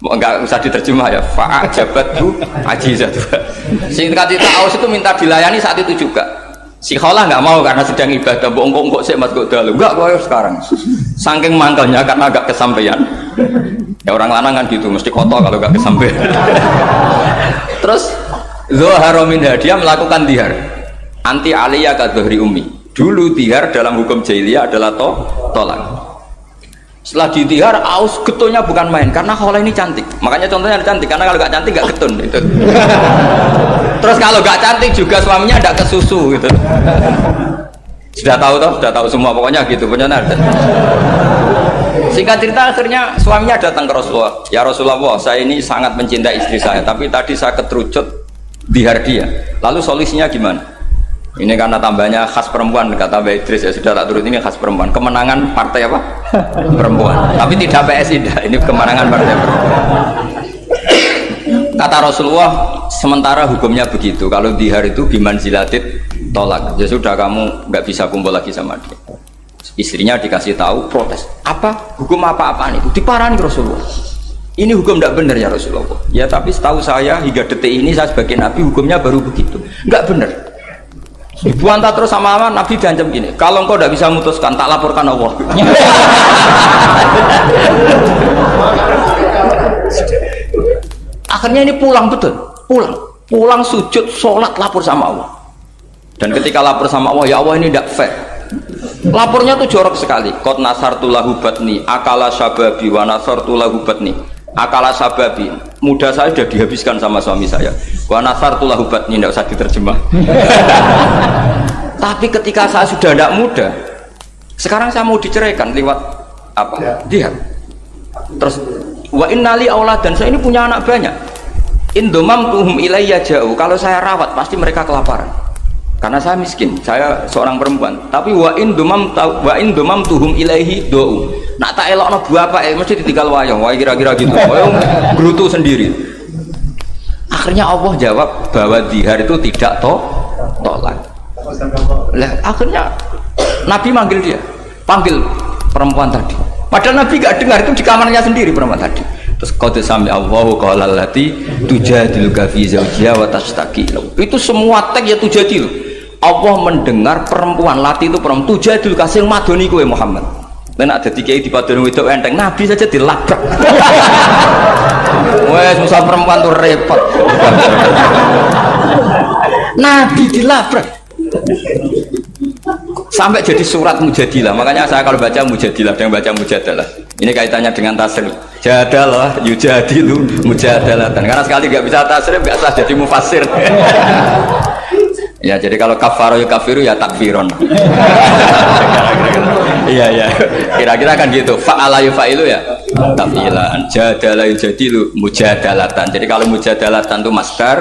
Enggak usah diterjemah ya, fa'ajabatu ajizatuha. Singkat cerita, Aus itu minta dilayani saat itu juga. Si Khawlah nggak mau karena sedang ibadah. Bongkok sih mas dalu. Enggak, gue sekarang. Saking mangkelnya karena agak kesampaian. Ya orang lanang kan gitu, mesti kotor kalau nggak kesampaian. Terus Zuhara minha, dia melakukan dihar. Anti aliyah ka dhuhri ummi. Dulu dihar dalam hukum jahiliyah adalah tolak. Setelah ditihar, Aus getulnya bukan main karena Khawlah ini cantik. Makanya contohnya cantik, karena kalau gak cantik gak getun gitu. Terus kalau gak cantik juga suaminya ada kesusu gitu. Sudah tahu semua pokoknya gitu punya nada. Singkat cerita, akhirnya suaminya datang ke Rasulullah. Ya Rasulullah, saya ini sangat mencintai istri saya, tapi tadi saya keterucut dihar dia. Lalu solusinya gimana? Ini karena tambahnya khas perempuan, kata Mbak Idris, ya sudah tak turut, ini khas perempuan. Kemenangan partai apa? Perempuan. Tapi tidak PSI, ini kemenangan partai perempuan. Kata Rasulullah, sementara hukumnya begitu. Kalau dihar itu bimanzilatit tolak. Ya sudah, kamu nggak bisa kumpul lagi sama dia. Istrinya dikasih tahu, protes. Apa? Hukum apa-apaan itu? Diparani Rasulullah. Ini hukum tidak benar ya Rasulullah. Ya tapi setahu saya hingga detik ini saya sebagai Nabi hukumnya baru begitu. Nggak benar. Dibantah terus sama Nabi diancam gini, kalau engkau tidak bisa memutuskan tak laporkan Allah. Akhirnya ini pulang sujud sholat lapor sama Allah. Dan ketika lapor sama Allah, ya Allah ini tidak fair. Lapornya tuh jorok sekali. Qad nasartu lahu batni akala syababi wa nasartu lahu batni akala sababi. Muda saya sudah dihabiskan sama suami saya. Wa nasartu lahu batni, tidak usah diterjemah. Tapi ketika saya sudah tidak muda, sekarang saya mau diceraikan lewat apa? Dia. Terus wa innali auladan, saya ini punya anak banyak. Indomam tuhum ilayya jauh. Kalau saya rawat pasti mereka kelaparan. Karena saya miskin, saya seorang perempuan. Tapi wa indomam tuhum ilaihi do'u. Nak tak elokno bapak mesti ditinggal wayang. Wah kira-kira gitu. Wayang gerutu sendiri. Akhirnya Allah jawab bahwa dihar itu tidak tolak. Lah akhirnya Nabi panggil perempuan tadi. Padahal Nabi gak dengar, itu di kamarnya sendiri perempuan tadi. Terus qad sami Allahu qala allati tujadiluka fi zawjiha wa tashtaki. Itu semua teks ya tujadil. Allah mendengar perempuan, lati itu perempuan tujadil kasih madoni kowe Muhammad. Nek dadi kiai dipadoni wedok enteng, Nabi saja dilabrak. Wes susah perempuan tuh repot. Nabi dilabrak. sampai jadi surat mujadilah. Makanya saya kalau baca mujadilah dan baca mujadalah, ini kaitannya dengan tasrif. Jadalah yujadilu mujadalatan, karena sekali nggak bisa tasrif nggak sah jadi mufassir. Ya jadi kalau kafaro ya kafiru ya takfiron. Iya, kira-kira kan gitu. Fa'ala yufa'ilu ya tafilan, jadalah yujadilu mujadalatan. Jadi kalau mujadalatan itu masdar,